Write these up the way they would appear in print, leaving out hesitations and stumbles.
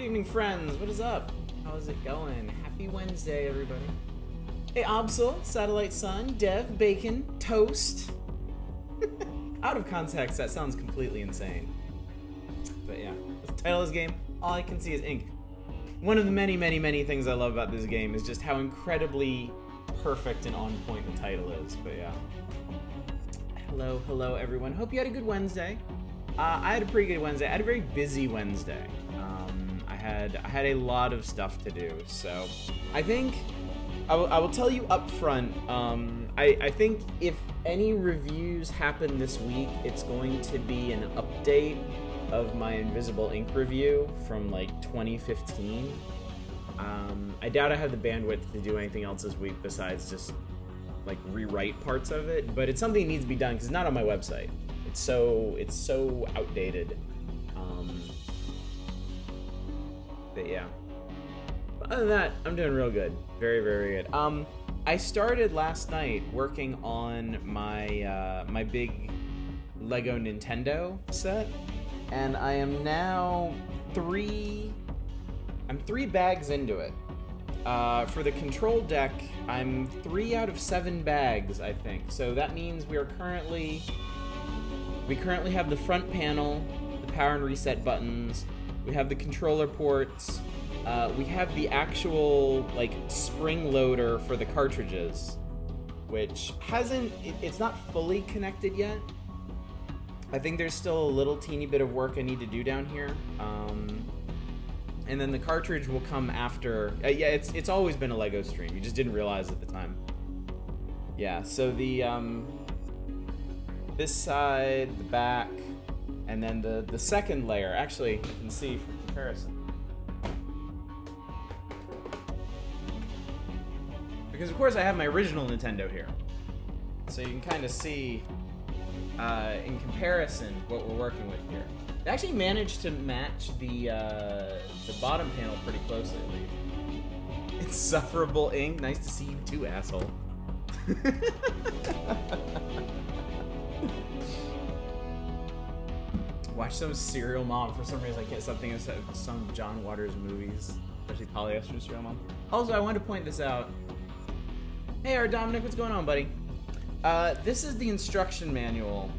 evening, friends. What is up? How is it going? Happy Wednesday, everybody. Hey, Absol, Satellite Sun, Dev, Bacon, Toast. Out of context, that sounds completely insane. But yeah, the title of this game, all I can see is ink. One of the many, many, many things I love about this game is just how incredibly perfect and on point the title is. But yeah. Hello, everyone. Hope you had a good Wednesday. I had a pretty good Wednesday. I had a very busy Wednesday. I had a lot of stuff to do, so I think I will tell you up front. I think if any reviews happen this week, it's going to be an update of my Invisible Ink review from like 2015. I doubt I have the bandwidth to do anything else this week besides just like rewrite parts of it, but it's something that needs to be done because it's not on my website. It's so outdated. But yeah. But other than that, I'm doing real good. Very, very good. I started last night working on my my big Lego Nintendo set, and I am now three bags into it. For the control deck, I'm 3 out of 7 bags, I think. So that means we currently have the front panel, the power and reset buttons. We have the controller ports. We have the actual like spring loader for the cartridges, which it's not fully connected yet. I think there's still a little teeny bit of work I need to do down here. And then the cartridge will come after. Yeah, it's always been a Lego stream. You just didn't realize at the time. Yeah, so the this side, the back, and then the second layer. Actually, you can see for comparison. Because of course I have my original Nintendo here, so you can kind of see in comparison what we're working with here. They actually managed to match the bottom panel pretty closely, at least. Insufferable ink. Nice to see you too, asshole. Watch some Serial Mom. For some reason, I can't stop thinking of some John Waters movies, especially Polyester Serial Mom. Also, I wanted to point this out. Hey, our Dominic, what's going on, buddy? This is the instruction manual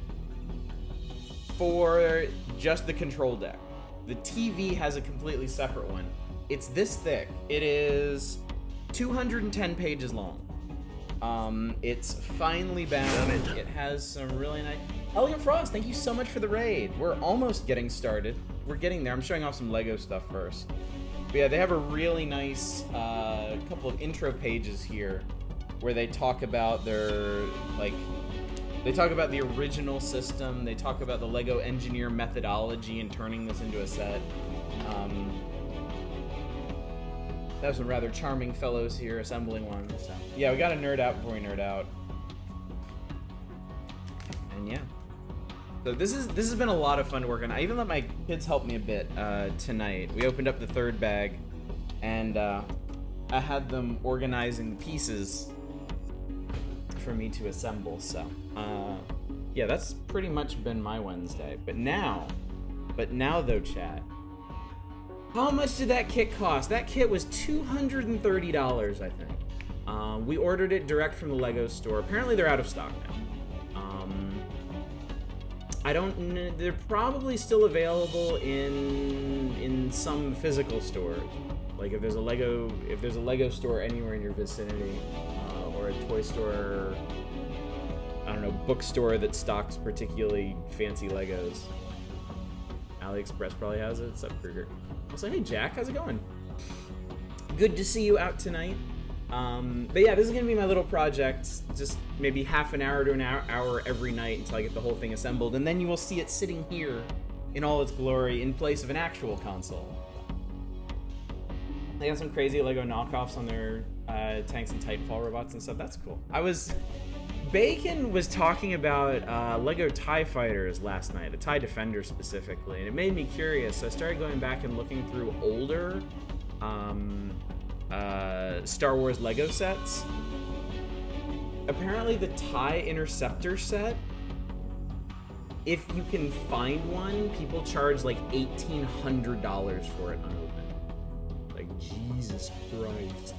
for just the control deck. The TV has a completely separate one. It's this thick. It is 210 pages long. It's finely bound. It has some really nice... Elegant Frost, thank you so much for the raid. We're almost getting started. We're getting there. I'm showing off some Lego stuff first. But yeah, they have a really nice couple of intro pages here where they talk about their, like, they talk about the original system. They talk about the Lego engineer methodology and turning this into a set. They have some rather charming fellows here assembling one. So yeah, we gotta nerd out before we nerd out. And yeah. So this has been a lot of fun to work on. I even let my kids help me a bit tonight. We opened up the third bag, and I had them organizing the pieces for me to assemble. So yeah, that's pretty much been my Wednesday. But now though, chat, how much did that kit cost? That kit was $230, I think. We ordered it direct from the Lego store. Apparently they're out of stock now. I don't know, they're probably still available in some physical stores. Like if there's a Lego store anywhere in your vicinity, or a toy store, I don't know, bookstore that stocks particularly fancy Legos. AliExpress probably has it. What's up, Kruger? Also, hey Jack, how's it going? Good to see you out tonight. But yeah, this is gonna be my little project, just maybe half an hour to an hour every night until I get the whole thing assembled, and then you will see it sitting here in all its glory in place of an actual console. They got some crazy Lego knockoffs on their tanks and Titanfall robots and stuff. That's cool. Bacon was talking about Lego TIE Fighters last night, a TIE Defender specifically, and it made me curious. So I started going back and looking through older Star Wars Lego sets. Apparently the TIE Interceptor set, if you can find one, people charge like $1,800 for it unopened. Christ.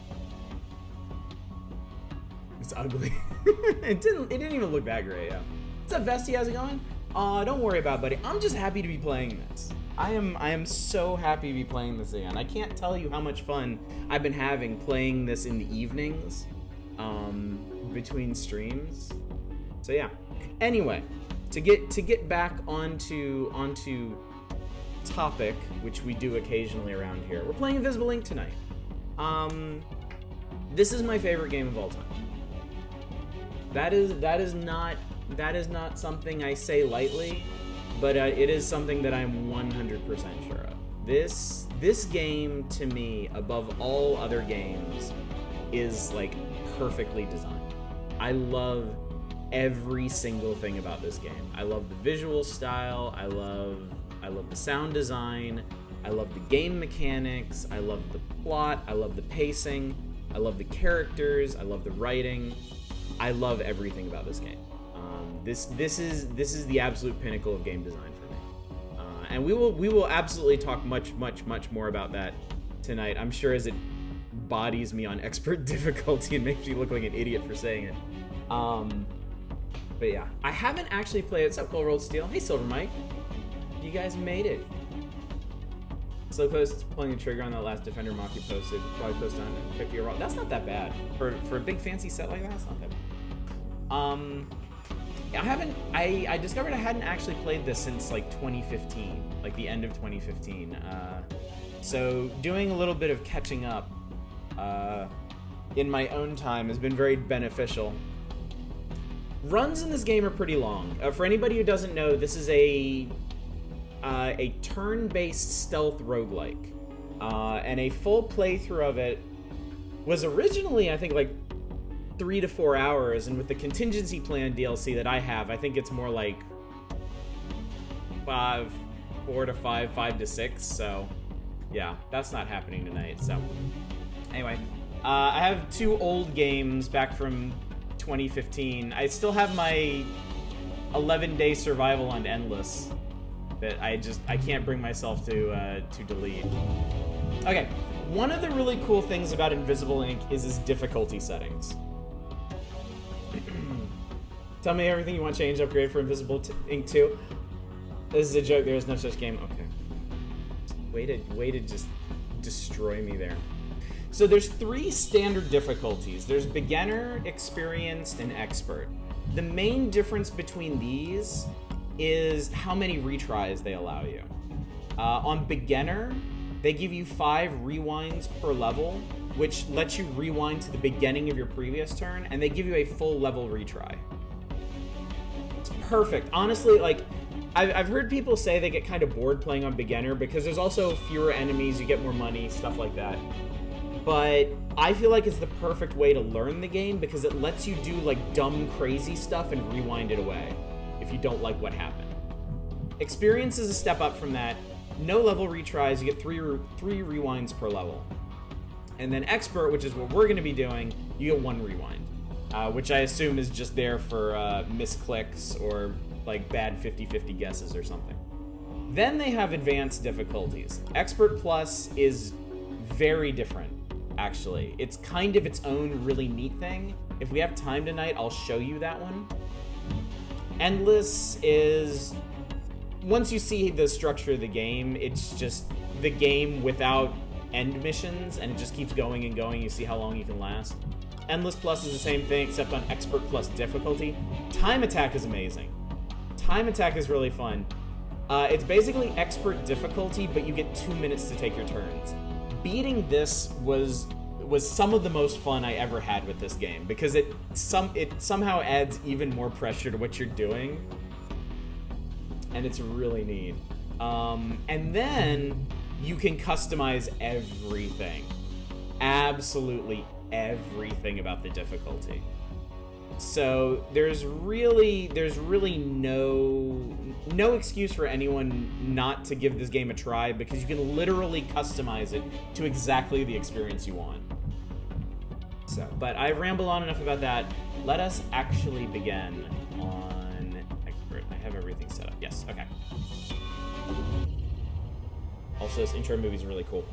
It's ugly. it didn't even look that great. Yeah. What's up, Vesty? How's it going? Don't worry about it, buddy. I'm just happy to be playing this. I am so happy to be playing this again. I can't tell you how much fun I've been having playing this in the evenings, between streams. So yeah. Anyway, to get back onto topic, which we do occasionally around here. We're playing Invisible Ink tonight. This is my favorite game of all time. That is not something I say lightly, but it is something that I'm 100% sure of. This game, to me, above all other games, is like perfectly designed. I love every single thing about this game. I love the visual style. I love the sound design. I love the game mechanics. I love the plot. I love the pacing. I love the characters. I love the writing. I love everything about this game. This is the absolute pinnacle of game design for me. And we will absolutely talk much more about that tonight. I'm sure, as it bodies me on expert difficulty and makes me look like an idiot for saying it. But yeah, I haven't actually played. What's up, Cold Rolled Steel? Hey, Silver Mike. You guys made it. Slow post pulling the trigger on that last Defender mock you posted. Probably post on 50 or that's not that bad for a big fancy set like that. It's not that bad. I discovered I hadn't actually played this since like 2015, like the end of 2015. So doing a little bit of catching up in my own time has been very beneficial. Runs in this game are pretty long. For anybody who doesn't know, this is a turn-based stealth roguelike. And a full playthrough of it was originally, I think, like 3 to 4 hours, and with the contingency plan DLC that I have, I think it's more like 4 to 5, 5 to 6, so yeah, that's not happening tonight. So anyway, I have 2 old games back from 2015. I still have my 11-day survival on Endless that I can't bring myself to delete. Okay, one of the really cool things about Invisible Ink is its difficulty settings. Tell me everything you want change, upgrade for Invisible Ink 2. This is a joke, there is no such game. Okay. Way to just destroy me there. So there's 3 standard difficulties. There's beginner, experienced, and expert. The main difference between these is how many retries they allow you. On beginner, they give you 5 rewinds per level, which lets you rewind to the beginning of your previous turn, and they give you a full level retry. It's perfect. Honestly, like, I've heard people say they get kind of bored playing on beginner because there's also fewer enemies, you get more money, stuff like that. But I feel like it's the perfect way to learn the game because it lets you do like dumb, crazy stuff and rewind it away if you don't like what happened. Experience is a step up from that. No level retries, you get 3 rewinds per level. And then expert, which is what we're going to be doing, you get 1 rewind, which I assume is just there for misclicks or like bad 50-50 guesses or something. Then they have advanced difficulties. Expert Plus is very different, actually. It's kind of its own really neat thing. If we have time tonight, I'll show you that one. Endless is, once you see the structure of the game, it's just the game without end missions, and it just keeps going and going. You see how long you can last. Endless Plus is the same thing, except on Expert Plus difficulty. Time Attack is amazing. Time Attack is really fun. It's basically expert difficulty, but you get 2 minutes to take your turns. Beating this was some of the most fun I ever had with this game, because it somehow adds even more pressure to what you're doing, and it's really neat. And then you can customize everything. Absolutely everything about the difficulty. So there's really no excuse for anyone not to give this game a try, because you can literally customize it to exactly the experience you want. So, but I've rambled on enough about that. Let us actually begin on expert. I have everything set up. Yes, okay. Also, this intro movie is really cool.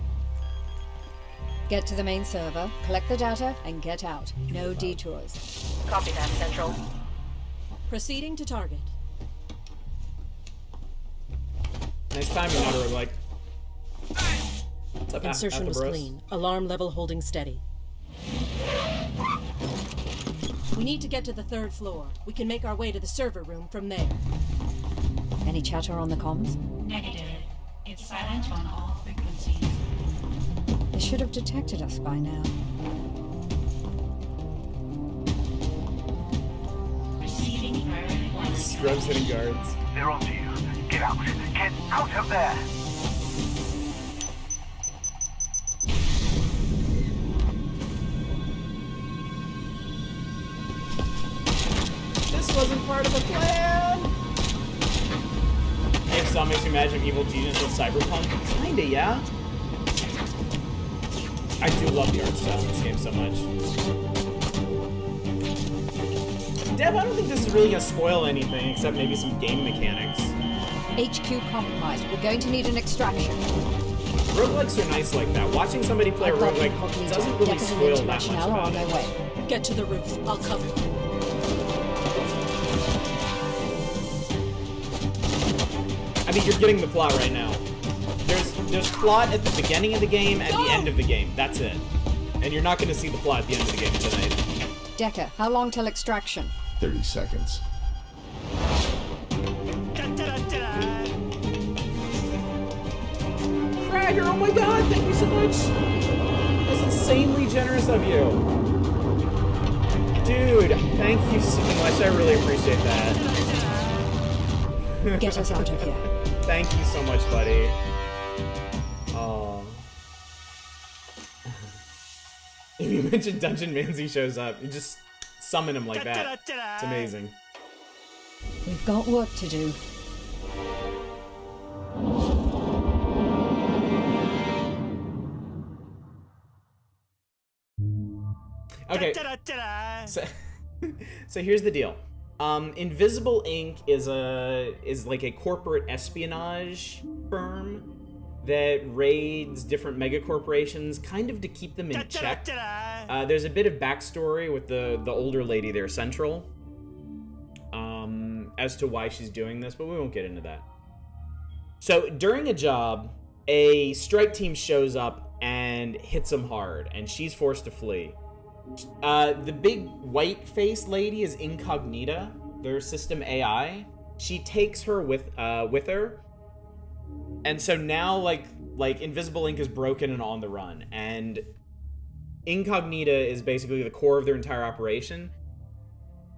Get to the main server, collect the data, and get out. No detours. Copy that, Central. Proceeding to target. Next time you're not like. Insertion was clean. Alarm level holding steady. We need to get to the 3rd floor. We can make our way to the server room from there. Any chatter on the comms? Negative. It's silent on all frequencies. They should have detected us by now. Receiving priority 1. Scrubs hitting guards. They're onto you. Get out. Get out of there. This wasn't part of the plan! If some makes me imagine evil genius with cyberpunk. Kinda, yeah? I do love the art style in this game so much. Dev, I don't think this is really gonna spoil anything except maybe some game mechanics. HQ compromised. We're going to need an extraction. Roguelikes are nice like that. Watching somebody play a roguelike doesn't really spoil that much are about on their it. way. Get to the roof. I'll cover you. I mean, you're getting the plot right now. There's plot at the beginning of the game and the end of the game. That's it. And you're not going to see the plot at the end of the game tonight. Decker, how long till extraction? 30 seconds. Cragger, oh my god, thank you so much! That's insanely generous of you. Dude, thank you so much. I really appreciate that. Get us out of here. Thank you so much, buddy. Oh. If you mention Dungeon Manzi shows up, you just summon him like that. It's amazing. We've got work to do. Okay. So here's the deal. Invisible Inc. is like a corporate espionage firm that raids different mega corporations, kind of to keep them in check. There's a bit of backstory with the older lady there, Central, as to why she's doing this, but we won't get into that. So during a job, a strike team shows up and hits them hard, and she's forced to flee. The big white-faced lady is Incognita, their system AI. She takes her with her, and so now like Invisible Inc. is broken and on the run, and Incognita is basically the core of their entire operation.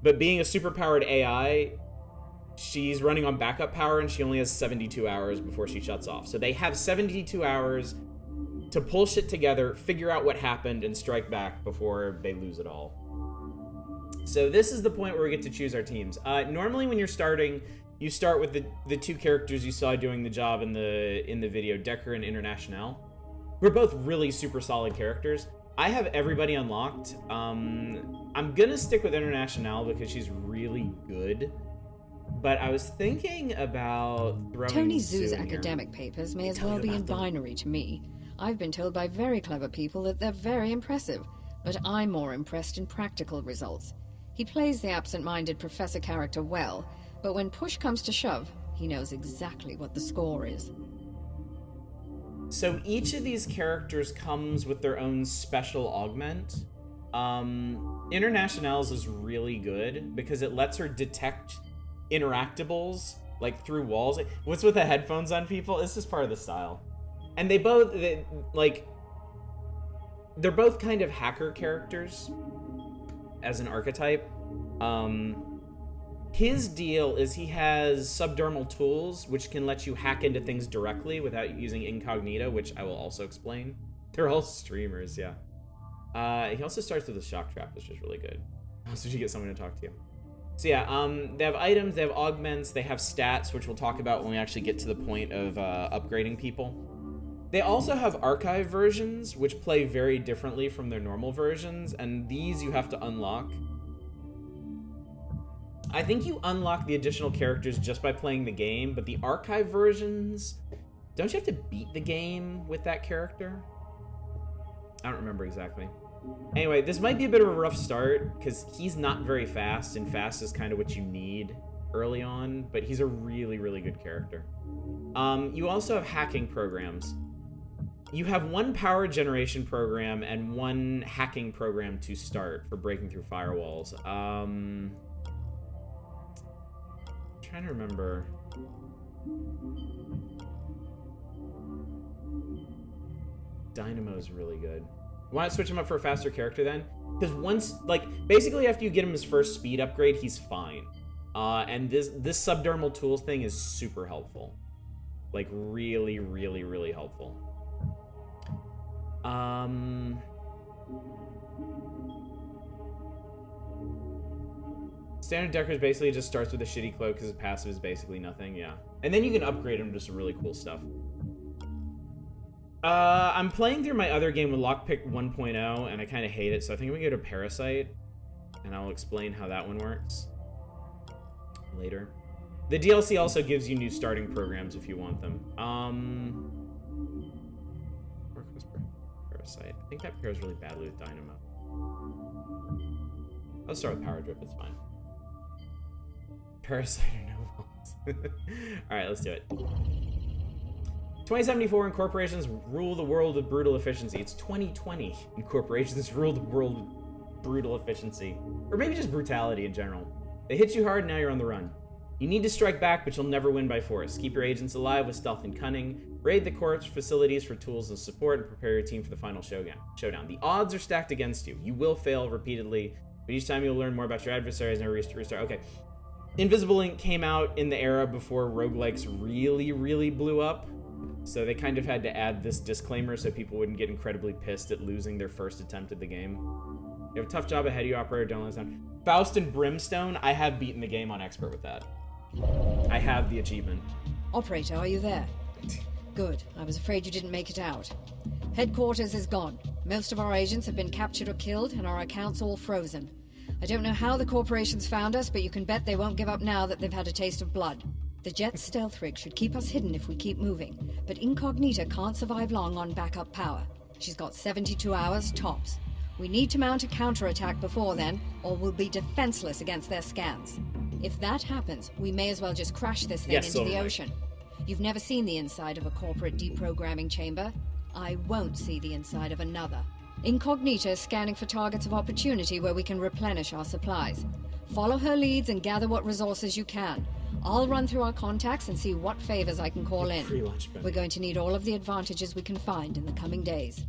But being a superpowered AI, she's running on backup power, and she only has 72 hours before she shuts off. So they have 72 hours to pull shit together, figure out what happened, and strike back before they lose it all. So this is the point where we get to choose our teams. Normally when you're starting, you start with the two characters you saw doing the job in the video, Decker and International. We're both really super solid characters. I have everybody unlocked. I'm gonna stick with International because she's really good. But I was thinking about throwing Tony Sue Zoo's in here. academic papers may as Tell well you be about in them. binary to me. I've been told by very clever people that they're very impressive, but I'm more impressed in practical results. He plays the absent-minded professor character well, but when push comes to shove, he knows exactly what the score is. So each of these characters comes with their own special augment. Internationals is really good because it lets her detect interactables like through walls. What's with the headphones on, people? It's just part of the style. And they're both kind of hacker characters as an archetype. His deal is he has subdermal tools which can let you hack into things directly without using incognito, which I will also explain. They're all streamers, yeah. He also starts with a shock trap, which is really good. Also, you get someone to talk to you. So yeah, they have items, they have augments, they have stats, which we'll talk about when we actually get to the point of upgrading people. They also have archive versions, which play very differently from their normal versions, and these you have to unlock. I think you unlock the additional characters just by playing the game, but the archive versions, don't you have to beat the game with that character? I don't remember exactly. Anyway, this might be a bit of a rough start, because he's not very fast, and fast is kind of what you need early on, but he's a really, really good character. You also have hacking programs. You have one power generation program and one hacking program to start for breaking through firewalls. I'm trying to remember. Dynamo's really good. Want to switch him up for a faster character then? Because once, like, basically after you get him his first speed upgrade, he's fine. And this subdermal tools thing is super helpful. Like, really, really, really helpful. Standard Deckers basically just starts with a shitty cloak because his passive is basically nothing, yeah. And then you can upgrade him to some really cool stuff. I'm playing through my other game with Lockpick 1.0, and I kind of hate it, so I think I'm gonna go to Parasite, and I'll explain how that one works later. The DLC also gives you new starting programs if you want them. Parasite. I think that pairs really badly with Dynamo. I'll start with Power Drip, it's fine. Parasite or no balls. Alright, let's do it. 2074 and corporations rule the world with brutal efficiency. It's 2020 and corporations rule the world with brutal efficiency. Or maybe just brutality in general. They hit you hard, now you're on the run. You need to strike back, but you'll never win by force. Keep your agents alive with stealth and cunning. Raid the corp's facilities for tools and support, and prepare your team for the final showdown. The odds are stacked against you. You will fail repeatedly, but each time you'll learn more about your adversaries and restart. Okay. Invisible Ink came out in the era before roguelikes really, really blew up. So they kind of had to add this disclaimer so people wouldn't get incredibly pissed at losing their first attempt at the game. You have a tough job ahead of you, operator. Don't let us down. Faust and Brimstone, I have beaten the game on expert with that. I have the achievement. Operator, are you there? Good. I was afraid you didn't make it out. Headquarters is gone. Most of our agents have been captured or killed, and our accounts all frozen. I don't know how the corporations found us, but you can bet they won't give up now that they've had a taste of blood. The jet's stealth rig should keep us hidden if we keep moving, but Incognita can't survive long on backup power. She's got 72 hours, tops. We need to mount a counterattack before then, or we'll be defenseless against their scans. If that happens, we may as well just crash this thing into the ocean. You've never seen the inside of a corporate deprogramming chamber. I won't see the inside of another. Incognita is scanning for targets of opportunity where we can replenish our supplies. Follow her leads and gather what resources you can. I'll run through our contacts and see what favors I can call in. We're going to need all of the advantages we can find in the coming days.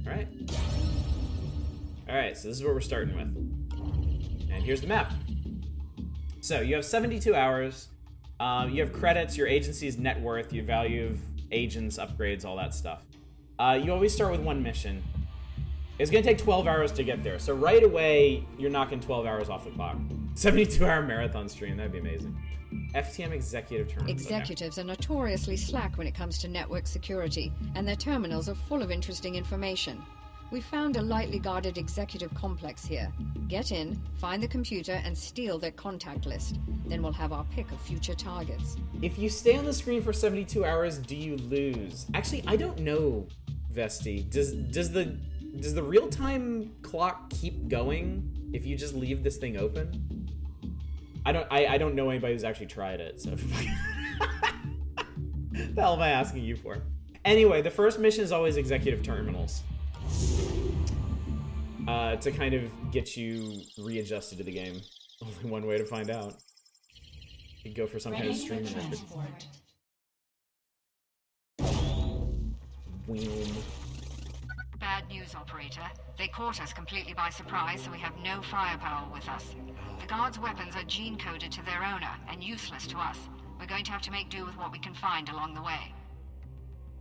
Alright. Alright, so this is what we're starting with. And here's the map. So, you have 72 hours. You have credits, your agency's net worth, your value of agents, upgrades, all that stuff. You always start with one mission. It's going to take 12 hours to get there. So right away, you're knocking 12 hours off the clock. 72-hour marathon stream, that'd be amazing. FTM executive terminals. Executives are notoriously slack when it comes to network security, and their terminals are full of interesting information. We found a lightly guarded executive complex here. Get in, find the computer, and steal their contact list. Then we'll have our pick of future targets. If you stay on the screen for 72 hours, do you lose? Actually, I don't know, Vesti. Does the real-time clock keep going if you just leave this thing open? I don't know anybody who's actually tried it, so the hell am I asking you for? Anyway, the first mission is always executive terminals. To kind of get you readjusted to the game. Only one way to find out. You go for some kind of stream method. Boom. Bad news, operator. They caught us completely by surprise, so we have no firepower with us. The guards' weapons are gene-coded to their owner, and useless to us. We're going to have to make do with what we can find along the way.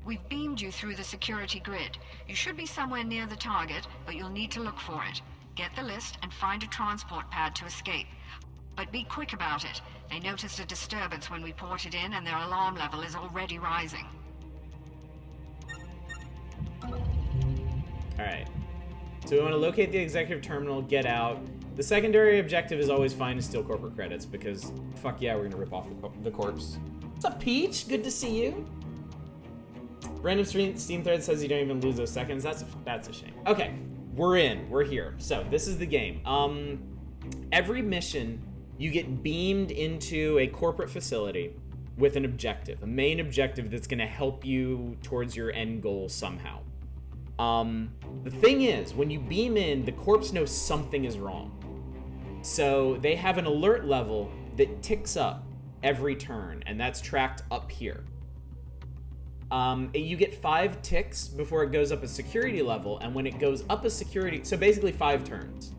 We've beamed you through the security grid. You should be somewhere near the target, but you'll need to look for it. Get the list and find a transport pad to escape. But be quick about it. They noticed a disturbance when we ported in, and their alarm level is already rising. Alright. So we want to locate the executive terminal, get out. The secondary objective is always find and steal corporate credits, because fuck yeah, we're gonna rip off the corpse. What's up, Peach? Good to see you. Random Steam thread says you don't even lose those seconds. That's a shame. Okay, we're here. So this is the game. Every mission, you get beamed into a corporate facility with an objective, a main objective that's going to help you towards your end goal somehow. The thing is, when you beam in, the corpse knows something is wrong. So they have an alert level that ticks up every turn, and that's tracked up here. You get 5 ticks before it goes up a security level, and when it goes up a security, so basically 5 turns.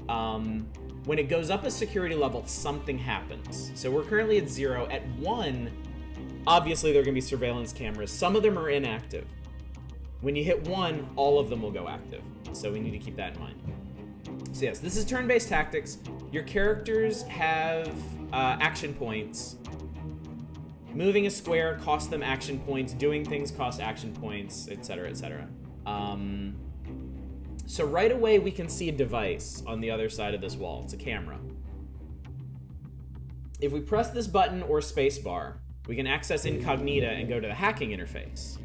When it goes up a security level, something happens. So we're currently at 0. At 1, obviously there are going to be surveillance cameras. Some of them are inactive. When you hit 1, all of them will go active. So we need to keep that in mind. So yes, this is turn-based tactics. Your characters have action points. Moving a square costs them action points. Doing things cost action points, etc., etc. So right away we can see a device on the other side of this wall. It's a camera. If we press this button or spacebar, we can access Incognita and go to the hacking interface.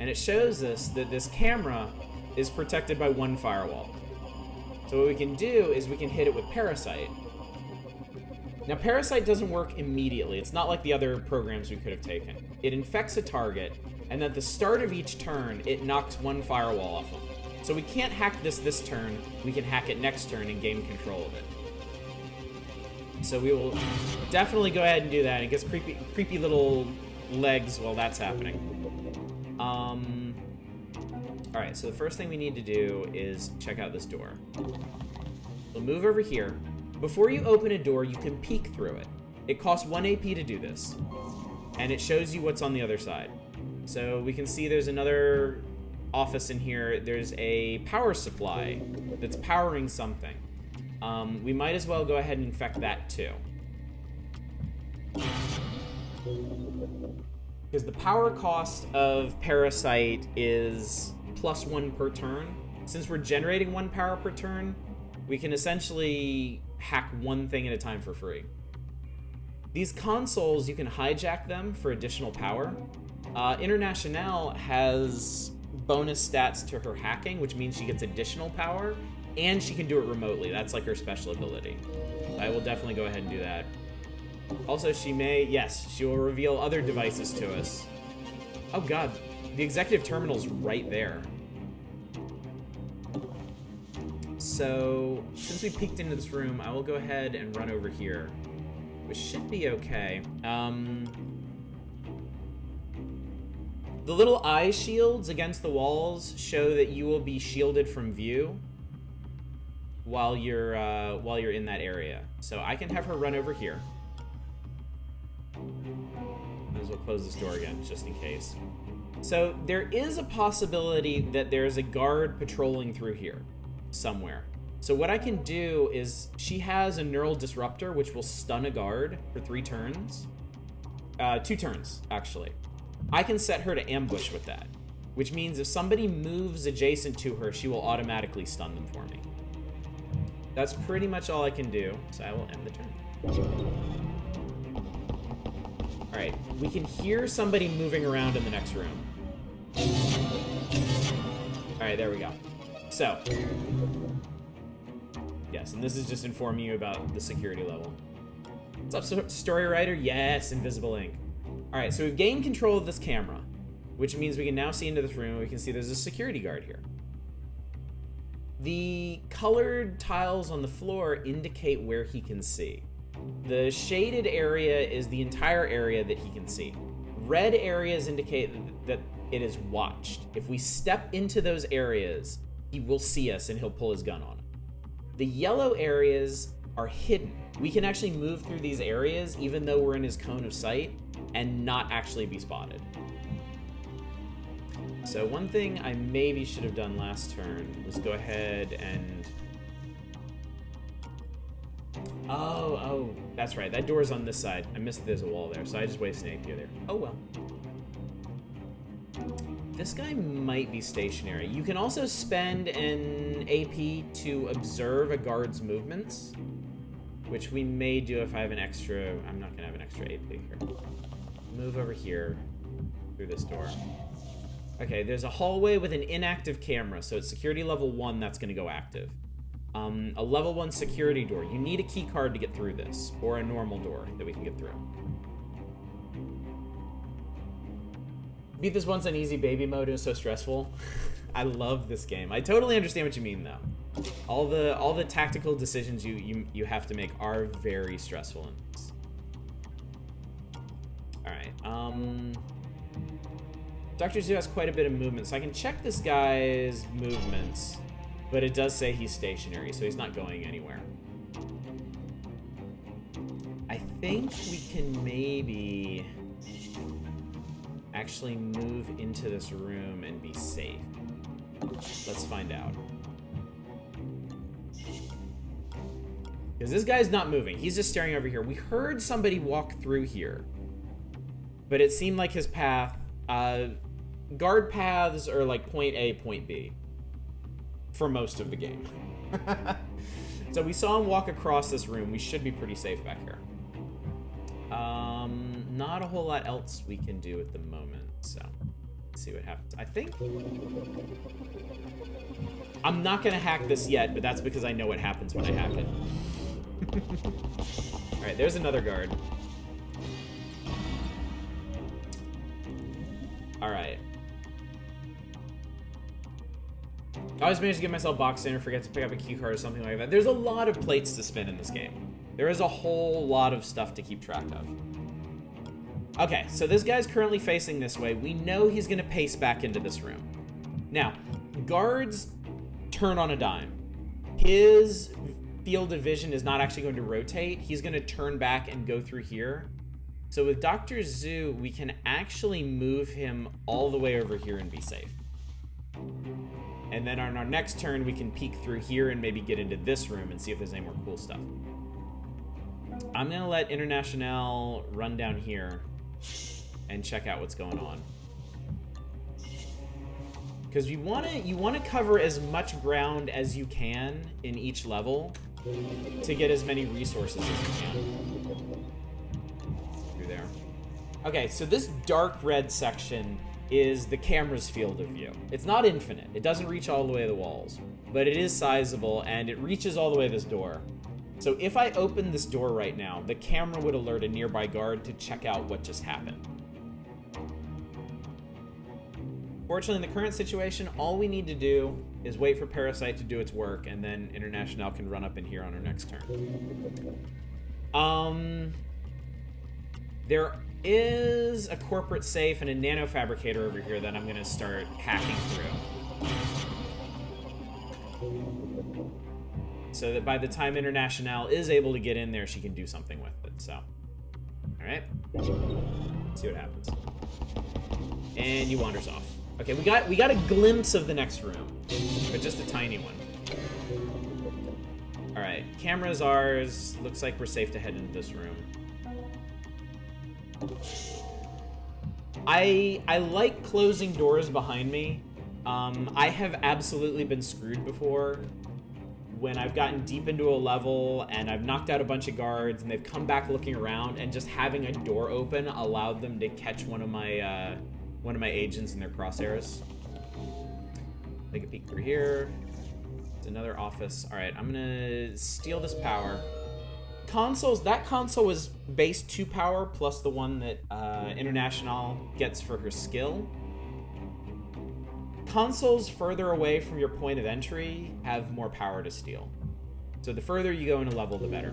And it shows us that this camera is protected by 1 firewall. So what we can do is we can hit it with Parasite. Now Parasite doesn't work immediately. It's not like the other programs we could have taken. It infects a target, and at the start of each turn, it knocks 1 firewall off them. So we can't hack this turn, we can hack it next turn and gain control of it. So we will definitely go ahead and do that. It gets creepy little legs while that's happening. Alright, so the first thing we need to do is check out this door. We'll move over here. Before you open a door, you can peek through it. It costs 1 AP to do this. And it shows you what's on the other side. So we can see there's another office in here. There's a power supply that's powering something. We might as well go ahead and infect that too. Because the power cost of Parasite is +1 per turn. Since we're generating 1 power per turn, we can essentially hack 1 thing at a time for free. These consoles, you can hijack them for additional power. Internationale has bonus stats to her hacking, which means she gets additional power, and she can do it remotely. That's like her special ability. I will definitely go ahead and do that. Also, she will reveal other devices to us. Oh god, the executive terminal's right there. So, since we peeked into this room, I will go ahead and run over here, which should be okay. The little eye shields against the walls show that you will be shielded from view while you're in that area. So I can have her run over here. Might as well close this door again, just in case. So there is a possibility that there's a guard patrolling through here somewhere. So what I can do is, she has a neural disruptor which will stun a guard for 3 turns. 2 turns, actually. I can set her to ambush with that, which means if somebody moves adjacent to her, she will automatically stun them for me. That's pretty much all I can do, so I will end the turn. Alright, we can hear somebody moving around in the next room. Alright, there we go. So, yes, and this is just informing you about the security level. What's up, story writer? Yes, invisible ink. Alright, so we've gained control of this camera, which means we can now see into this room, and we can see there's a security guard here. The colored tiles on the floor indicate where he can see. The shaded area is the entire area that he can see. Red areas indicate that it is watched. If we step into those areas, he will see us and he'll pull his gun on us. The yellow areas are hidden. We can actually move through these areas even though we're in his cone of sight and not actually be spotted. So one thing I maybe should have done last turn was go ahead and... Oh, that's right. That door's on this side. I missed there's a wall there, so I just wasted an AP there. Oh well. This guy might be stationary. You can also spend an AP to observe a guard's movements, which we may do if I have an extra... I'm not going to have an extra AP here. Move over here through this door. Okay, there's a hallway with an inactive camera, so it's security level 1 that's going to go active. A level 1 security door. You need a key card to get through this, or a normal door that we can get through. Beat this once on easy baby mode. It was so stressful. I love this game. I totally understand what you mean, though. All the tactical decisions you have to make are very stressful in this. All right. Dr. Zoo has quite a bit of movement, so I can check this guy's movements, but it does say he's stationary, so he's not going anywhere. I think we can maybe actually move into this room and be safe. Let's find out. Because this guy's not moving. He's just staring over here. We heard somebody walk through here, but it seemed like his path... guard paths are like point A, point B for most of the game. So we saw him walk across this room. We should be pretty safe back here. Not a whole lot else we can do at the moment, so let's see what happens. I think I'm not gonna hack this yet, but that's because I know what happens when I hack it. All right, there's another guard. All right. I always manage to get myself boxed in or forget to pick up a key card or something like that. There's a lot of plates to spin in this game. There is a whole lot of stuff to keep track of. Okay, so this guy's currently facing this way. We know he's going to pace back into this room. Now, guards turn on a dime. His field of vision is not actually going to rotate. He's going to turn back and go through here. So with Dr. Zoo, we can actually move him all the way over here and be safe. And then on our next turn, we can peek through here and maybe get into this room and see if there's any more cool stuff. I'm going to let International run down here and check out what's going on. Because you want to cover as much ground as you can in each level to get as many resources as you can. Through there. Okay, so this dark red section is the camera's field of view. It's not infinite. It doesn't reach all the way to the walls, but it is sizable, and it reaches all the way to this door. So if I open this door right now, the camera would alert a nearby guard to check out what just happened. Fortunately, in the current situation, all we need to do is wait for Parasite to do its work, and then International can run up in here on our next turn. There is a corporate safe and a Nano Fabricator over here that I'm going to start hacking through. So that by the time International is able to get in there, she can do something with it, so. Alright. See what happens. And he wanders off. Okay, we got a glimpse of the next room, but just a tiny one. Alright, camera's ours. Looks like we're safe to head into this room. I like closing doors behind me. I have absolutely been screwed before when I've gotten deep into a level and I've knocked out a bunch of guards and they've come back looking around, and just having a door open allowed them to catch one of my agents in their crosshairs. Take a peek through here. It's another office. All right, I'm gonna steal this power. Consoles, that console was base 2 power plus the one that International gets for her skill. Consoles further away from your point of entry have more power to steal. So the further you go in a level, the better.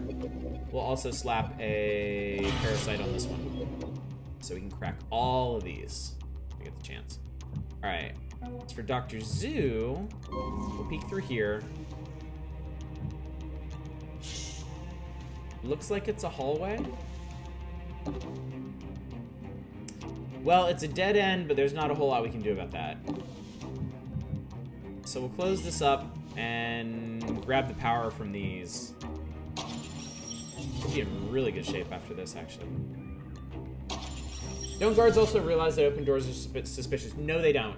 We'll also slap a Parasite on this one, so we can crack all of these if we get the chance. All right, as for Dr. Zoo, we'll peek through here. Looks like it's a hallway. Well, it's a dead end, but there's not a whole lot we can do about that. So we'll close this up and grab the power from these. We'll be in really good shape after this, actually. Don't guards also realize that open doors are suspicious? No, they don't.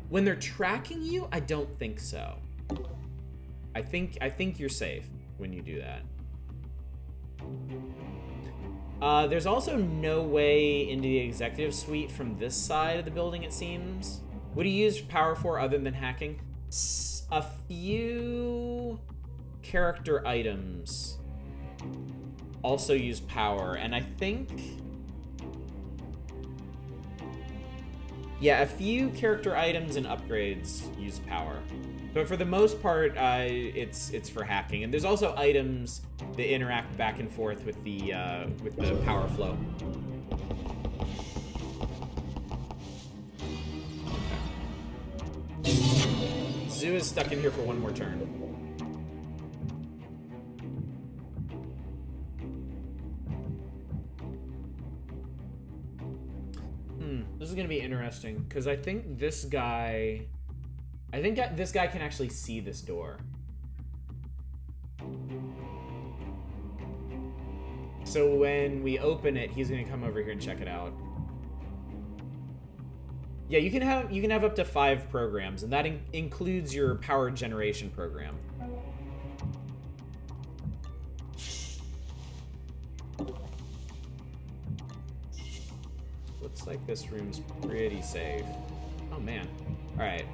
When they're tracking you, I don't think so. I think you're safe when you do that. There's also no way into the executive suite from this side of the building, it seems. What do you use power for other than hacking? A few character items also use power, and I think... Yeah, a few character items and upgrades use power. But for the most part, it's for hacking. And there's also items that interact back and forth with the power flow. Okay. Zoo is stuck in here for one more turn. This is gonna be interesting because I think this guy can actually see this door. So when we open it, he's gonna come over here and check it out. Yeah, you can have up to 5 programs, and that includes your power generation program. Looks like this room's pretty safe. Oh man. Alright.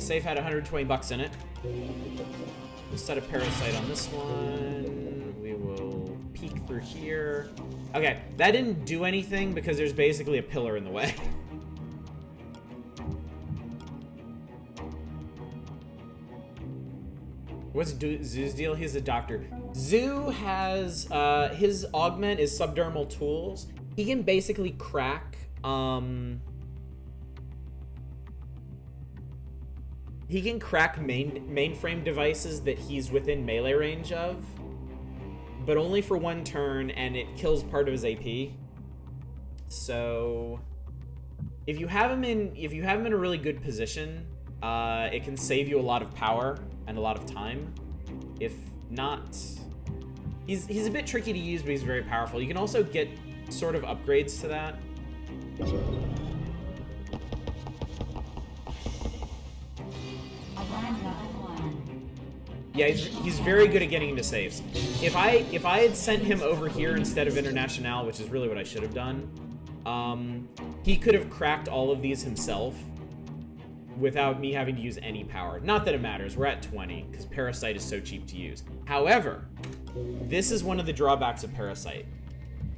Safe had 120 bucks in it. We'll set a parasite on this one. We will peek through here. Okay, that didn't do anything because there's basically a pillar in the way. What's Zoo's deal? He's a doctor. Zoo has, his augment is subdermal tools. He can basically crack, he can crack mainframe devices that he's within melee range of, but only for one turn, and it kills part of his AP. So, if you have him in a really good position, it can save you a lot of power and a lot of time. If not, he's a bit tricky to use, but he's very powerful. You can also get sort of upgrades to that. Yeah, he's very good at getting into saves. If I had sent him over here instead of International, which is really what I should have done, he could have cracked all of these himself without me having to use any power. Not that it matters, we're at 20, because Parasite is so cheap to use. However, this is one of the drawbacks of Parasite.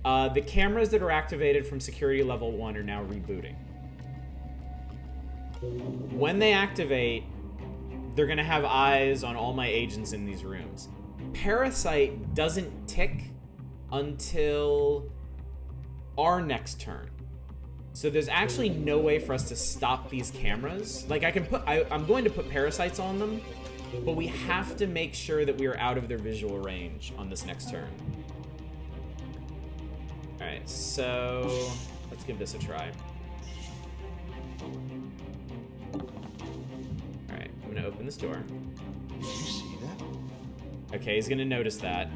The cameras that are activated from security level 1 are now rebooting. When they activate, they're gonna have eyes on all my agents in these rooms. Parasite doesn't tick until our next turn. So there's actually no way for us to stop these cameras. Like I'm going to put parasites on them, but we have to make sure that we are out of their visual range on this next turn. Alright, so let's give this a try. Alright, I'm gonna open this door. Did you see that? Okay, he's gonna notice that.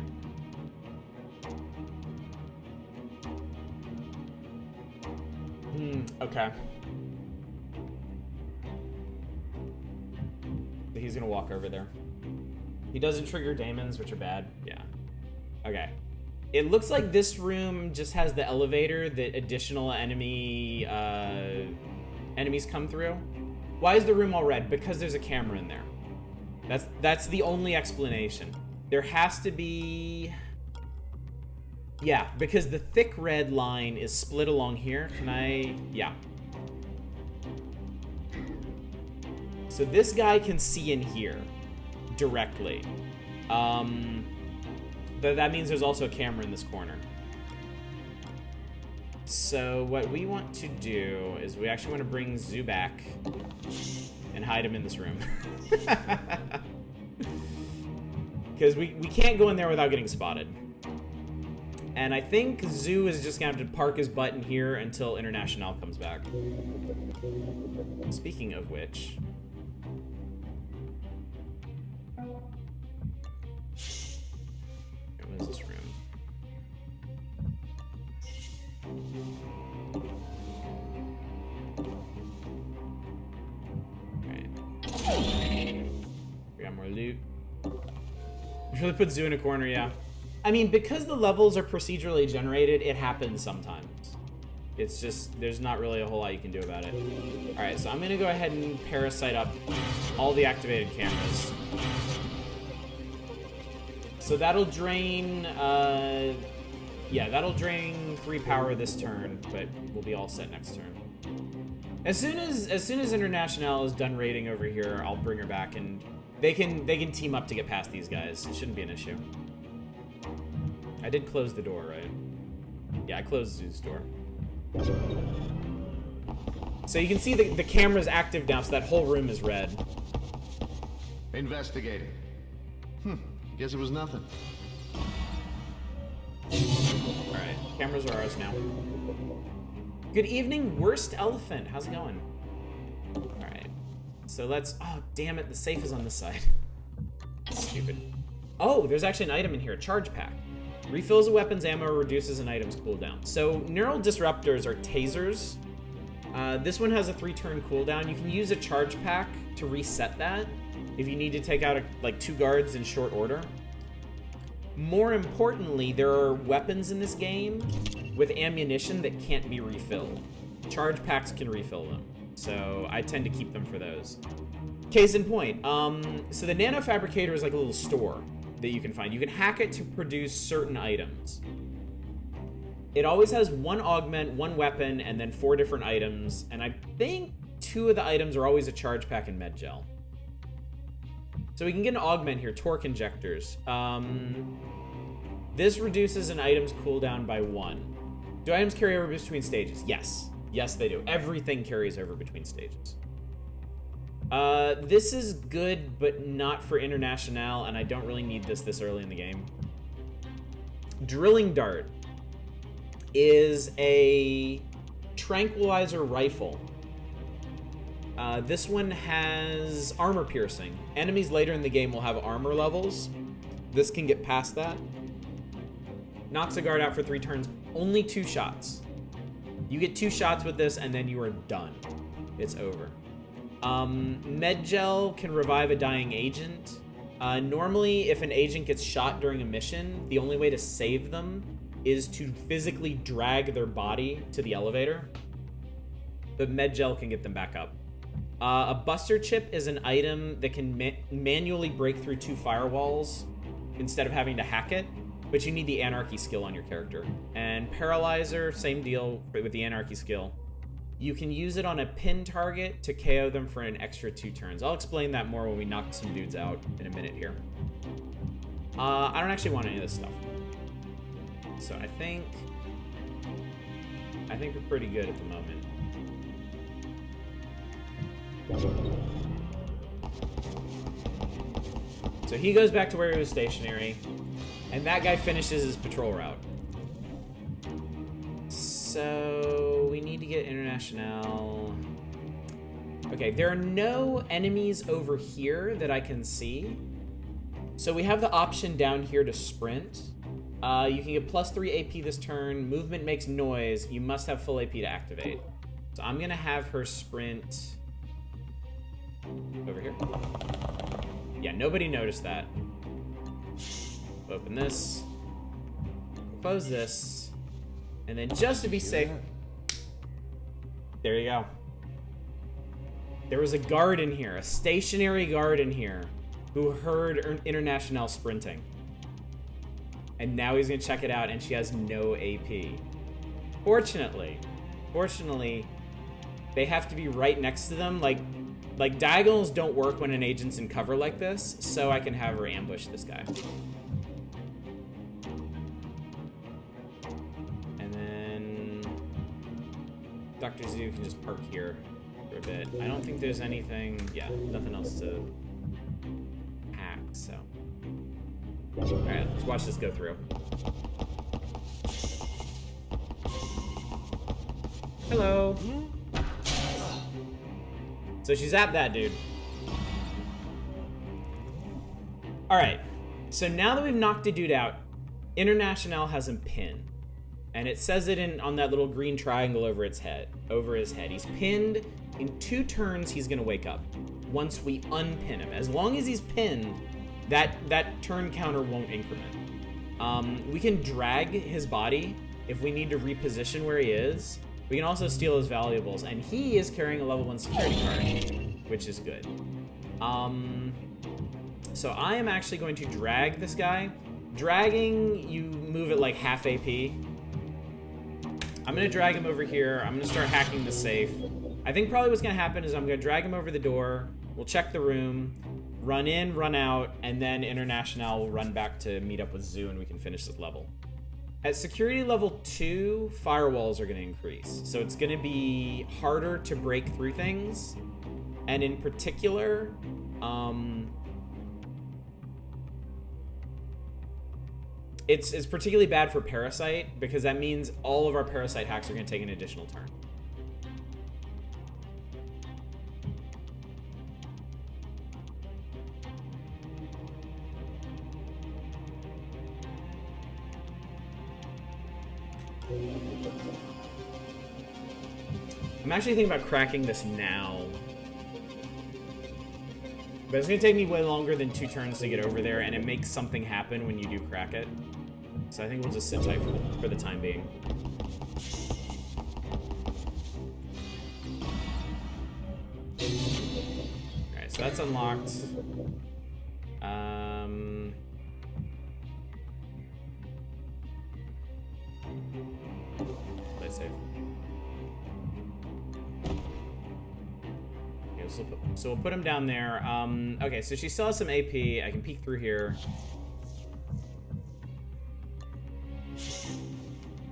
Okay. So he's gonna walk over there. He doesn't trigger daemons, which are bad. Yeah. Okay. It looks like this room just has the elevator that additional enemies come through. Why is the room all red? Because there's a camera in there. That's the only explanation. There has to be... Yeah, because the thick red line is split along here. Can I... Yeah. So this guy can see in here directly. That means there's also a camera in this corner. So what we want to do is we actually want to bring Zoo back and hide him in this room. Because we can't go in there without getting spotted. And I think Zoo is just going to have to park his butt in here until International comes back. Speaking of which... What is this room? Alright. We got more loot. Really put Zoo in a corner, yeah. I mean, because the levels are procedurally generated, it happens sometimes. It's just, there's not really a whole lot you can do about it. Alright, so I'm gonna go ahead and parasite up all the activated cameras. So that'll drain, yeah, that'll drain 3 power this turn, but we'll be all set next turn. As soon as International is done raiding over here, I'll bring her back and they can team up to get past these guys. It shouldn't be an issue. I did close the door, right? Yeah, I closed Zoo's door. So you can see the camera's active now, so that whole room is red. Investigating. Guess it was nothing. Alright, cameras are ours now. Good evening, Worst Elephant. How's it going? Alright. So let's... Oh, damn it, the safe is on this side. Stupid. Oh, there's actually an item in here, a charge pack. Refills a weapon's ammo, reduces an item's cooldown. So, neural disruptors are tasers. This one has a 3-turn cooldown. You can use a charge pack to reset that if you need to take out like 2 guards in short order. More importantly, there are weapons in this game with ammunition that can't be refilled. Charge packs can refill them, so I tend to keep them for those. Case in point, so the Nano Fabricator is like a little store that you can find. You can hack it to produce certain items. It always has 1 augment, 1 weapon, and then 4 different items, and I think 2 of the items are always a charge pack and med gel. So we can get an augment here, torque injectors. This reduces an item's cooldown by 1. Do items carry over between stages? Yes. Yes, they do. Everything carries over between stages. This is good, but not for International, and I don't really need this early in the game. Drilling Dart is a tranquilizer rifle. This one has armor piercing. Enemies later in the game will have armor levels. This can get past that. Knocks a guard out for 3 turns. Only 2 shots. You get 2 shots with this, and then you are done. It's over. Medgel can revive a dying agent. Normally, if an agent gets shot during a mission, the only way to save them is to physically drag their body to the elevator. But Medgel can get them back up. A Buster Chip is an item that can manually break through 2 firewalls instead of having to hack it, but you need the Anarchy skill on your character. And Paralyzer, same deal with the Anarchy skill. You can use it on a pin target to KO them for an extra 2 turns. I'll explain that more when we knock some dudes out in a minute here. I don't actually want any of this stuff. So I think we're pretty good at the moment. So he goes back to where he was stationary, and that guy finishes his patrol route. So we need to get International. Okay, there are no enemies over here that I can see. So we have the option down here to sprint. You can get +3 AP this turn. Movement makes noise. You must have full AP to activate. So I'm gonna have her sprint over here. Yeah, nobody noticed that. Open this. Close this. And then just to be safe, there you go. There was a guard in here, a stationary guard in here, who heard International sprinting. And now he's gonna check it out, and she has no AP. Fortunately, they have to be right next to them. Like diagonals don't work when an agent's in cover like this, so I can have her ambush this guy. And then Dr. Zoo can just park here for a bit. I don't think there's anything, yeah, nothing else to hack, so. Alright, let's watch this go through. Hello. So she's at that dude. Alright, so now that we've knocked a dude out, International has him pinned. And it says it on that little green triangle over his head. He's pinned. In 2 turns, he's gonna wake up. Once we unpin him. As long as he's pinned, that turn counter won't increment. We can drag his body if we need to reposition where he is. We can also steal his valuables, and he is carrying a level 1 security card, which is good. So I am actually going to drag this guy. Dragging, you move at like half AP. I'm gonna drag him over here. I'm gonna start hacking the safe. I think probably what's gonna happen is I'm gonna drag him over the door. We'll check the room, run in, run out, and then International will run back to meet up with Zoo and we can finish this level. At security level 2, firewalls are gonna increase. So it's gonna be harder to break through things. And in particular, it's particularly bad for Parasite because that means all of our Parasite hacks are going to take an additional turn. I'm actually thinking about cracking this now. But it's going to take me way longer than 2 turns to get over there, and it makes something happen when you do crack it. So I think we'll just sit tight for the time being. Alright, so that's unlocked. Play safe. So we'll put him down there. Okay, so she still has some AP. I can peek through here.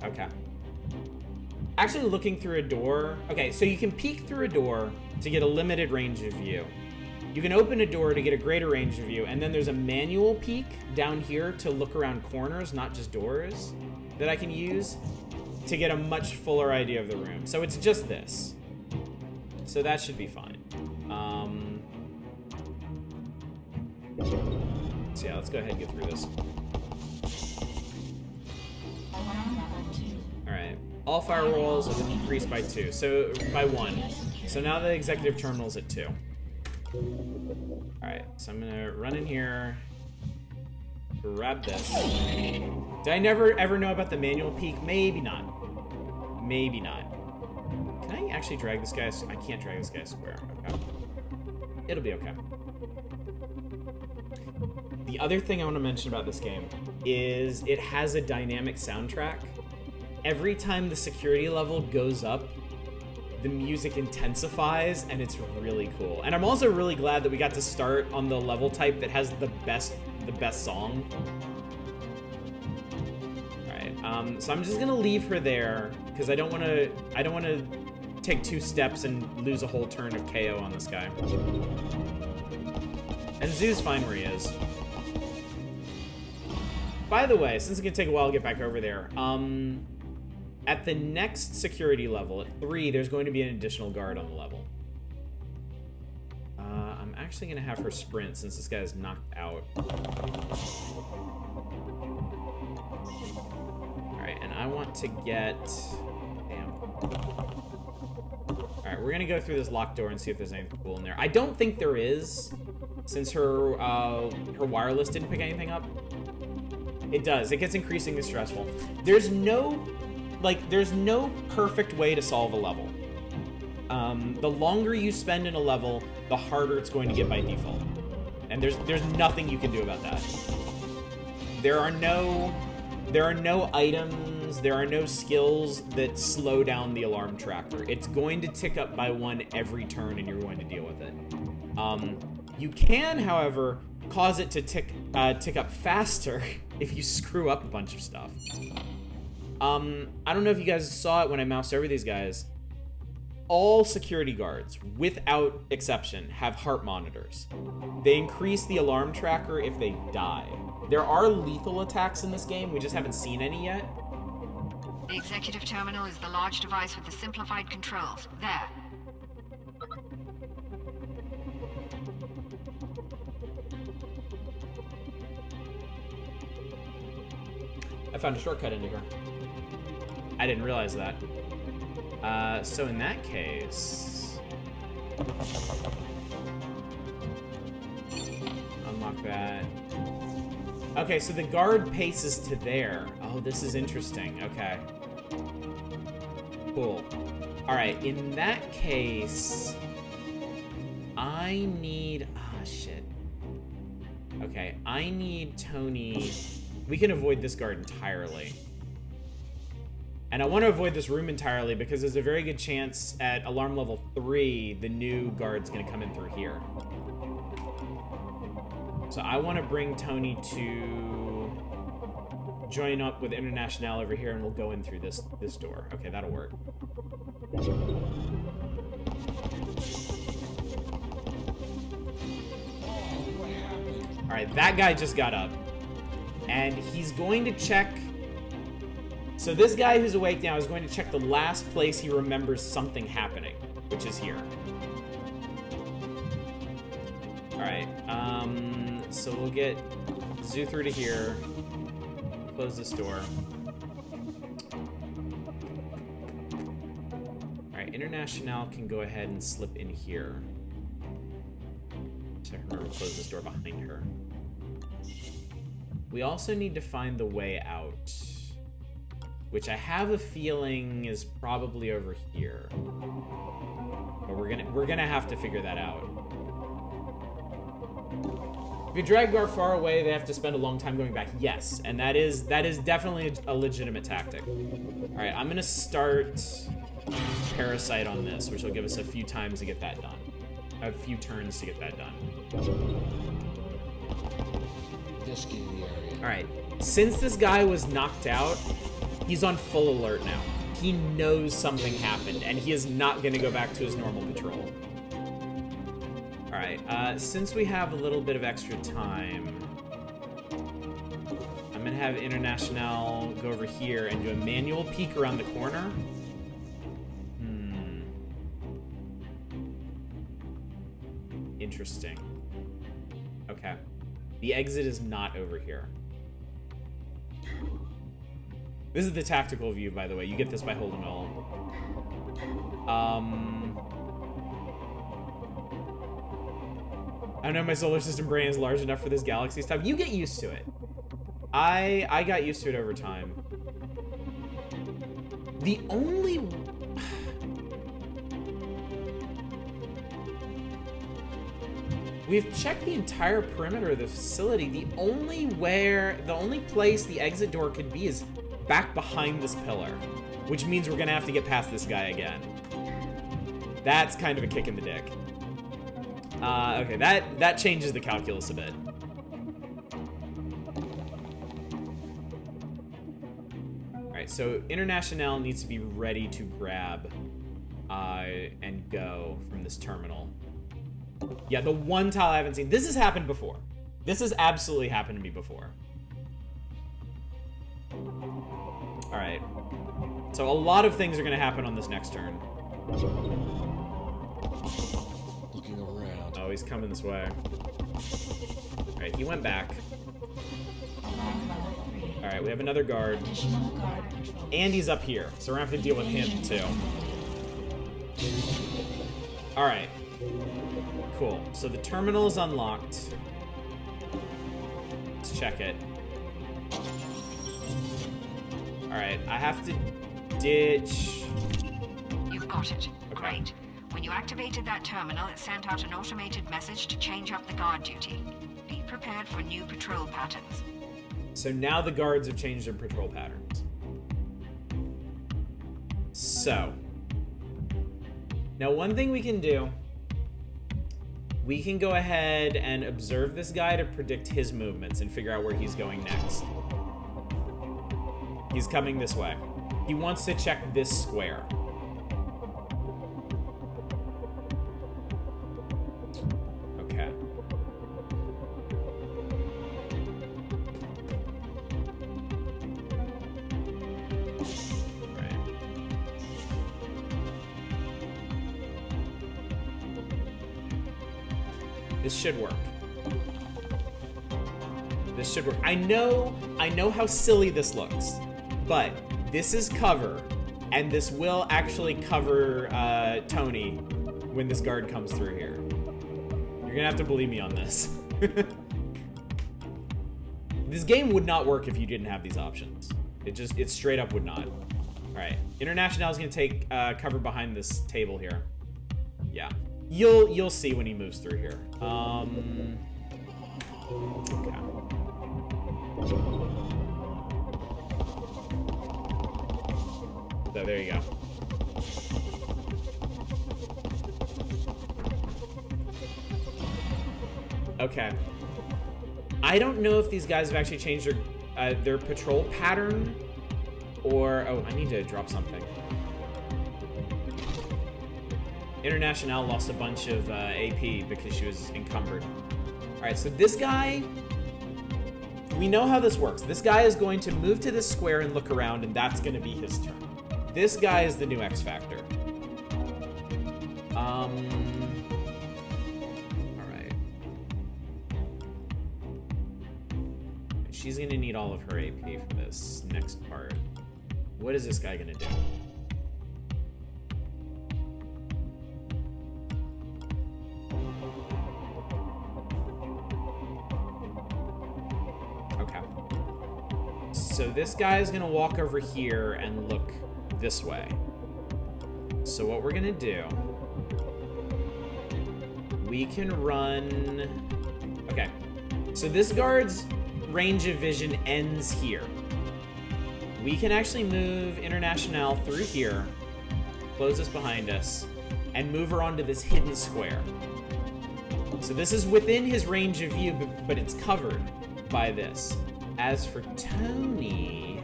Okay. Actually looking through a door. Okay, so you can peek through a door to get a limited range of view. You can open a door to get a greater range of view, and then there's a manual peek down here to look around corners, not just doors, that I can use to get a much fuller idea of the room. So it's just this. So that should be fine. So yeah, let's go ahead and get through this. Alright. All firewalls have increased by 2. So by 1. So now the executive terminal's at 2. Alright, so I'm gonna run in here. Grab this. Did I never ever know about the manual peek? Maybe not. Maybe not. Can I actually drag this guy? I can't drag this guy square. Okay. It'll be okay. The other thing I want to mention about this game is it has a dynamic soundtrack. Every time the security level goes up, the music intensifies, and it's really cool. And I'm also really glad that we got to start on the level type that has the best song. All right, so I'm just gonna leave her there because I don't want to take 2 steps and lose a whole turn of KO on this guy. And Zoo's fine where he is. By the way, since it's gonna take a while to get back over there, at the next security level, at 3, there's going to be an additional guard on the level. I'm actually gonna have her sprint since this guy is knocked out. Alright, and I want to get... Damn. Alright, we're gonna go through this locked door and see if there's anything cool in there. I don't think there is, since her wireless didn't pick anything up. It does. It gets increasingly stressful. There's no perfect way to solve a level. The longer you spend in a level, the harder it's going to get by default. And there's nothing you can do about that. There are no items, there are no skills that slow down the alarm tracker. It's going to tick up by 1 every turn, and you're going to deal with it. You can, however, cause it to tick up faster if you screw up a bunch of stuff. I don't know if you guys saw it when I moused over these guys. All security guards, without exception, have heart monitors. They increase the alarm tracker if they die. There are lethal attacks in this game, we just haven't seen any yet. The executive terminal is the large device with the simplified controls. There. I found a shortcut into here. I didn't realize that. So in that case... Unlock that. Okay, so the guard paces to there. Oh, this is interesting. Okay. Cool. Alright, in that case... I need... Ah, shit. Okay, I need Tony... We can avoid this guard entirely. And I want to avoid this room entirely because there's a very good chance at alarm level 3, the new guard's going to come in through here. So I want to bring Tony to join up with International over here, and we'll go in through this door. Okay, that'll work. Alright, that guy just got up. And he's going to check... So this guy who's awake now is going to check the last place he remembers something happening, which is here. Alright, so we'll get Zoo through to here. Close this door. Alright, International can go ahead and slip in here. So I remember to close this door behind her. We also need to find the way out, which I have a feeling is probably over here. But we're gonna have to figure that out. If you drag Gar far away, they have to spend a long time going back. Yes, and that is definitely a legitimate tactic. All right, I'm gonna start Parasite on this, which will give us a few times to get that done. A few turns to get that done. All right, since this guy was knocked out, he's on full alert now. He knows something happened, and he is not gonna go back to his normal patrol. All right, since we have a little bit of extra time, I'm gonna have International go over here and do a manual peek around the corner. Interesting. Okay. The exit is not over here. This is the tactical view, by the way. You get this by holding Alt. I don't know if my solar system brain is large enough for this galaxy stuff. You get used to it. I got used to it over time. The only... We've checked the entire perimeter of the facility. The only place the exit door could be is back behind this pillar, which means we're gonna have to get past this guy again. That's kind of a kick in the dick. Okay, that changes the calculus a bit. Alright, so International needs to be ready to grab and go from this terminal. Yeah, the one tile I haven't seen. This has happened before. This has absolutely happened to me before. Alright. So a lot of things are going to happen on this next turn. Looking around. Oh, he's coming this way. Alright, he went back. Alright, we have another guard. And he's up here, so we're going to have to deal with him, too. Alright. Cool. So the terminal is unlocked. Let's check it. Alright, I have to ditch... You've got it. Okay. Great. When you activated that terminal, it sent out an automated message to change up the guard duty. Be prepared for new patrol patterns. So now the guards have changed their patrol patterns. So. Now one thing we can do... We can go ahead and observe this guy to predict his movements and figure out where he's going next. He's coming this way. He wants to check this square. Okay. Right. This should work. This should work. I know how silly this looks, but this is cover, and this will actually cover Tony when this guard comes through here. You're gonna have to believe me on this. This game would not work if you didn't have these options. It straight up would not. All right, International is gonna take cover behind this table here. Yeah, you'll see when he moves through here. Okay. So there you go. Okay. I don't know if these guys have actually changed their patrol pattern, or oh, I need to drop something. International lost a bunch of AP because she was encumbered. All right, so this guy, we know how this works. This guy is going to move to this square and look around, and that's going to be his turn. This guy is the new X Factor. All right. She's going to need all of her AP for this next part. What is this guy going to do? Okay. So this guy is going to walk over here and look this way. So what we're going to do, we can run... Okay. So this guard's range of vision ends here. We can actually move International through here, close this behind us, and move her onto this hidden square. So this is within his range of view, but it's covered by this. As for Tony,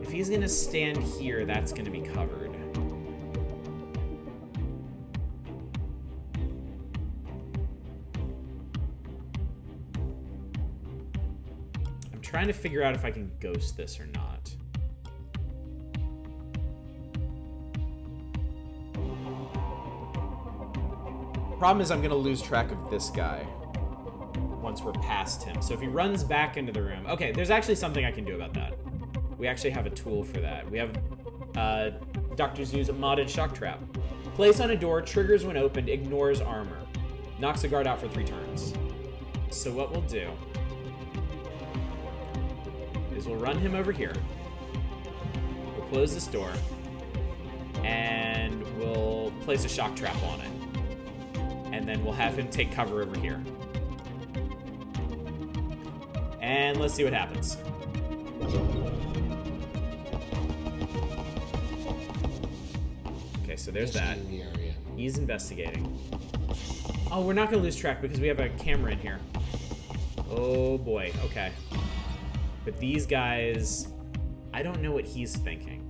if he's gonna stand here, that's gonna be covered. I'm trying to figure out if I can ghost this or not. Problem is I'm gonna lose track of this guy once we're past him. So if he runs back into the room... Okay, there's actually something I can do about that. We actually have a tool for that. We have Dr. Zoo's modded shock trap. Place on a door, triggers when opened, ignores armor. Knocks a guard out for 3 turns. So what we'll do is we'll run him over here. We'll close this door. And we'll place a shock trap on it. And then we'll have him take cover over here. And let's see what happens. Okay, so there's that. He's investigating. Oh, we're not gonna lose track because we have a camera in here. Oh boy, okay. But these guys, I don't know what he's thinking.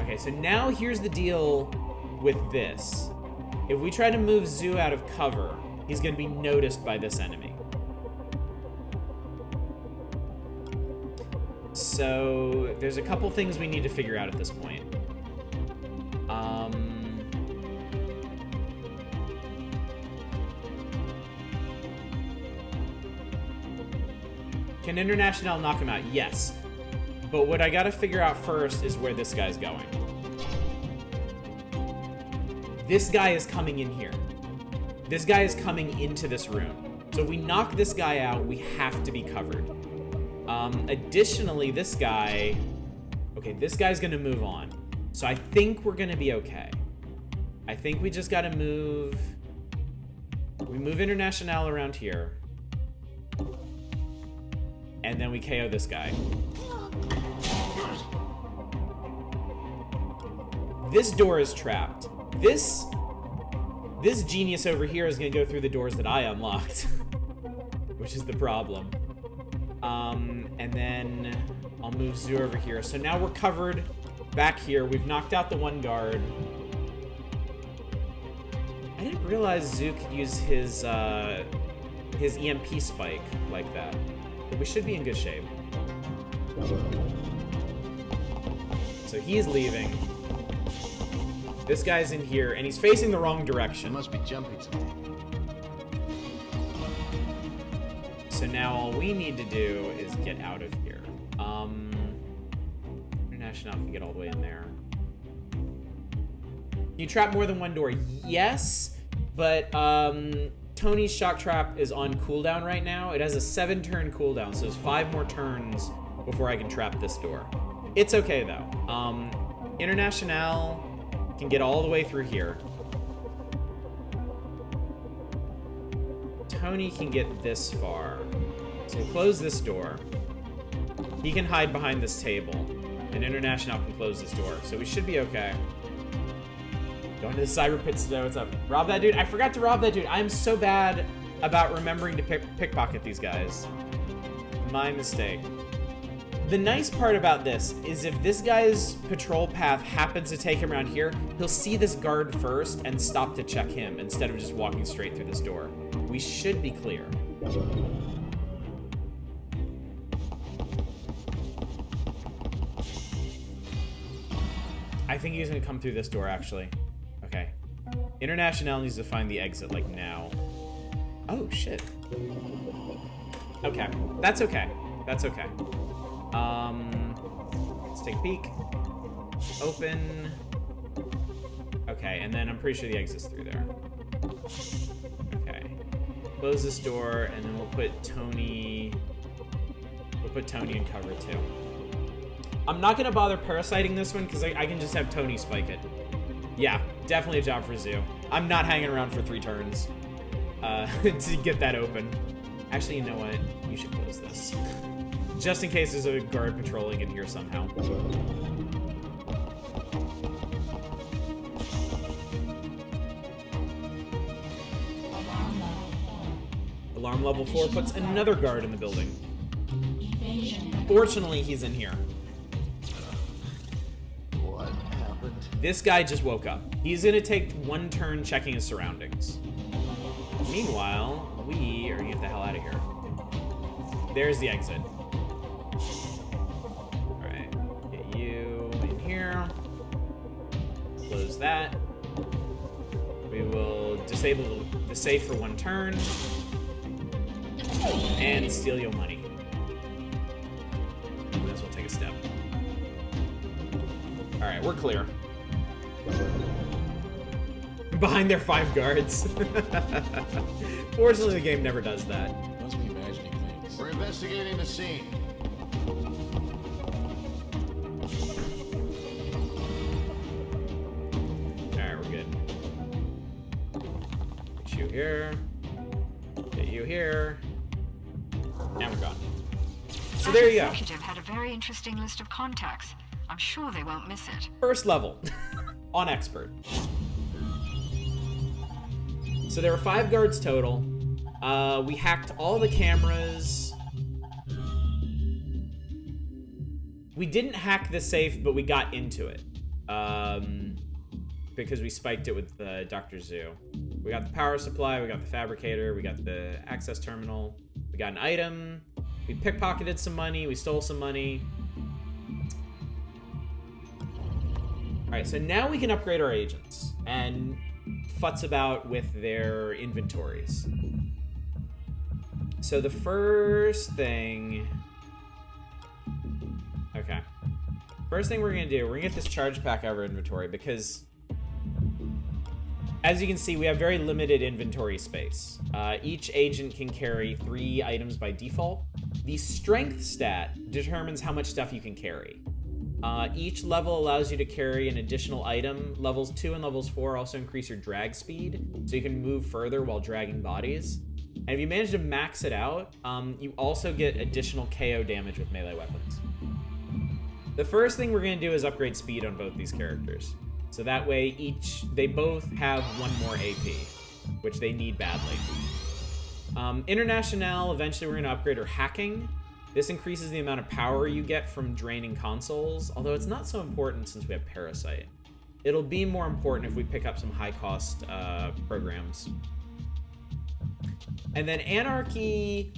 Okay, so now here's the deal with this. If we try to move Zoo out of cover, he's gonna be noticed by this enemy. So there's a couple things we need to figure out at this point. Can International knock him out? Yes. But what I gotta figure out first is where this guy's going. This guy is coming in here. This guy is coming into this room. So if we knock this guy out, we have to be covered. Additionally, this guy... Okay, this guy's gonna move on. So I think we're gonna be okay. I think we just gotta move... We move International around here. And then we KO this guy. This door is trapped. This genius over here is gonna go through the doors that I unlocked. Which is the problem. And then I'll move Zoo over here. So now we're covered back here. We've knocked out the one guard. I didn't realize Zoo could use his EMP spike like that. But we should be in good shape. So he's leaving. This guy's in here, and he's facing the wrong direction. Must be jumping today. So now all we need to do is get out of here. International can get all the way in there. Can you trap more than one door? Yes, but Tony's shock trap is on cooldown right now. It has a 7-turn cooldown, so there's 5 more turns before I can trap this door. It's okay though. International can get all the way through here. Tony can get this far. So we'll close this door. He can hide behind this table. And International can close this door. So we should be okay. Going to the cyber pits today. What's up? Rob that dude. I forgot to rob that dude. I'm so bad about remembering to pickpocket these guys. My mistake. The nice part about this is if this guy's patrol path happens to take him around here, he'll see this guard first and stop to check him instead of just walking straight through this door. We should be clear. I think he's gonna come through this door, actually. Okay. International needs to find the exit, like, now. Oh, shit. Okay. That's okay. That's okay. Let's take a peek. Open. Okay, and then I'm pretty sure the exit's through there. Okay. Close this door, and then we'll put Tony... We'll put Tony in cover, too. I'm not gonna bother parasiting this one, because I can just have Tony spike it. Yeah, definitely a job for Zoo. I'm not hanging around for 3 turns to get that open. Actually, you know what? You should close this. Just in case there's a guard patrolling in here somehow. Alarm level 4 puts another guard in the building. Fortunately, he's in here. What happened? This guy just woke up. He's gonna take 1 turn checking his surroundings. Meanwhile, we are gonna get the hell out of here. There's the exit. Alright, get you in here. Close that. We will disable the safe for 1 turn. And steal your money. Might as well take a step. Alright, we're clear. Behind their 5 guards. Fortunately, the game never does that. Must be imagining things. We're investigating the scene. Alright, we're good. Get you here. Get you here. And we're gone. So there you go. That executive had a very interesting list of contacts. I'm sure they won't miss it. First level. On expert. So there were 5 guards total. We hacked all the cameras. We didn't hack the safe, but we got into it. Because we spiked it with Dr. Zoo. We got the power supply, we got the fabricator, we got the access terminal, we got an item, we pickpocketed some money, we stole some money. Alright, so now we can upgrade our agents and futz about with their inventories. So the first thing... Okay. First thing we're gonna do, we're gonna get this charge pack out of our inventory because... As you can see, we have very limited inventory space. Each agent can carry 3 items by default. The strength stat determines how much stuff you can carry. Each level allows you to carry an additional item. Levels 2 and levels 4 also increase your drag speed, so you can move further while dragging bodies. And if you manage to max it out, you also get additional KO damage with melee weapons. The first thing we're going to do is upgrade speed on both these characters. So that way they both have 1 more AP, which they need badly. International, eventually we're going to upgrade her hacking. This increases the amount of power you get from draining consoles, although it's not so important since we have Parasite. It'll be more important if we pick up some high-cost programs. And then Anarchy...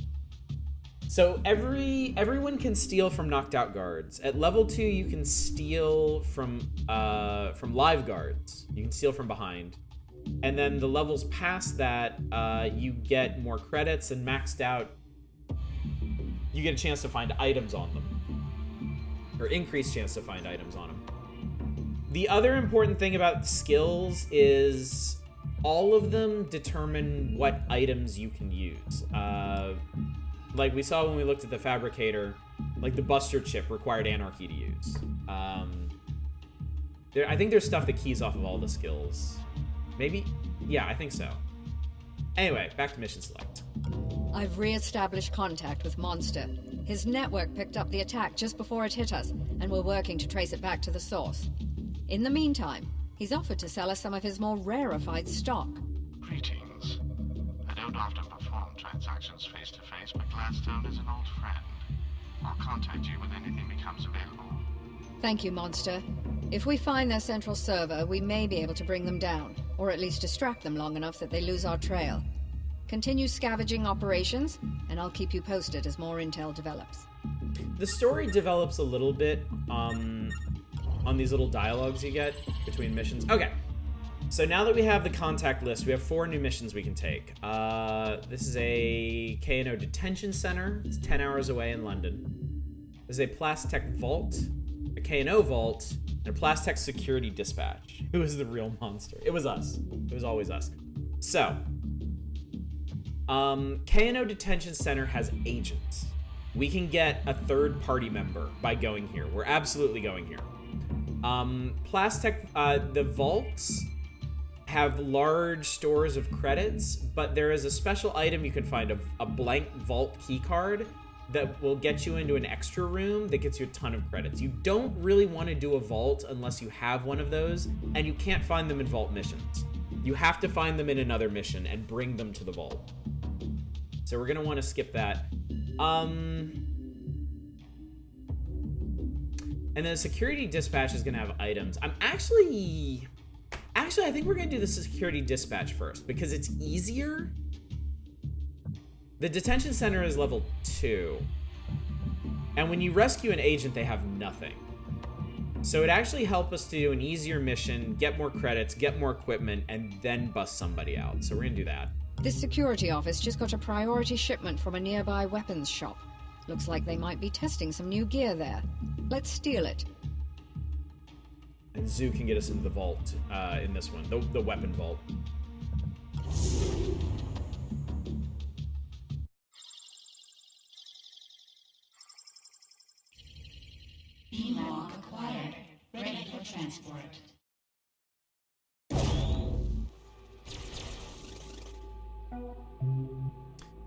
So everyone can steal from knocked out guards. At level 2, you can steal from live guards. You can steal from behind. And then the levels past that, you get more credits, and maxed out, you get a chance to find items on them. Or increased chance to find items on them. The other important thing about skills is all of them determine what items you can use. Like we saw when we looked at the Fabricator, like the Buster chip required Anarchy to use. I think there's stuff that keys off of all the skills. Maybe? Yeah, I think so. Anyway, back to mission select. I've re-established contact with Monster. His network picked up the attack just before it hit us, and we're working to trace it back to the source. In the meantime, he's offered to sell us some of his more rarefied stock. Greetings. I don't often perform transactions face-to-face, but Gladstone is an old friend. I'll contact you when anything becomes available. Thank you, Monster. If we find their central server, we may be able to bring them down, or at least distract them long enough that they lose our trail. Continue scavenging operations, and I'll keep you posted as more intel develops. The story develops a little bit on these little dialogues you get between missions. Okay, so now that we have the contact list, we have 4 new missions we can take. This is a K&O detention center. It's 10 hours away in London. There's a Plastech vault, a K&O vault, and a Plastech security dispatch. Who is the real monster? It was us. It was always us. So, K&O detention center has agents. We can get a third party member by going here. We're absolutely going here. Plastech, the vaults have large stores of credits, but there is a special item you can find, a blank vault key card that will get you into an extra room that gets you a ton of credits. You don't really want to do a vault unless you have one of those, and you can't find them in vault missions. You have to find them in another mission and bring them to the vault. So we're gonna want to skip that. And then the security dispatch is gonna have items. Actually, I think we're gonna do the security dispatch first because it's easier. The detention center is level 2. And when you rescue an agent, they have nothing. So it actually helps us to do an easier mission, get more credits, get more equipment, and then bust somebody out. So we're gonna do that. This security office just got a priority shipment from a nearby weapons shop. Looks like they might be testing some new gear there. Let's steal it. And Zoo can get us into the vault in this one, the weapon vault. B-log acquired. Ready for transport.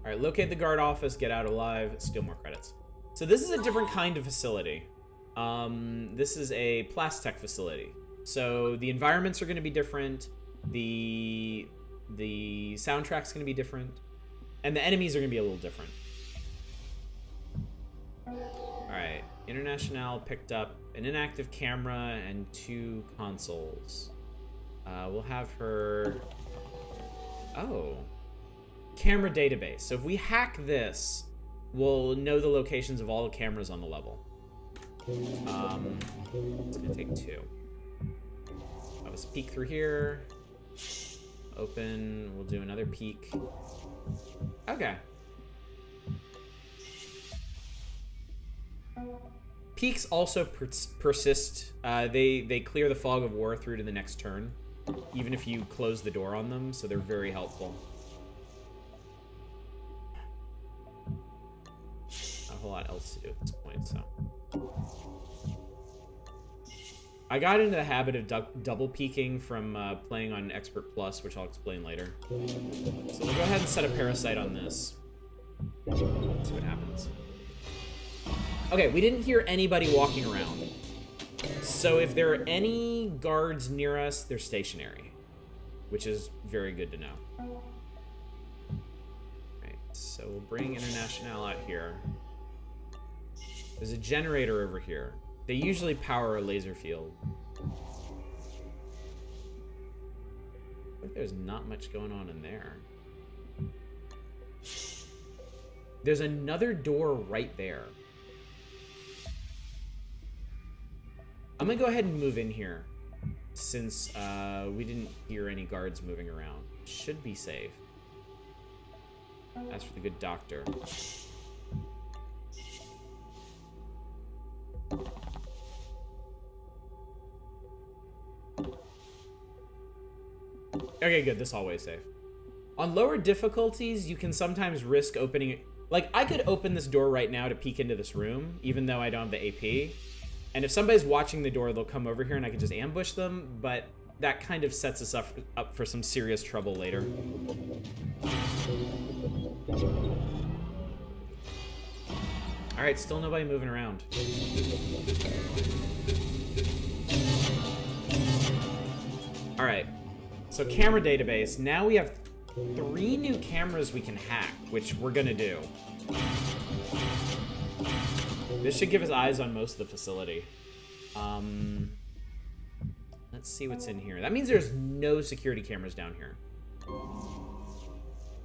All right, locate the guard office, get out alive, steal more credits. So this is a different kind of facility. This is a Plastech facility. So the environments are going to be different. The soundtrack's going to be different. And the enemies are going to be a little different. All right, International picked up an inactive camera and 2 consoles. We'll have her... Oh. Camera database. So if we hack this, we'll know the locations of all the cameras on the level. It's gonna take 2. Have us peek through here. Open. We'll do another peek. Okay. Peaks also persist. They clear the fog of war through to the next turn, even if you close the door on them. So they're very helpful. A whole lot else to do at this point, so. I got into the habit of double peeking from playing on Expert Plus, which I'll explain later. So we'll go ahead and set a parasite on this. See what happens. Okay, we didn't hear anybody walking around. So if there are any guards near us, they're stationary, which is very good to know. Right, so we'll bring International out here. There's a generator over here. They usually power a laser field. I think there's not much going on in there. There's another door right there. I'm gonna go ahead and move in here since we didn't hear any guards moving around. Should be safe. As for the good doctor. Okay, Okay, good. This hallway's safe. On lower difficulties, you can sometimes risk opening... Like, I could open this door right now to peek into this room, even though I don't have the AP. And if somebody's watching the door, they'll come over here and I can just ambush them, but that kind of sets us up for some serious trouble later. Alright, still nobody moving around. Alright, so camera database. Now we have 3 new cameras we can hack, which we're gonna do. This should give us eyes on most of the facility. Let's see what's in here. That means there's no security cameras down here.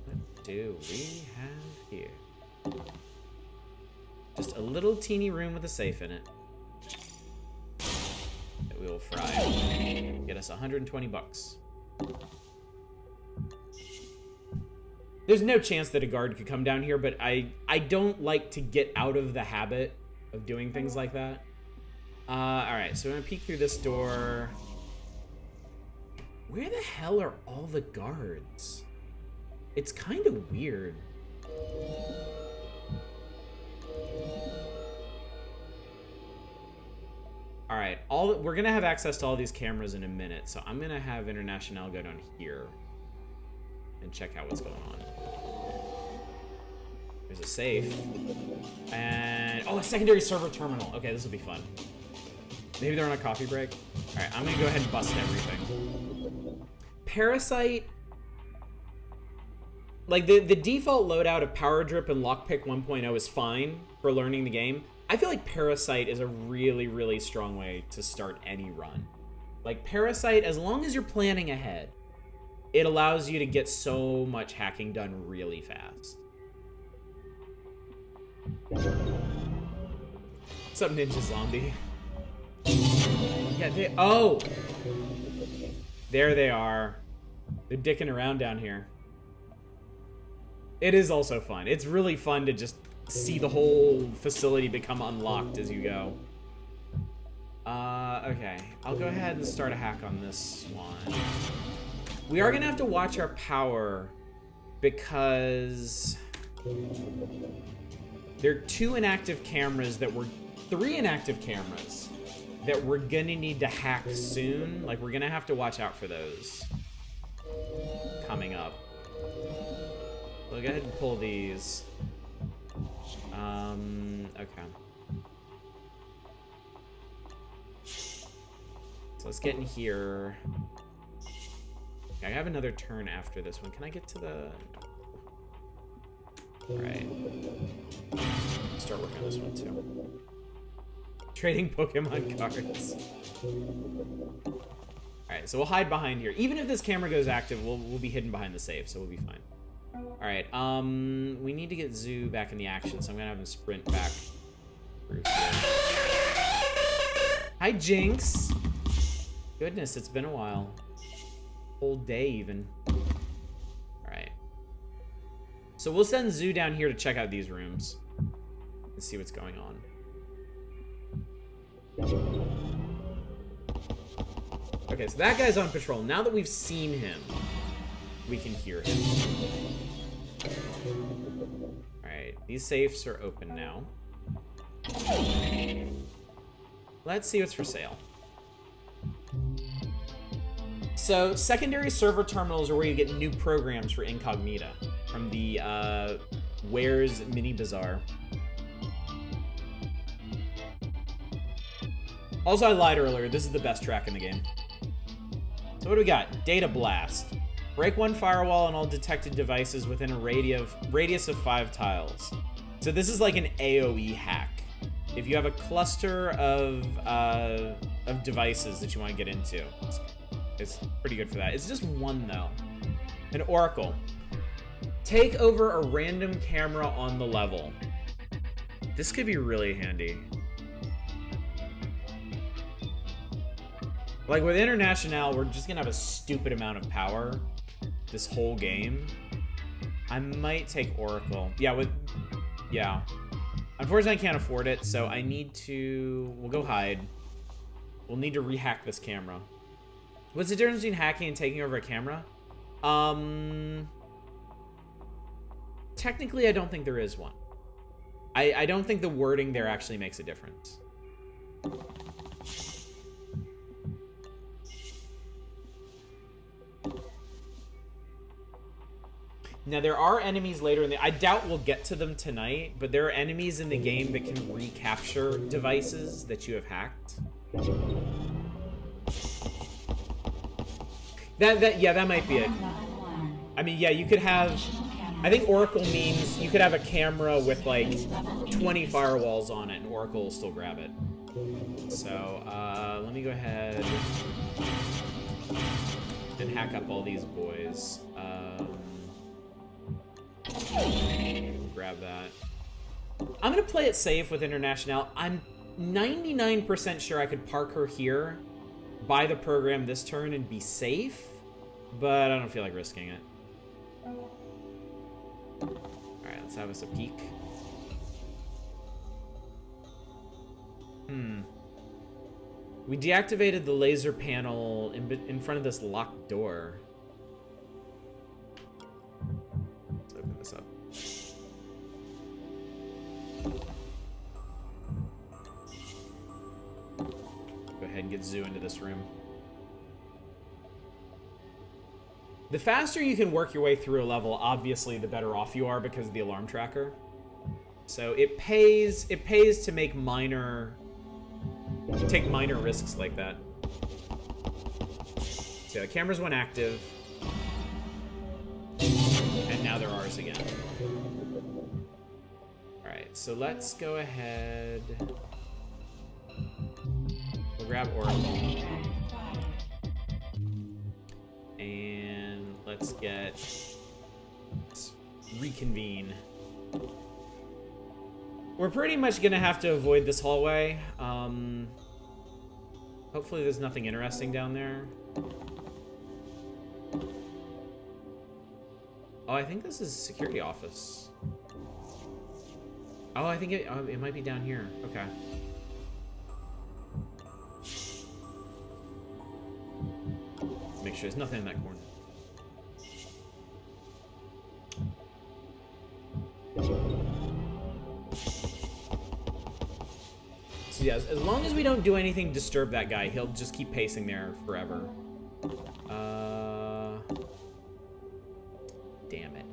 What do we have here? Just a little teeny room with a safe in it. That we will fry. Get us 120 bucks. There's no chance that a guard could come down here, but I don't like to get out of the habit of doing things like that. Alright, so we're gonna peek through this door. Where the hell are all the guards? It's kind of weird. Alright, we're gonna have access to all these cameras in a minute, so I'm gonna have International go down here and check out what's going on. There's a safe. And oh, a secondary server terminal. Okay, this will be fun. Maybe they're on a coffee break. Alright, I'm gonna go ahead and bust everything. Parasite. Like, the default loadout of Power Drip and Lockpick 1.0 is fine for learning the game. I feel like Parasite is a really, really strong way to start any run. Like, Parasite, as long as you're planning ahead, it allows you to get so much hacking done really fast. What's up, Ninja Zombie? Yeah, oh! There they are. They're dicking around down here. It is also fun. It's really fun to just see the whole facility become unlocked as you go. Okay. I'll go ahead and start a hack on this one. We are gonna have to watch our power because there are 2 inactive cameras that were 3 inactive cameras that we're gonna need to hack soon. Like, we're gonna have to watch out for those coming up. So go ahead and pull these. Okay. So let's get in here. Okay, I have another turn after this one. Can I get to the... Alright. Start working on this one too. Trading Pokemon cards. Alright, so we'll hide behind here. Even if this camera goes active, we'll be hidden behind the safe, so we'll be fine. Alright, we need to get Zoo back in the action, so I'm gonna have him sprint back through here. Hi, Jinx! Goodness, it's been a while. Whole day, even. Alright. So we'll send Zoo down here to check out these rooms and see what's going on. Okay, so that guy's on patrol. Now that we've seen him, we can hear him. Alright, these safes are open now. Let's see what's for sale. So, secondary server terminals are where you get new programs for Incognita from the Where's Mini Bazaar. Also, I lied earlier. This is the best track in the game. So what do we got? Data Blast. Break 1 firewall on all detected devices within a radius of 5 tiles. So this is like an AoE hack. If you have a cluster of devices that you want to get into, it's pretty good for that. It's just 1 though. An Oracle. Take over a random camera on the level. This could be really handy. Like, with International, we're just gonna have a stupid amount of power this whole game. I might take Oracle. Yeah. Unfortunately, I can't afford it, so I need to... We'll go hide. We'll need to rehack this camera. What's the difference between hacking and taking over a camera? Technically, I don't think there is one. I don't think the wording there actually makes a difference. Now, there are enemies later in the... I doubt we'll get to them tonight, but there are enemies in the game that can recapture devices that you have hacked. That might be it. I mean, yeah, you could have... I think Oracle means you could have a camera with, like, 20 firewalls on it, and Oracle will still grab it. So, let me go ahead and hack up all these boys. Grab that. I'm gonna play it safe with International. I'm 99% sure I could park her here, buy the program this turn, and be safe, but I don't feel like risking it. Alright, let's have us a peek. We deactivated the laser panel in front of this locked door. Let's open this up. Go ahead and get Zoo into this room. The faster you can work your way through a level, obviously, the better off you are because of the alarm tracker. So it pays to take minor risks like that. So the cameras went active, and now they're ours again. All right, so let's go ahead. We'll grab Oracle. And let's reconvene. We're pretty much gonna have to avoid this hallway. Hopefully there's nothing interesting down there. Oh, I think this is a security office. Oh, I think it might be down here. Okay. Make sure there's nothing in that corner. So yeah, as long as we don't do anything to disturb that guy, he'll just keep pacing there forever. Damn it.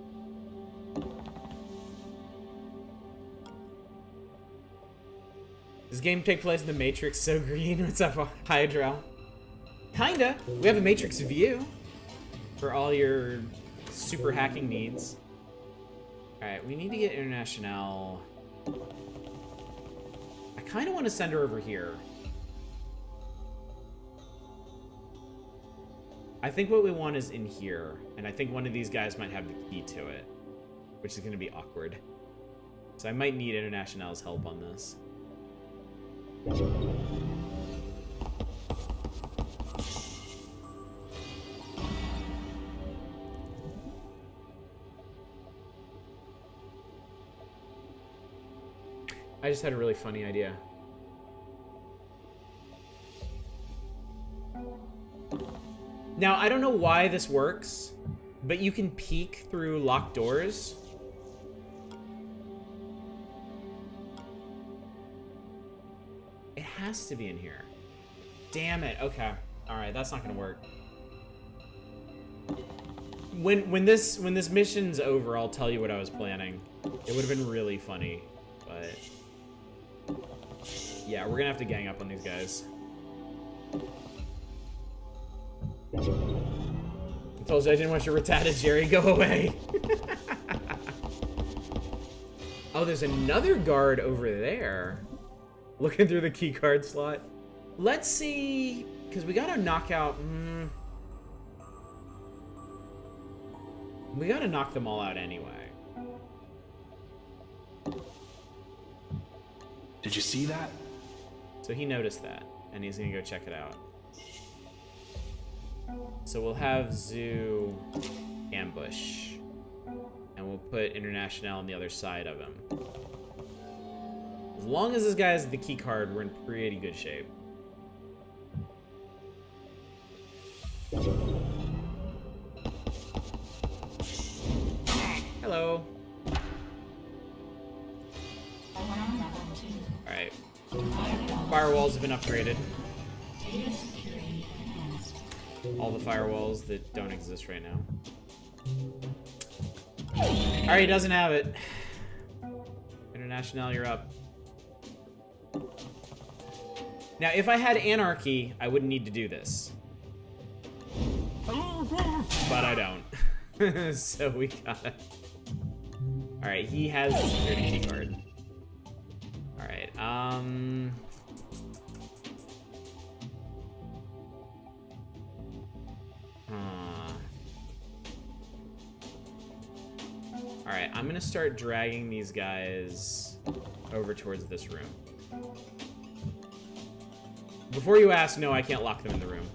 This game take place in the Matrix, so green. What's up, Hydra? Kinda. We have a Matrix view for all your super hacking needs. Alright, we need to get International. I kind of want to send her over here. I think what we want is in here, and I think one of these guys might have the key to it, which is going to be awkward. So I might need International's help on this. I just had a really funny idea. Now, I don't know why this works, but you can peek through locked doors. It has to be in here. Damn it. Okay. All right, that's not gonna work. When this mission's over, I'll tell you what I was planning. It would have been really funny, but yeah, we're gonna have to gang up on these guys. I told you I didn't want you rattata, Jerry. Go away. Oh, there's another guard over there. Looking through the keycard slot. Let's see, because we gotta knock out. We gotta knock them all out anyway. Did you see that? So he noticed that, and he's gonna go check it out. So we'll have Zoo ambush, and we'll put International on the other side of him. As long as this guy has the key card, we're in pretty good shape. Alright. Firewalls have been upgraded. All the firewalls that don't exist right now. Alright, he doesn't have it. International, you're up. Now, if I had Anarchy, I wouldn't need to do this. But I don't. So we gotta... Alright, he has the security key card. Alright, Alright, I'm gonna start dragging these guys over towards this room. Before you ask, no, I can't lock them in the room.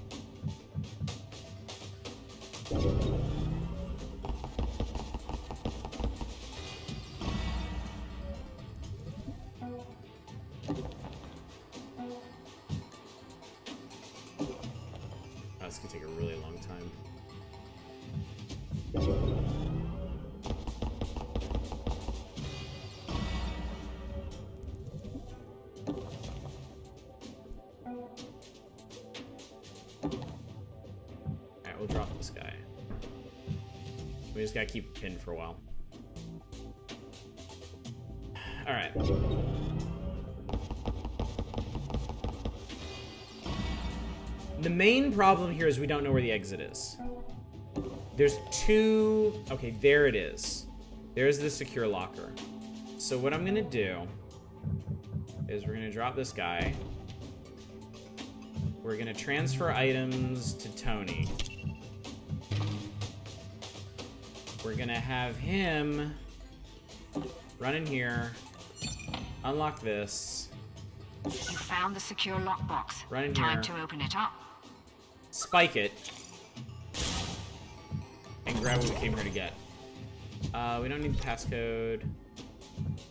Oh, this could take a really long time. Alright, we'll drop this guy. We just gotta keep it pinned for a while. Alright. The main problem here is we don't know where the exit is. There's two... Okay, there it is. There's the secure locker. So what I'm gonna do is we're gonna drop this guy. We're gonna transfer items to Tony. We're gonna have him run in here, unlock this. You found the secure lockbox. Run in Time here. to open it up. Spike it, and grab what we came here to get. We don't need the passcode.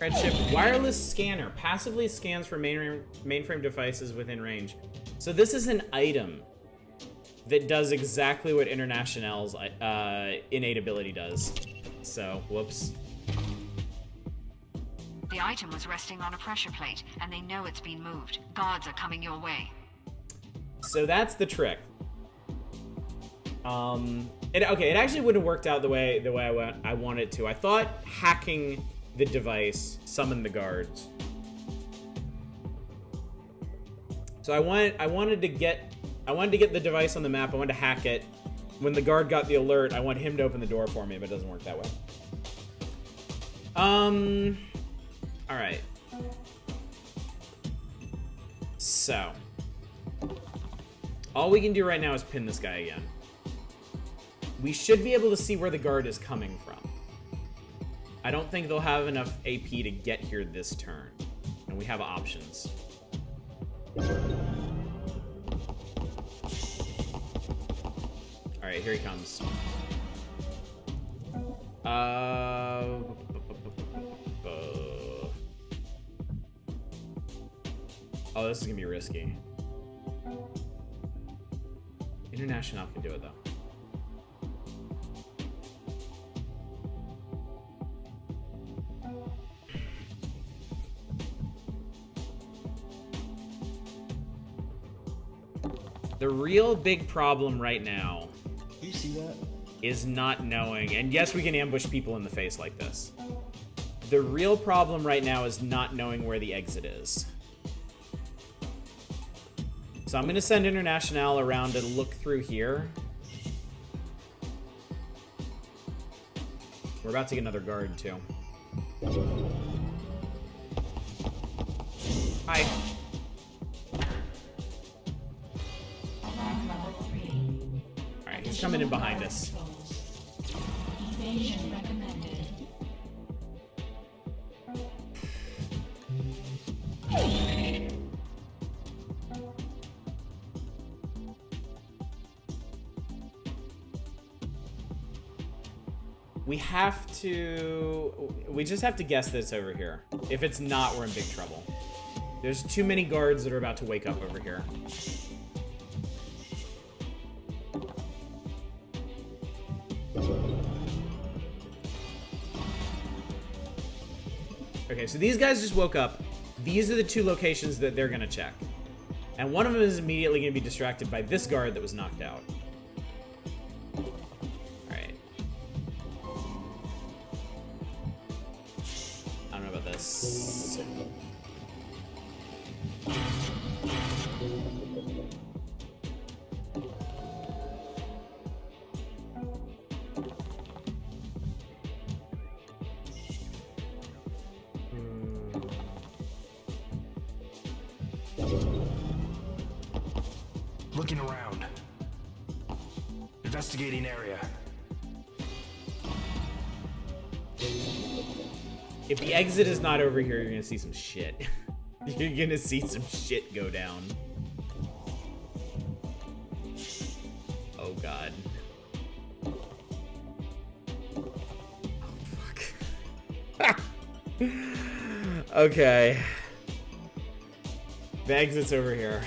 Redship wireless scanner passively scans for mainframe devices within range. So this is an item that does exactly what International's innate ability does. So, whoops. The item was resting on a pressure plate, and they know it's been moved. Guards are coming your way. So that's the trick. It actually wouldn't have worked out the way I wanted it to. I thought hacking the device summoned the guards. So I wanted to get the device on the map. I wanted to hack it. When the guard got the alert, I want him to open the door for me, but it doesn't work that way. All right. So all we can do right now is pin this guy again. We should be able to see where the guard is coming from. I don't think they'll have enough AP to get here this turn. And we have options. Alright, here he comes. Oh, this is gonna be risky. International can do it, though. The real big problem right now Do you see that? is not knowing, and yes, we can ambush people in the face like this. The real problem right now is not knowing where the exit is. So I'm going to send International around to look through here. We're about to get another guard, too. Hi. Alarm level 3. Alright, he's coming in behind us. Evasion recommended. We just have to guess that it's over here. If it's not, we're in big trouble. There's too many guards that are about to wake up over here. Okay, so these guys just woke up. These are the two locations that they're gonna check. And one of them is immediately gonna be distracted by this guard that was knocked out. Alright. I don't know about this. Looking around. Investigating area. If the exit is not over here, you're gonna see some shit. You're gonna see some shit go down. Oh god. Oh fuck. Okay. The exit's over here.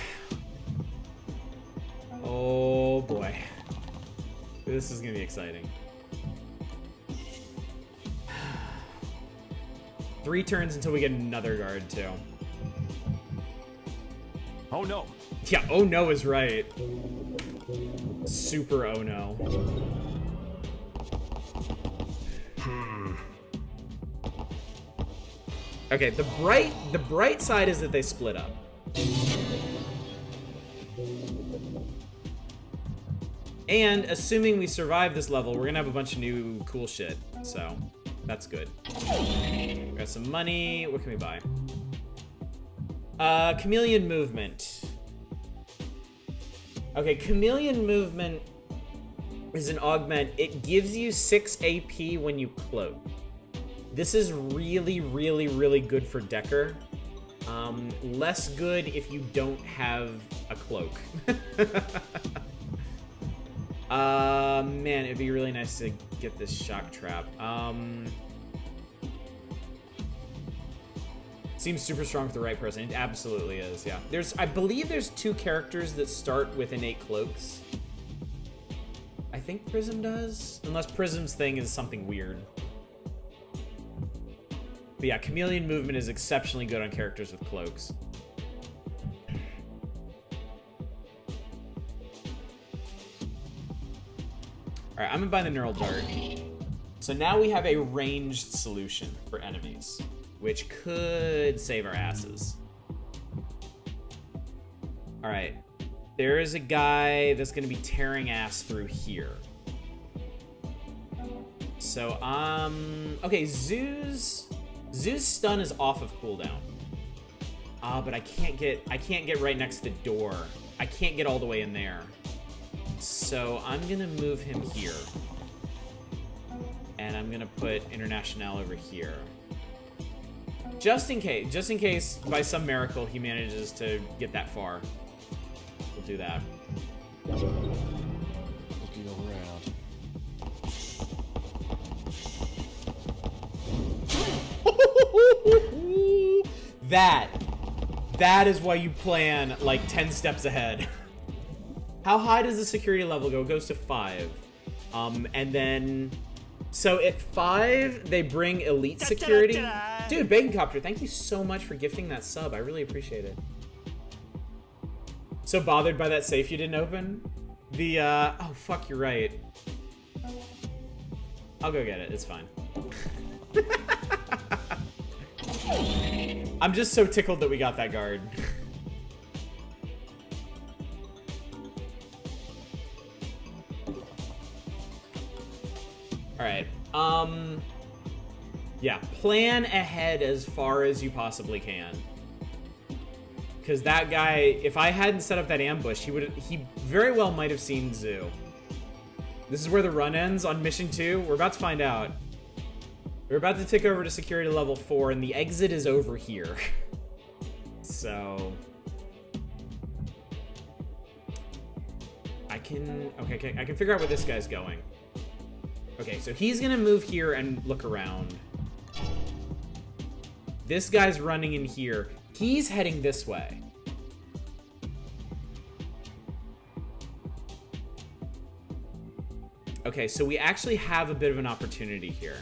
Oh boy. This is gonna be exciting. 3 turns until we get another guard too. Oh no. Yeah, oh no is right. Super oh no. Okay, the bright side is that they split up. And assuming we survive this level, we're gonna have a bunch of new cool shit. So that's good. Got some money. What can we buy? Chameleon Movement. Okay, Chameleon Movement is an augment. It gives you 6 AP when you cloak. This is really, really, really good for Decker. Less good if you don't have a cloak. Man, it'd be really nice to get this shock trap. Seems super strong for the right person. It absolutely is, yeah. I believe there's 2 characters that start with innate cloaks. I think Prism does, unless Prism's thing is something weird. But yeah, Chameleon Movement is exceptionally good on characters with cloaks. Alright, I'm gonna buy the Neural Dart. So now we have a ranged solution for enemies, which could save our asses. Alright, there is a guy that's gonna be tearing ass through here. So, okay, Zoo's stun is off of cooldown. But I can't get right next to the door. I can't get all the way in there. So I'm gonna move him here. And I'm gonna put International over here. Just in case by some miracle he manages to get that far. We'll do that. Looking around. That is why you plan like 10 steps ahead. How high does the security level go? It goes to 5. And then so at 5 they bring elite security. Dude, Bacon Copter, thank you so much for gifting that sub. I really appreciate it. So bothered by that safe you didn't open? The oh fuck, you're right. I'll go get it. It's fine. I'm just so tickled that we got that guard. Alright, yeah, plan ahead as far as you possibly can. Because that guy, if I hadn't set up that ambush, he very well might have seen Zoo. This is where the run ends on mission 2. We're about to find out. We're about to tick over to security level 4, and the exit is over here. So I can figure out where this guy's going. Okay, so he's gonna move here and look around. This guy's running in here. He's heading this way. Okay, so we actually have a bit of an opportunity here.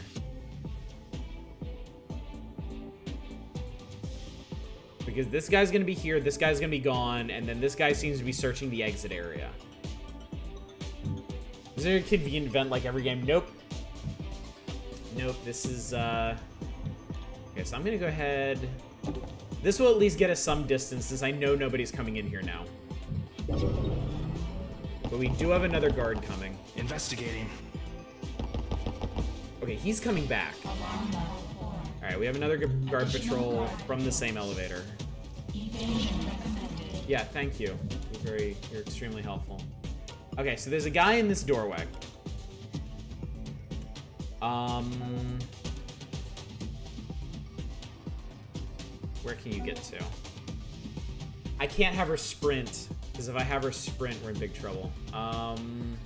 Because this guy's gonna be here, this guy's gonna be gone, and then this guy seems to be searching the exit area. Is there a convenient event like every game? Nope. Nope, this is, Okay, so I'm gonna go ahead... This will at least get us some distance, since I know nobody's coming in here now. But we do have another guard coming. Investigating. Okay, he's coming back. Alright, we have another guard patrol from the same elevator. Yeah, thank you. You're extremely helpful. Okay, so there's a guy in this doorway. Where can you get to? I can't have her sprint, because if I have her sprint, we're in big trouble. I'm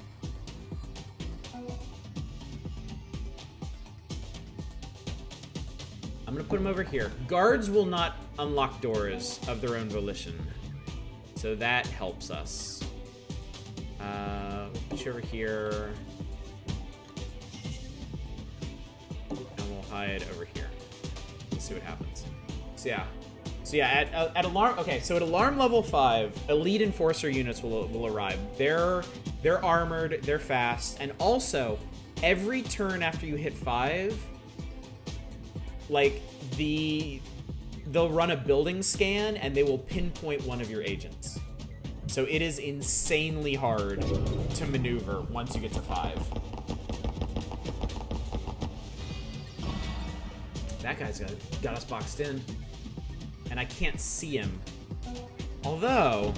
gonna put him over here. Guards will not unlock doors of their own volition, so that helps us. We'll put you over here, and we'll hide over here. Let's see what happens. So yeah, at alarm. Okay, so at alarm level 5, elite enforcer units will arrive. They're armored, they're fast, and also every turn after you hit 5, like they'll run a building scan and they will pinpoint one of your agents. So it is insanely hard to maneuver once you get to 5. That guy's got us boxed in. And I can't see him. Although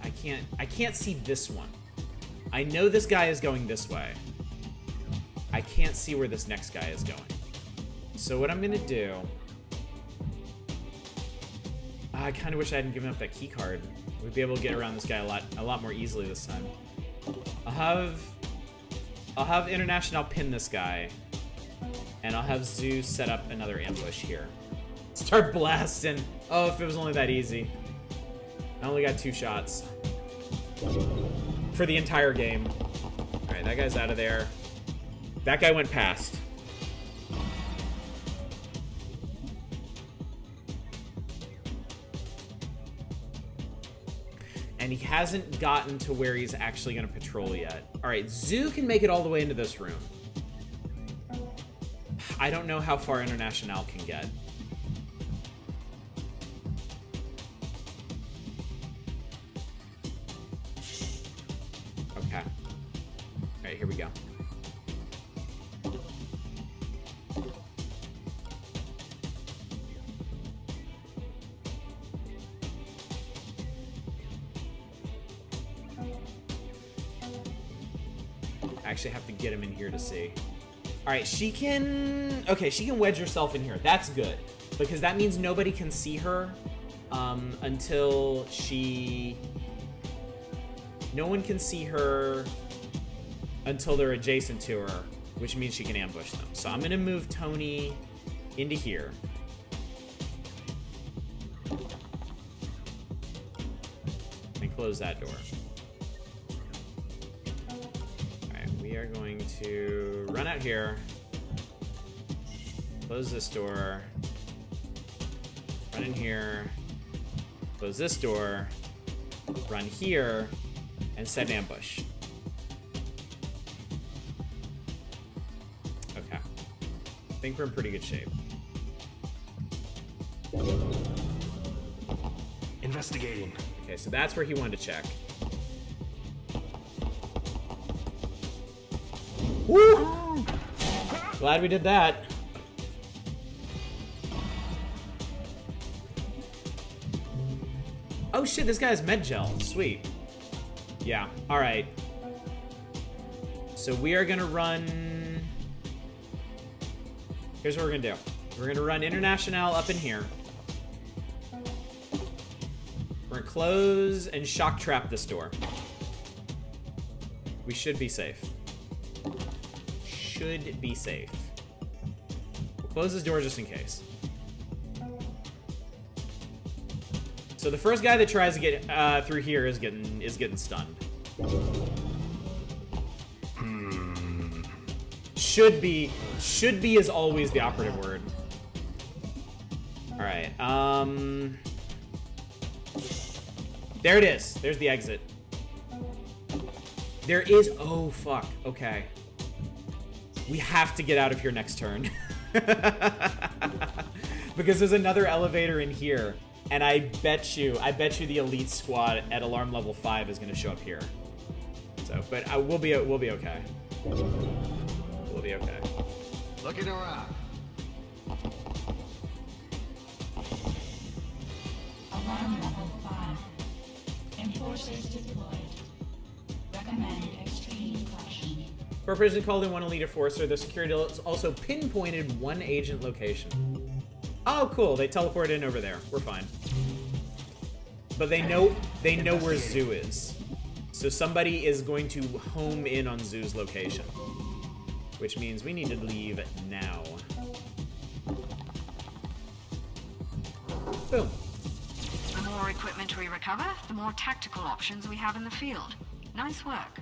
I can't see this one. I know this guy is going this way. I can't see where this next guy is going. So what I'm gonna do, I kind of wish I hadn't given up that key card. We'd be able to get around this guy a lot more easily this time. I'll have International pin this guy, and I'll have Zeus set up another ambush here. Start blasting. Oh, if it was only that easy. I only got 2 shots for the entire game. All right, that guy's out of there. That guy went past. And he hasn't gotten to where he's actually going to patrol yet. All right, Zoo can make it all the way into this room. I don't know how far International can get. Okay. All right, here we go. I actually have to get him in here to see. All right, she can... Okay, she can wedge herself in here. That's good. Because that means nobody can see her until she... No one can see her until they're adjacent to her, which means she can ambush them. So I'm going to move Tony into here. And close that door. We are going to run out here, close this door, run in here, close this door, run here, and set an ambush. Okay. I think we're in pretty good shape. Investigating. Okay, so that's where he wanted to check. Woo! Glad we did that. Oh shit, this guy has med gel. Sweet. Yeah, alright. So we are gonna run... Here's what we're gonna do. We're gonna run International up in here. We're gonna close and shock trap this door. We should be safe. Should be safe. We'll close this door just in case. So the first guy that tries to get through here is getting stunned. Should be is always the operative word. Alright, there it is. There's the exit. There is... Oh, fuck. Okay. We have to get out of here next turn. Because there's another elevator in here. And I bet you the elite squad at alarm level 5 is going to show up here. So, but we'll be okay. We'll be okay. Looking around. Alarm level 5. Enforcers deployed. Recommend extreme caution. Corporation called in one elite enforcer. Their security also pinpointed one agent location. Oh, cool. They teleported in over there. We're fine. But they know where Zoo is. So somebody is going to home in on Zoo's location. Which means we need to leave now. Boom. The more equipment we recover, the more tactical options we have in the field. Nice work.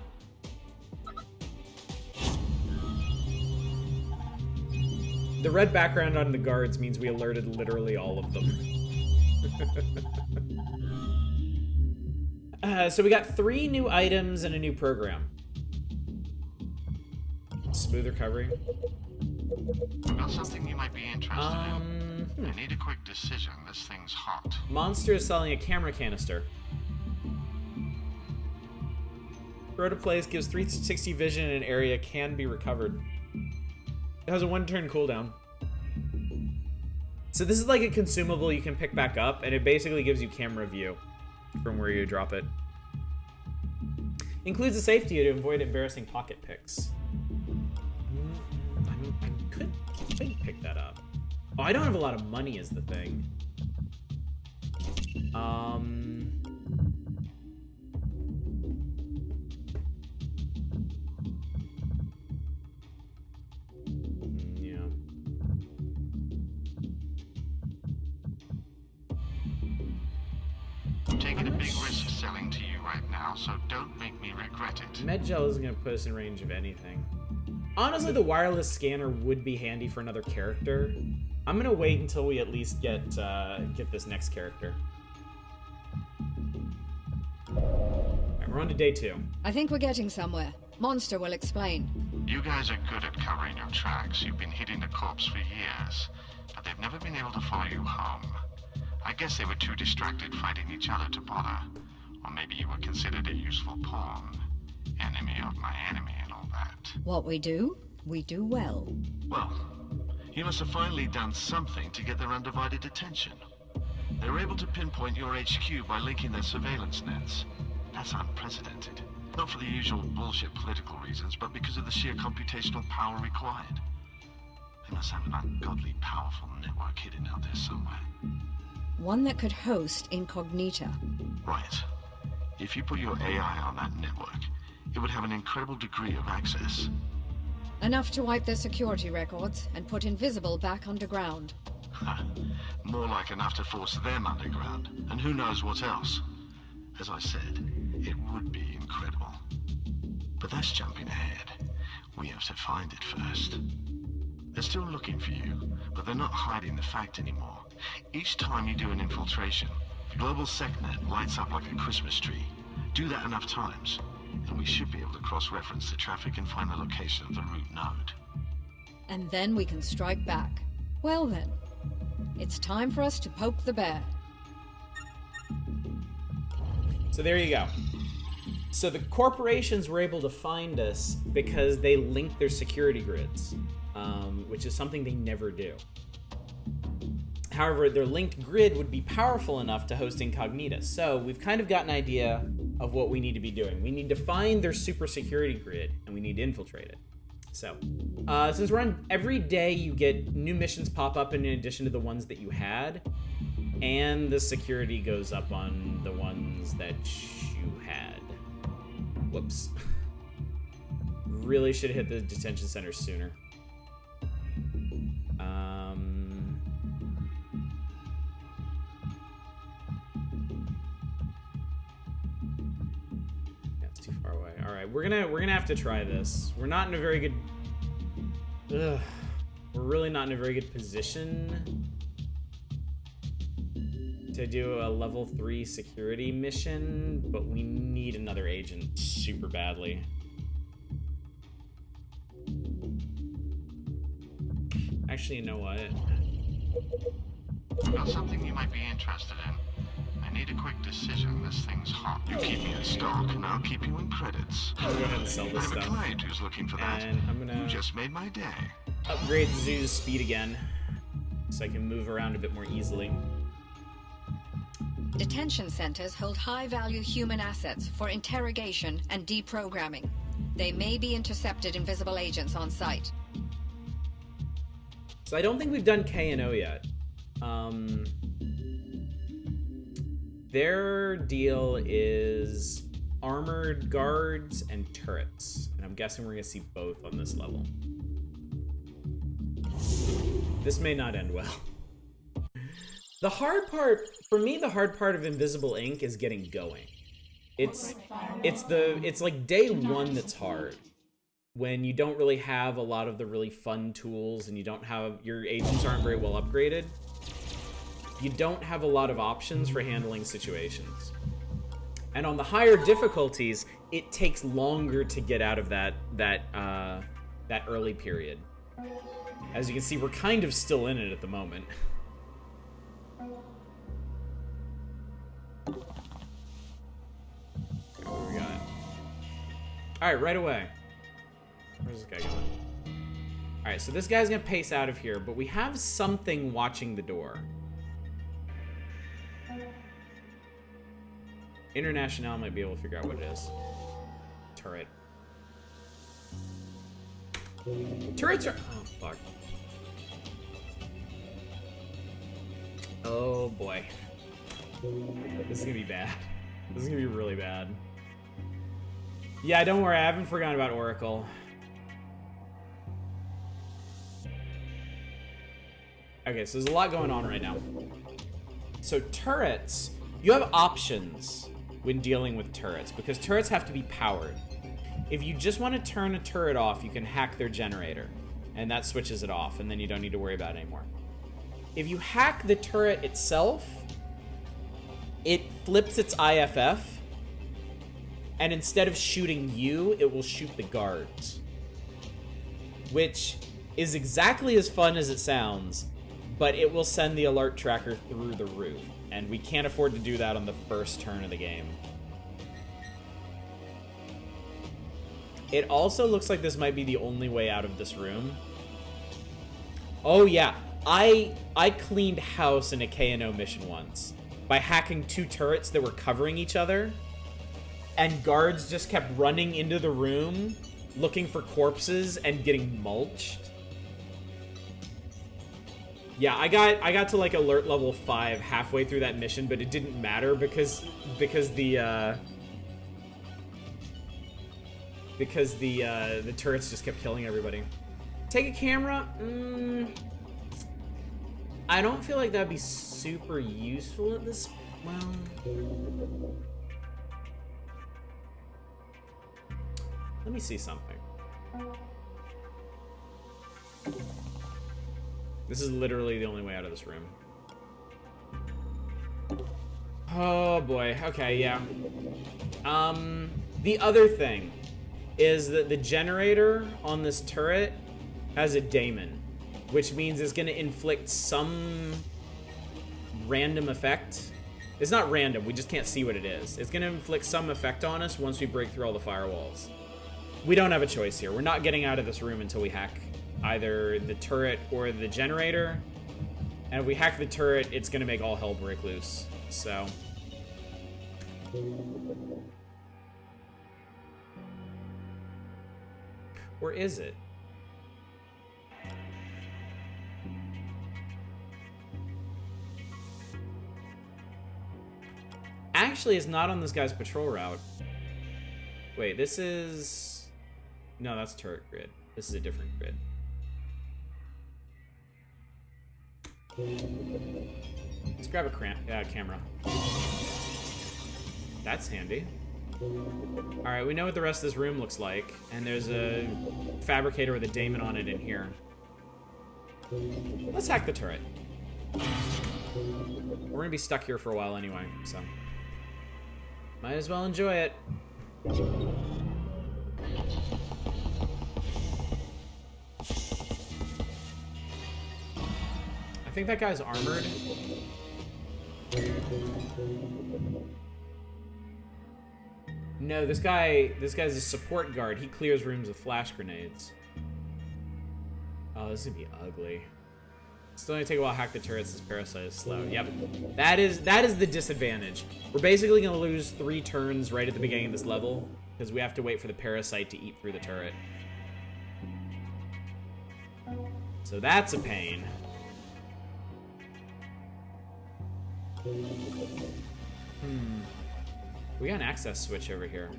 The red background on the guards means we alerted literally all of them. So we got 3 new items and a new program. Smooth recovery. I've got something you might be interested in. I need a quick decision. This thing's hot. Monster is selling a camera canister. Throw to place, gives 360 vision in an area, can be recovered. It has a 1-turn cooldown. So this is like a consumable you can pick back up, and it basically gives you camera view from where you drop it. Includes a safety to avoid embarrassing pocket picks. I could pick that up. Oh, I don't have a lot of money is the thing. Yeah. I'm taking a big risk selling to you right now, so don't make me regret it. Medgel isn't going to put us in range of anything. Honestly, the wireless scanner would be handy for another character. I'm going to wait until we at least get this next character. Alright, we're on to day 2. I think we're getting somewhere. Monster will explain. You guys are good at covering your tracks. You've been hitting the corpse for years, but they've never been able to follow you home. I guess they were too distracted fighting each other to bother. Or maybe you were considered a useful pawn. Enemy of my enemy and all that. What we do well. Well, you must have finally done something to get their undivided attention. They were able to pinpoint your HQ by linking their surveillance nets. That's unprecedented. Not for the usual bullshit political reasons, but because of the sheer computational power required. They must have an ungodly powerful network hidden out there somewhere. One that could host incognita. Right. If you put your AI on that network, it would have an incredible degree of access. Enough to wipe their security records and put Invisible back underground. More like enough to force them underground, and who knows what else. As I said, it would be incredible. But that's jumping ahead. We have to find it first. They're still looking for you, but they're not hiding the fact anymore. Each time you do an infiltration, the global SecNet lights up like a Christmas tree. Do that enough times, and we should be able to cross-reference the traffic and find the location of the root node. And then we can strike back. Well then, it's time for us to poke the bear. So there you go. So the corporations were able to find us because they linked their security grids, which is something they never do. However, their linked grid would be powerful enough to host incognita. So we've kind of got an idea of what we need to be doing. We need to find their super security grid, and we need to infiltrate it. So, since we're on every day, you get new missions pop up in addition to the ones that you had, and the security goes up on the ones that you had. Whoops. Really should have hit the detention center sooner. That's too far away. All right, we're gonna have to try this. We're not in a very good. We're really not in a very good position to do a level 3 security mission, but we need another agent super badly. Actually, you know what? I've got something you might be interested in. I need a quick decision. This thing's hot. You keep me in stock, and I'll keep you in credits. I'll go ahead and sell I this have a stuff. client who's looking for that. And I'm gonna You just made my day. upgrade Zoo's speed again, so I can move around a bit more easily. Detention centers hold high-value human assets for interrogation and deprogramming. They may be intercepted invisible agents on site. So I don't think we've done K&O yet. Their deal is armored guards and turrets. And I'm guessing we're gonna see both on this level. This may not end well. The hard part, for me, the hard part of Invisible Ink is getting going. It's like day one that's hard. When you don't really have a lot of the really fun tools and you don't have, your agents aren't very well upgraded. You don't have a lot of options for handling situations. And on the higher difficulties, it takes longer to get out of that early period. As you can see, we're kind of still in it at the moment. What do we got? Alright, right away. Where's this guy going? Alright, so this guy's gonna pace out of here, but we have something watching the door. International might be able to figure out what it is. Turret. Turrets are... Oh, fuck. Oh, boy. This is gonna be bad. This is gonna be really bad. Yeah, don't worry, I haven't forgotten about Oracle. Okay, so there's a lot going on right now. So turrets, you have options when dealing with turrets, because turrets have to be powered. If you just want to turn a turret off, you can hack their generator, and that switches it off, and then you don't need to worry about it anymore. If you hack the turret itself, it flips its IFF, and instead of shooting you, it will shoot the guards. Which is exactly as fun as it sounds, but it will send the alert tracker through the roof. And we can't afford to do that on the first turn of the game. It also looks like this might be the only way out of this room. Oh yeah, I cleaned house in a K&O mission once by hacking 2 turrets that were covering each other, and guards just kept running into the room looking for corpses and getting mulched. Yeah, I got to like alert level 5 halfway through that mission, but it didn't matter because the turrets just kept killing everybody. Take a camera? I don't feel like that'd be super useful at this. Well, let me see something. This is literally the only way out of this room. Oh boy, okay, yeah. The other thing is that the generator on this turret has a daemon, which means it's gonna inflict some random effect. It's not random, we just can't see what it is. It's gonna inflict some effect on us once we break through all the firewalls. We don't have a choice here. We're not getting out of this room until we hack either the turret or the generator. And if we hack the turret, it's gonna make all hell break loose. So. Or is it? Actually, it's not on this guy's patrol route. Wait, this is... No, that's turret grid. This is a different grid. Let's grab a camera. That's handy. Alright, we know what the rest of this room looks like, and there's a fabricator with a daemon on it in here. Let's hack the turret. We're gonna be stuck here for a while anyway, so might as well enjoy it. I think that guy's armored. No, this guy's a support guard. He clears rooms with flash grenades. Oh, this is gonna be ugly. Still gonna take a while to hack the turrets. This parasite is slow. Yep, that is the disadvantage. We're basically gonna lose 3 turns right at the beginning of this level because we have to wait for the parasite to eat through the turret. So that's a pain. We got an access switch over here.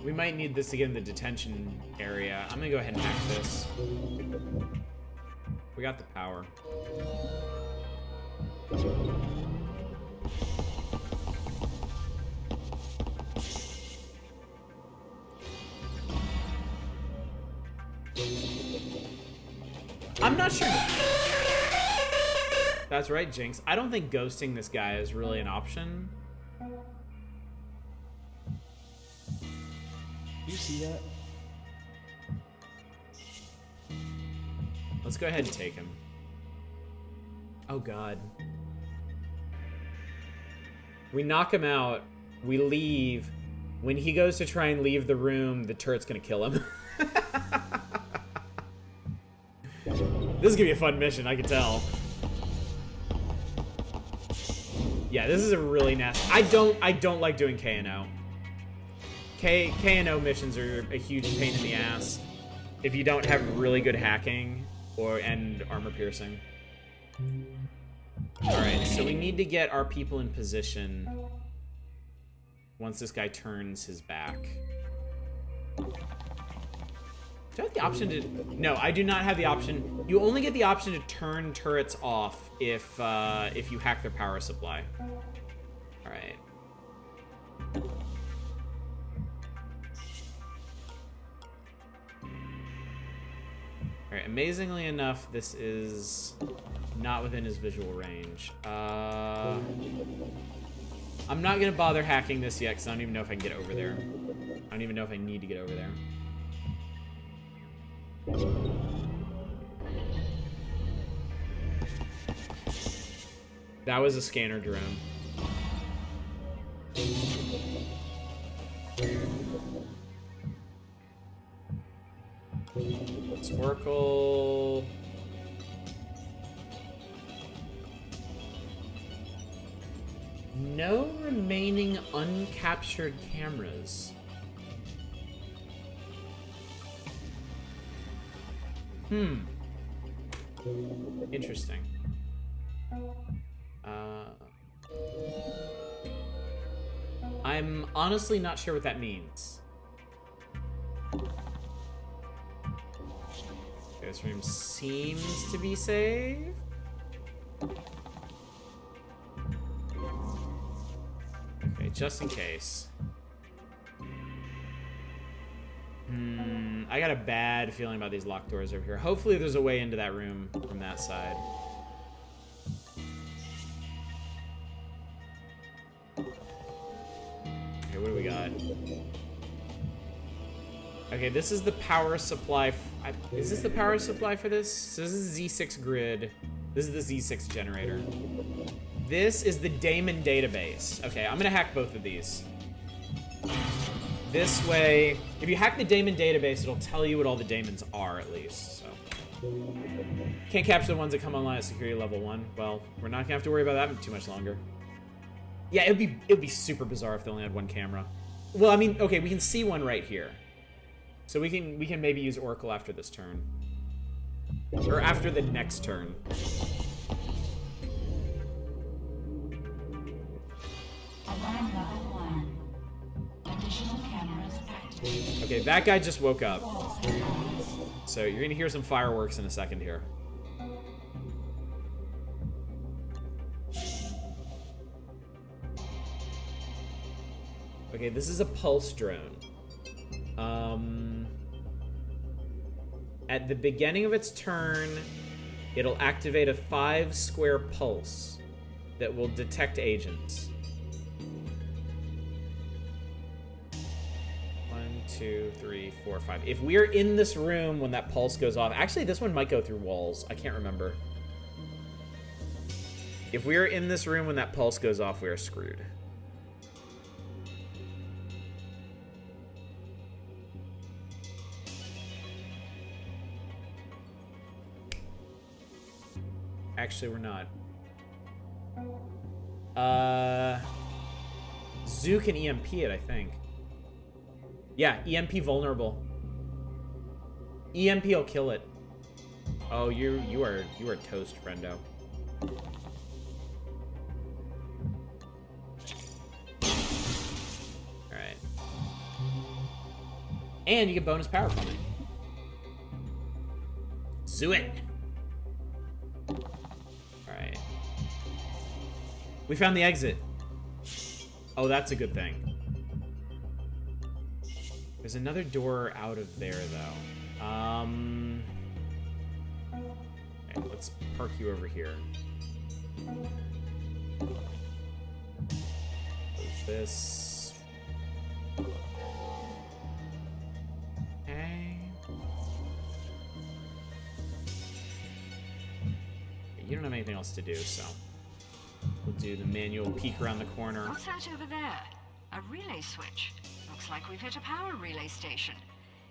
We might need this to get in the detention area. I'm gonna go ahead and hack this. We got the power. I'm not sure. That's right, Jinx. I don't think ghosting this guy is really an option. You see that? Let's go ahead and take him. Oh god. We knock him out. We leave. When he goes to try and leave the room, the turret's gonna kill him. This is gonna be a fun mission, I can tell. Yeah, this is a really nasty. I don't like doing K&O. K&O missions are a huge pain in the ass if you don't have really good hacking and armor piercing. Alright, so we need to get our people in position once this guy turns his back. Do I have the option to... No, I do not have the option. You only get the option to turn turrets off if you hack their power supply. Alright. Alright, amazingly enough, this is not within his visual range. I'm not gonna bother hacking this yet, because I don't even know if I can get over there. I don't even know if I need to get over there. That was a scanner drone. Sparkle. No remaining uncaptured cameras. Interesting. I'm honestly not sure what that means. Okay, this room seems to be safe. Okay, just in case. I got a bad feeling about these locked doors over here. Hopefully there's a way into that room from that side. Okay, what do we got? Okay, this is the power supply. Is this the power supply for this? So this is Z6 grid. This is the Z6 generator. This is the daemon database. Okay, I'm gonna hack both of these. This way, if you hack the daemon database, it'll tell you what all the daemons are, at least. So, can't capture the ones that come online at security level 1. Well, we're not gonna have to worry about that too much longer. Yeah, it'd be super bizarre if they only had one camera. Well, I mean, okay, we can see one right here, so we can maybe use Oracle after this turn, or after the next turn. Alarm level 1. Additional cameras activated. Okay, that guy just woke up. So you're gonna hear some fireworks in a second here. Okay, this is a pulse drone. At the beginning of its turn, it'll activate a 5-square pulse that will detect agents. 1, 2, 3, 4, 5. If we're in this room when that pulse goes off, actually this one might go through walls. I can't remember. If we're in this room when that pulse goes off, we are screwed. Actually, we're not. Zoo can EMP it, I think. Yeah, EMP vulnerable. EMP will kill it. Oh, you are toast, friendo. Alright. And you get bonus power from it. Zoo it! Alright. We found the exit. Oh, that's a good thing. There's another door out of there, though. Okay, let's park you over here. Close this. Okay. You don't have anything else to do, so we'll do the manual peek around the corner. What's that over there? A relay switch. Looks like we've hit a power relay station.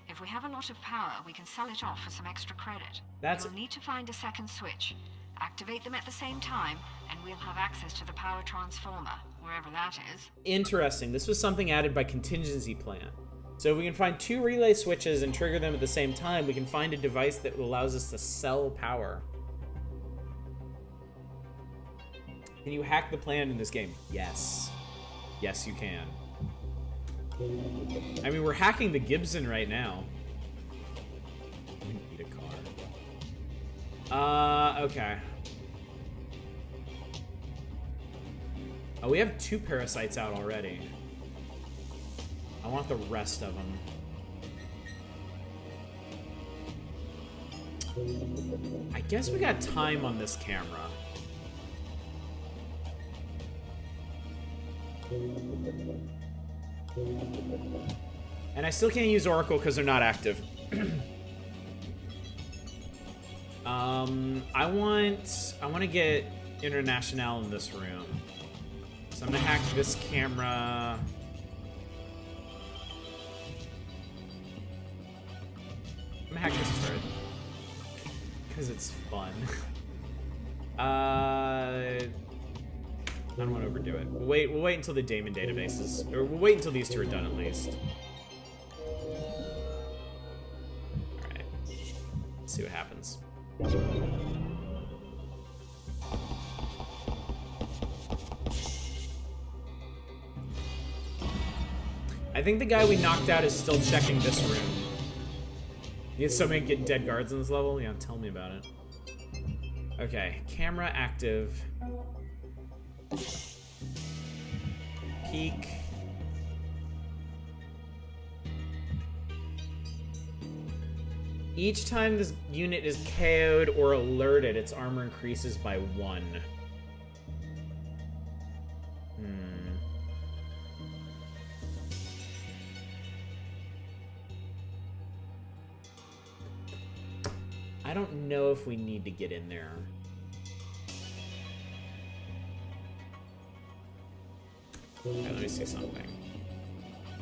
If we have a lot of power, we can sell it off for some extra credit. We'll need to find a second switch. Activate them at the same time, and we'll have access to the power transformer, wherever that is. Interesting. This was something added by contingency plan. So if we can find 2 relay switches and trigger them at the same time, we can find a device that allows us to sell power. Can you hack the plan in this game? Yes. Yes, you can. I mean, we're hacking the Gibson right now. We need a car. Okay. Oh, we have 2 parasites out already. I want the rest of them. I guess we got time on this camera. And I still can't use Oracle because they're not active. I want to get International in this room. So I'm gonna hack this camera. I'm gonna hack this turret. Because it's fun. I don't want to overdo it. We'll wait until the daemon databases, or we'll wait until these 2 are done at least. Alright. Let's see what happens. I think the guy we knocked out is still checking this room. You get so many dead guards in this level? Yeah, tell me about it. Okay, camera active. Peek. Each time this unit is KO'd or alerted, its armor increases by 1. I don't know if we need to get in there. Okay, let me see something.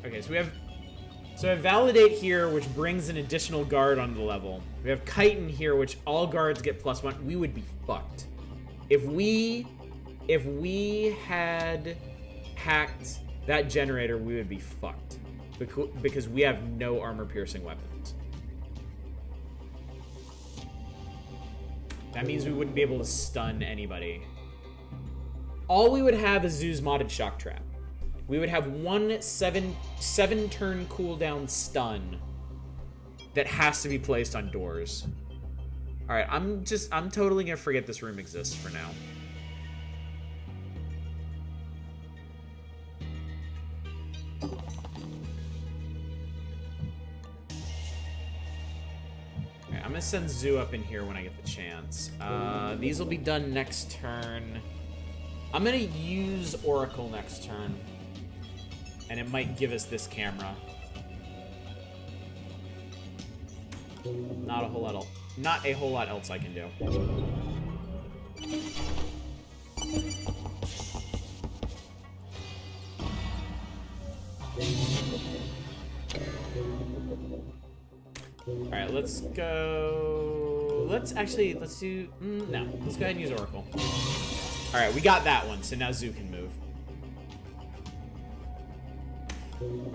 Okay, so we have validate here, which brings an additional guard onto the level. We have chitin here, which all guards get +1. We would be fucked. If we had hacked that generator, we would be fucked. Because we have no armor-piercing weapons. That means we wouldn't be able to stun anybody. All we would have is Zoo's modded shock trap. We would have 1 7-turn cooldown stun that has to be placed on doors. Alright, I'm totally gonna forget this room exists for now. I'm I'm gonna send Zoo up in here when I get the chance. These will be done next turn. I'm gonna use Oracle next turn. And it might give us this camera. Not a whole lot else I can do. Alright, let's go... Let's do... no, let's go ahead and use Oracle. Alright, we got that one, so now Zoo can move.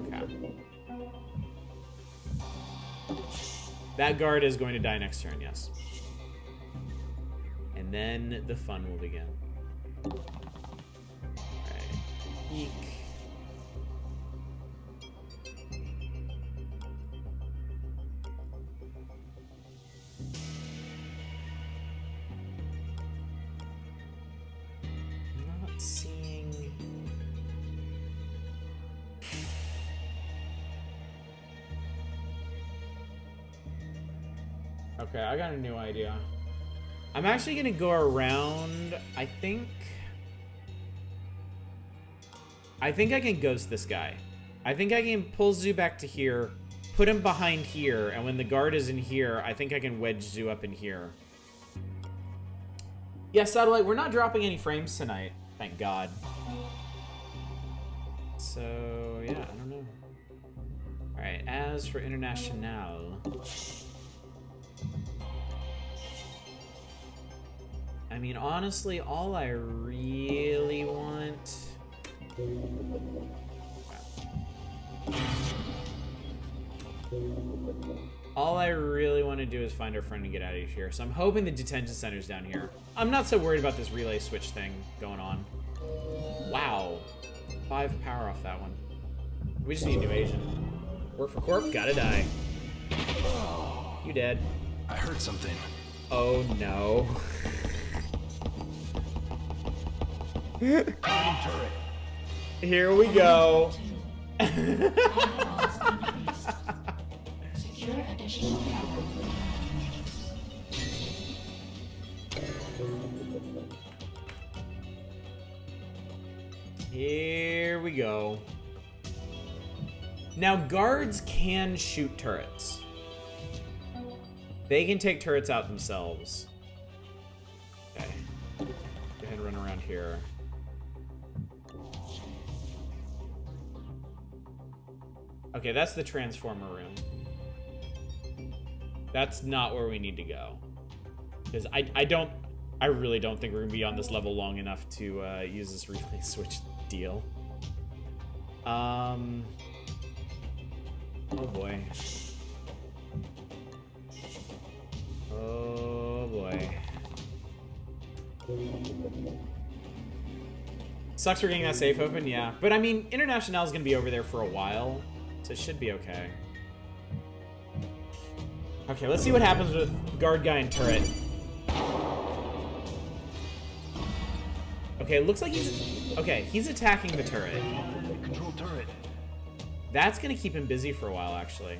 Okay. That guard is going to die next turn, yes. And then the fun will begin. Alright. Eek. Not seeing... Okay, I got a new idea. I'm actually gonna go around, I think I can ghost this guy. I think I can pull Zoo back to here, put him behind here, and when the guard is in here, I think I can wedge Zoo up in here. Yeah, Satellite, we're not dropping any frames tonight. Thank God. So, yeah, I don't know. Alright, as for International... I mean, honestly, all I really want... All I really want to do is find our friend and get out of here. So I'm hoping the detention center's down here. I'm not so worried about this relay switch thing going on. Wow. 5 power off that one. We just need a new agent. Work for Corp, gotta die. You dead. I heard something. Oh no. Here we go. Secure additional power. Here we go. Now, guards can shoot turrets. They can take turrets out themselves. Okay. Go ahead and run around here. Okay, that's the transformer room. That's not where we need to go. Because I really don't think we're gonna be on this level long enough to use this relay switch deal. Oh boy. Oh boy. Sucks for getting that safe open, yeah. But I mean, International is gonna be over there for a while, so it should be okay. Okay, let's see what happens with guard guy and turret. Okay, it looks like he's attacking the turret. Control turret. That's gonna keep him busy for a while, actually.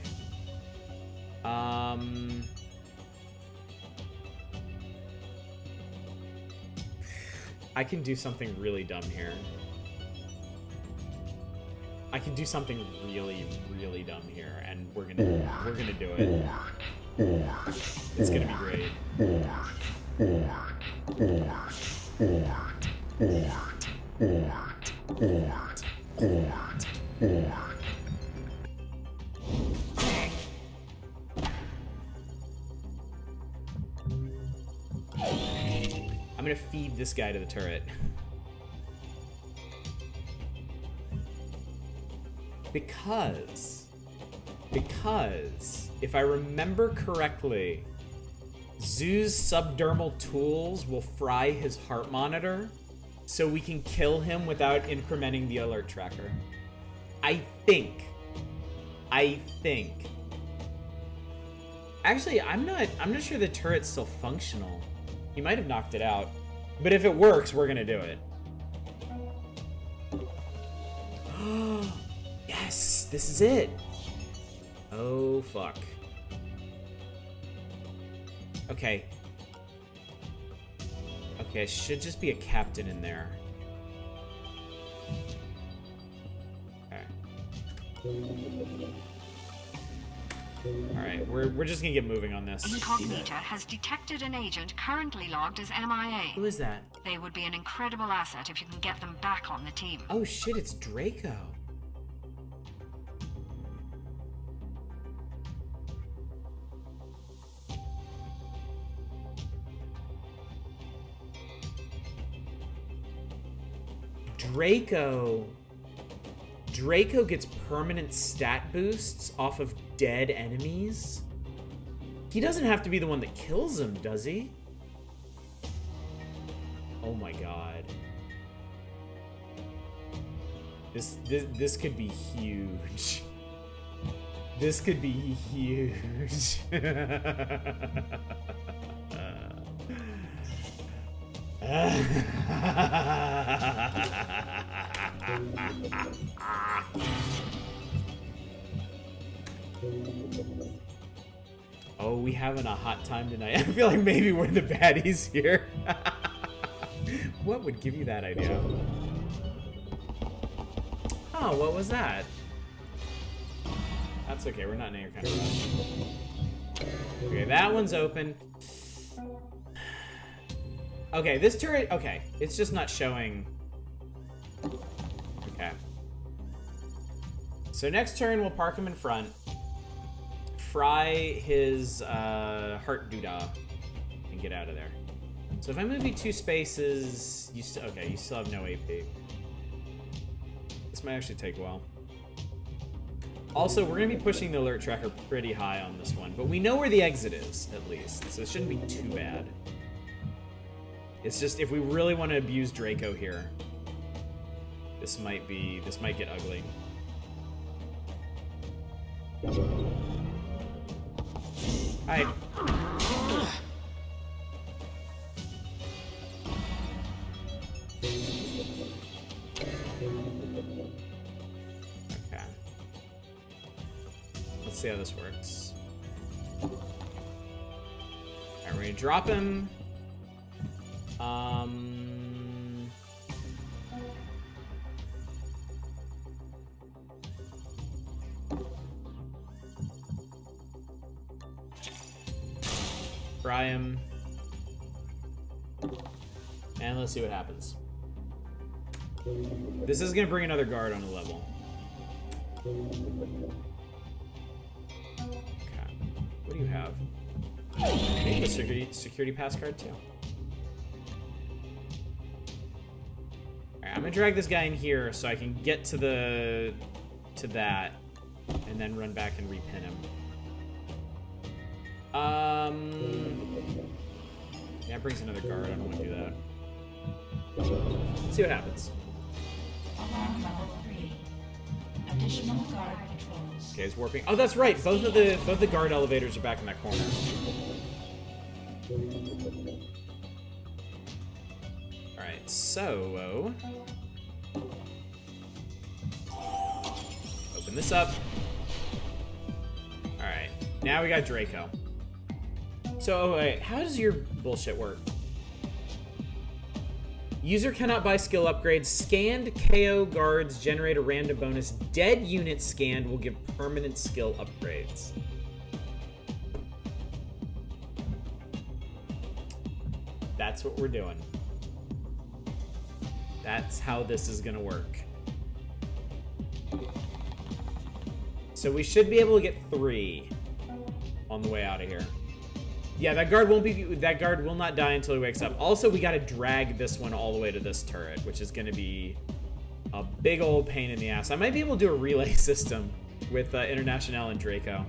I can do something really dumb here. I can do something really, really dumb here, and we're gonna do it. It's gonna be great. I'm gonna feed this guy to the turret. Because if I remember correctly, Zoo's subdermal tools will fry his heart monitor, so we can kill him without incrementing the alert tracker. I think. Actually, I'm not sure the turret's still functional. He might have knocked it out. But if it works, we're gonna do it. Yes, this is it. Oh, fuck. Okay. Okay, should just be a captain in there. Okay. Alright, we're just gonna get moving on this. Incognita has detected an agent currently logged as MIA. Who is that? They would be an incredible asset if you can get them back on the team. Oh shit, it's Draco. Draco gets permanent stat boosts off of dead enemies? He doesn't have to be the one that kills him, does he? Oh my god. This could be huge. This could be huge. Oh, we having a hot time tonight. I feel like maybe we're the baddies here. What would give you that idea? Oh, what was that? That's okay, we're not in any kind of rush. Okay, that one's open. Okay, this turret, okay, it's just not showing. Okay. So next turn, we'll park him in front. Fry his heart doodah and get out of there. So if I move you 2 spaces, you still have no AP. This might actually take a while. Also, we're gonna be pushing the alert tracker pretty high on this one, but we know where the exit is, at least, so it shouldn't be too bad. It's just, if we really want to abuse Draco here, this might get ugly. Hi. Okay. Let's see how this works. Alright, we're gonna drop him. Fry him. And let's see what happens. This is gonna bring another guard on a level. Okay. What do you have? Maybe a security pass card too. Alright, I'm gonna drag this guy in here so I can get to that and then run back and repin him. That brings another guard. I don't want to do that. Let's see what happens. Alarm level 3. Additional guard patrols. Okay, it's warping. Oh, that's right. Both the guard elevators are back in that corner. All right, so open this up. All right, now we got Draco. So, wait, how does your bullshit work? User cannot buy skill upgrades. Scanned KO guards generate a random bonus. Dead units scanned will give permanent skill upgrades. That's what we're doing. That's how this is gonna work. So we should be able to get 3 on the way out of here. Yeah, that guard will not die until he wakes up. Also, we gotta drag this one all the way to this turret, which is gonna be a big old pain in the ass. I might be able to do a relay system with International and Draco.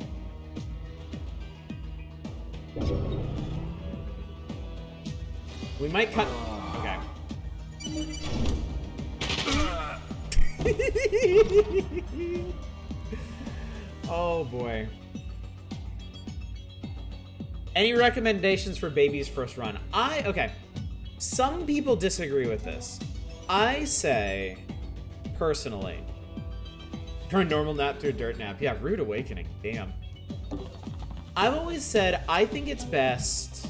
We might cut. Okay. Oh boy. Any recommendations for baby's first run? Okay. Some people disagree with this. I say, personally, from a normal nap to a dirt nap. Yeah, rude awakening. Damn. I've always said I think it's best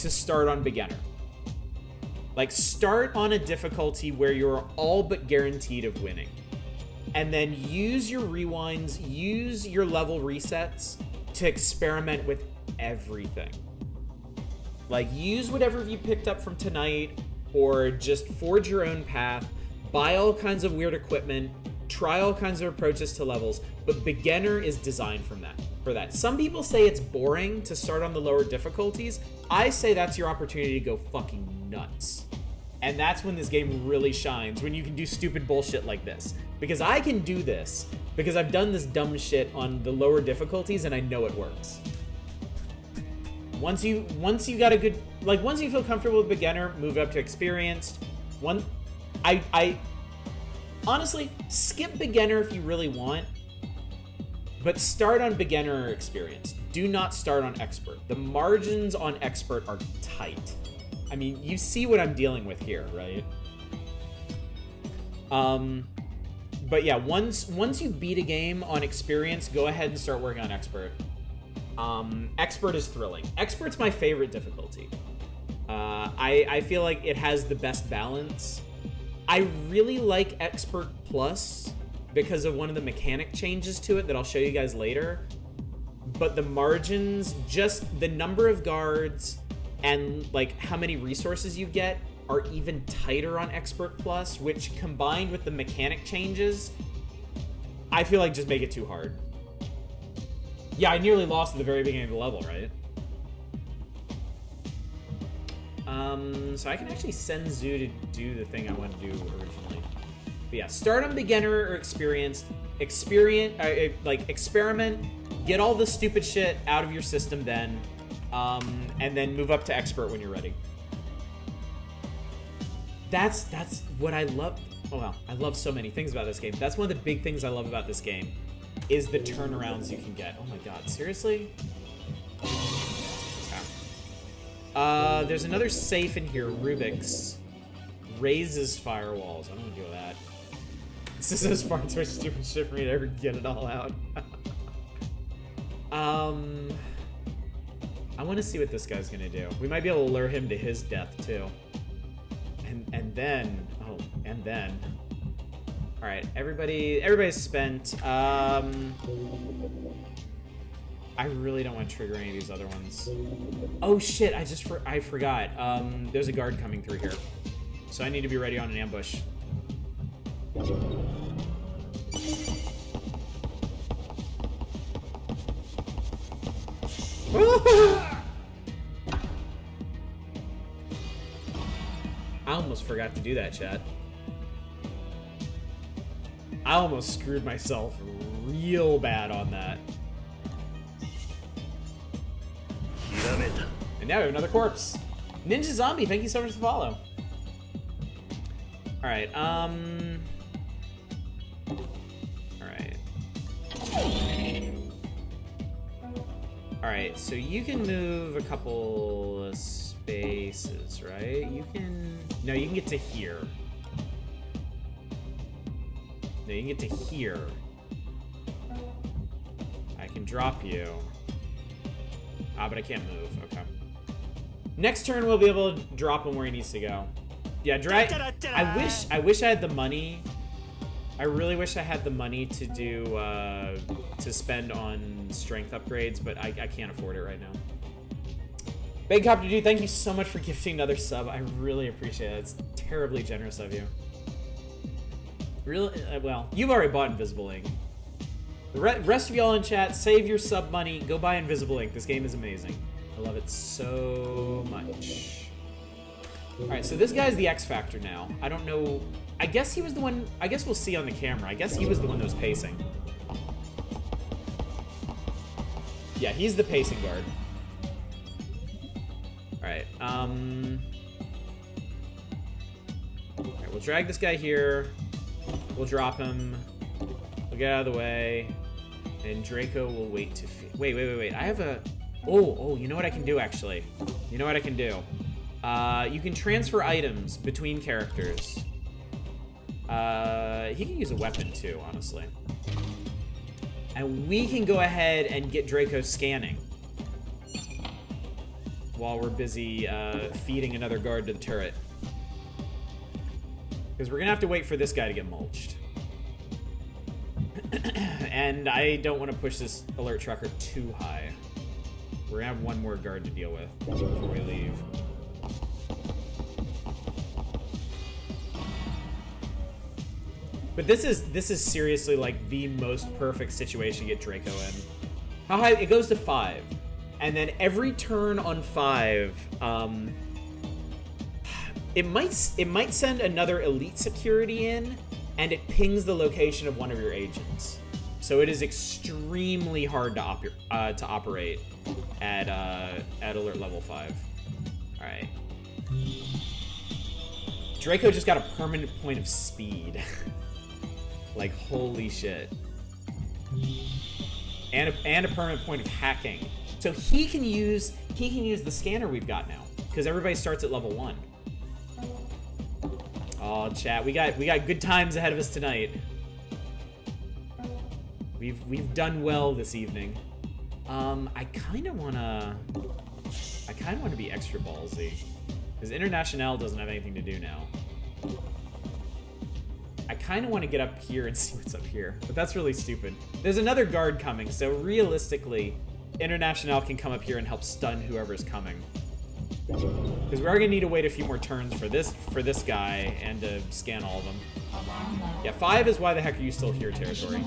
to start on beginner. Like, start on a difficulty where you're all but guaranteed of winning. And then use your rewinds, use your level resets to experiment with everything. Like, use whatever you picked up from tonight, or just forge your own path, buy all kinds of weird equipment, try all kinds of approaches to levels, but beginner is designed for that. Some people say it's boring to start on the lower difficulties. I say that's your opportunity to go fucking nuts. And that's when this game really shines, when you can do stupid bullshit like this. Because I can do this, because I've done this dumb shit on the lower difficulties and I know it works. Once you got a good, like, once you feel comfortable with beginner, move up to experienced. I honestly, skip beginner if you really want, but start on beginner or experienced. Do not start on expert. The margins on expert are tight. I mean, you see what I'm dealing with here, right? But yeah, once you beat a game on experience, go ahead and start working on expert. Expert is thrilling. Expert's my favorite difficulty. I feel like it has the best balance. I really like Expert Plus because of one of the mechanic changes to it that I'll show you guys later. But the margins, just the number of guards and like how many resources you get are even tighter on Expert Plus, which combined with the mechanic changes, I feel like just make it too hard. Yeah, I nearly lost at the very beginning of the level, right? So I can actually send Zoo to do the thing I wanted to do originally. But yeah, start on beginner or experienced. Experiment, get all the stupid shit out of your system then, and then move up to expert when you're ready. That's what I love. Oh well, I love so many things about this game. That's one of the big things I love about this game, is the turnarounds you can get. Oh my god, seriously? Okay. There's another safe in here, Rubik's. Raises firewalls. I don't want to deal with that. This is as far too much stupid shit for me to ever get it all out. I want to see what this guy's gonna do. We might be able to lure him to his death too. And then, all right, everybody's spent. I really don't want to trigger any of these other ones. Oh shit, I forgot. There's a guard coming through here, so I need to be ready on an ambush. I almost forgot to do that, chat. I almost screwed myself real bad on that. And now we have another corpse. Ninja Zombie, thank you so much for the follow. Alright, Alright, so you can move a couple of spaces, right? You can get to here. No, you can get to here. I can drop you. But I can't move. Okay. Next turn, we'll be able to drop him where he needs to go. Yeah, I wish I had the money. I really wish I had the money to do to spend on strength upgrades, but I can't afford it right now. Big Copter Dude, thank you so much for gifting another sub. I really appreciate it. It's terribly generous of you. Really? Well, you've already bought Invisible Ink. The rest of y'all in chat, save your sub money. Go buy Invisible Ink. This game is amazing. I love it so much. Alright, so this guy's the X Factor now. I don't know. I guess he was the one. I guess we'll see on the camera. I guess he was the one that was pacing. Yeah, he's the pacing guard. Alright, Alright, we'll drag this guy here. We'll drop him. We'll get out of the way. And Draco will wait to... Wait. I have a... Oh, you know what I can do, actually? You know what I can do? You can transfer items between characters. He can use a weapon, too, honestly. And we can go ahead and get Draco scanning. while we're busy feeding another guard to the turret. Because we're gonna have to wait for this guy to get mulched. And I don't want to push this alert trucker too high. We're gonna have one more guard to deal with before we leave. But this is seriously like the most perfect situation to get Draco in. How high? It goes to 5. And then every turn on 5, it might send another elite security in, and it pings the location of one of your agents. So it is extremely hard to operate at alert level 5. All right. Draco just got a permanent point of speed. Like holy shit. And a permanent point of hacking. So he can use the scanner we've got now, because everybody starts at level 1. Oh, chat, we got good times ahead of us tonight. We've done well this evening. I kind of wanna be extra ballsy, because International doesn't have anything to do now. I kind of want to get up here and see what's up here, but that's really stupid. There's another guard coming, so realistically, International can come up here and help stun whoever's coming. Because we are gonna need to wait a few more turns for this guy and to scan all of them. Yeah, 5 is why the heck are you still here territory.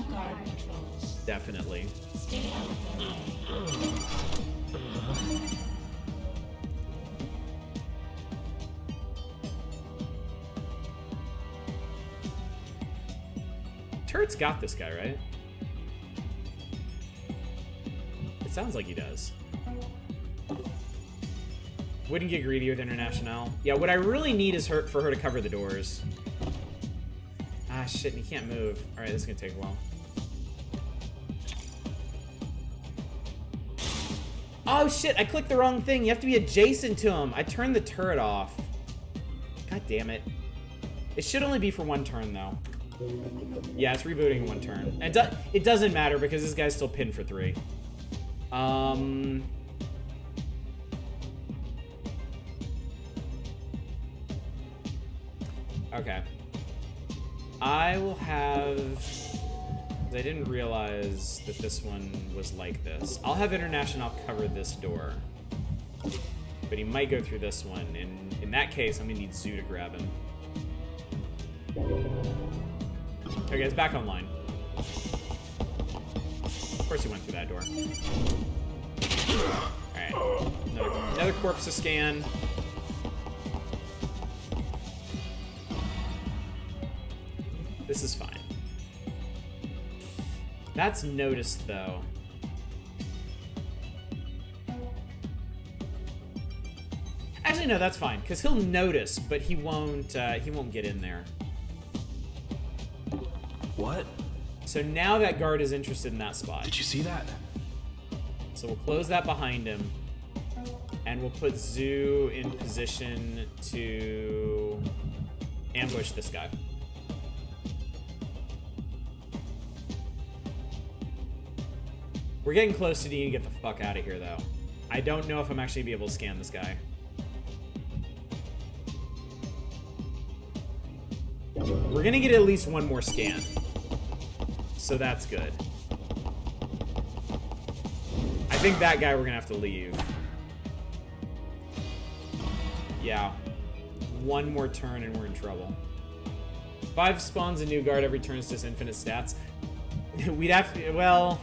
Definitely. Turret's got this guy, right? It sounds like he does. Wouldn't get greedy with International. Yeah, what I really need is for her to cover the doors. Ah, shit, and he can't move. Alright, this is gonna take a while. Oh, shit, I clicked the wrong thing. You have to be adjacent to him. I turned the turret off. God damn it. It should only be for 1 turn, though. Yeah, it's rebooting in 1 turn. And it doesn't matter because this guy's still pinned for 3. Okay. I will have... I didn't realize that this one was like this. I'll have International cover this door. But he might go through this one. And in that case, I'm going to need Zoo to grab him. Okay, it's back online. Of course he went through that door. Alright. Another corpse to scan. This is fine. That's noticed, though. Actually, no, that's fine, because he'll notice, but he won't get in there. What? So now that guard is interested in that spot. Did you see that? So we'll close that behind him, and we'll put Zoo in position to ambush this guy. We're getting close to needing to get the fuck out of here, though. I don't know if I'm actually going to be able to scan this guy. We're going to get at least 1 more scan. So that's good. I think that guy we're going to have to leave. Yeah. 1 more turn and we're in trouble. 5 spawns a new guard every turn, is just infinite stats. We'd have to... Well...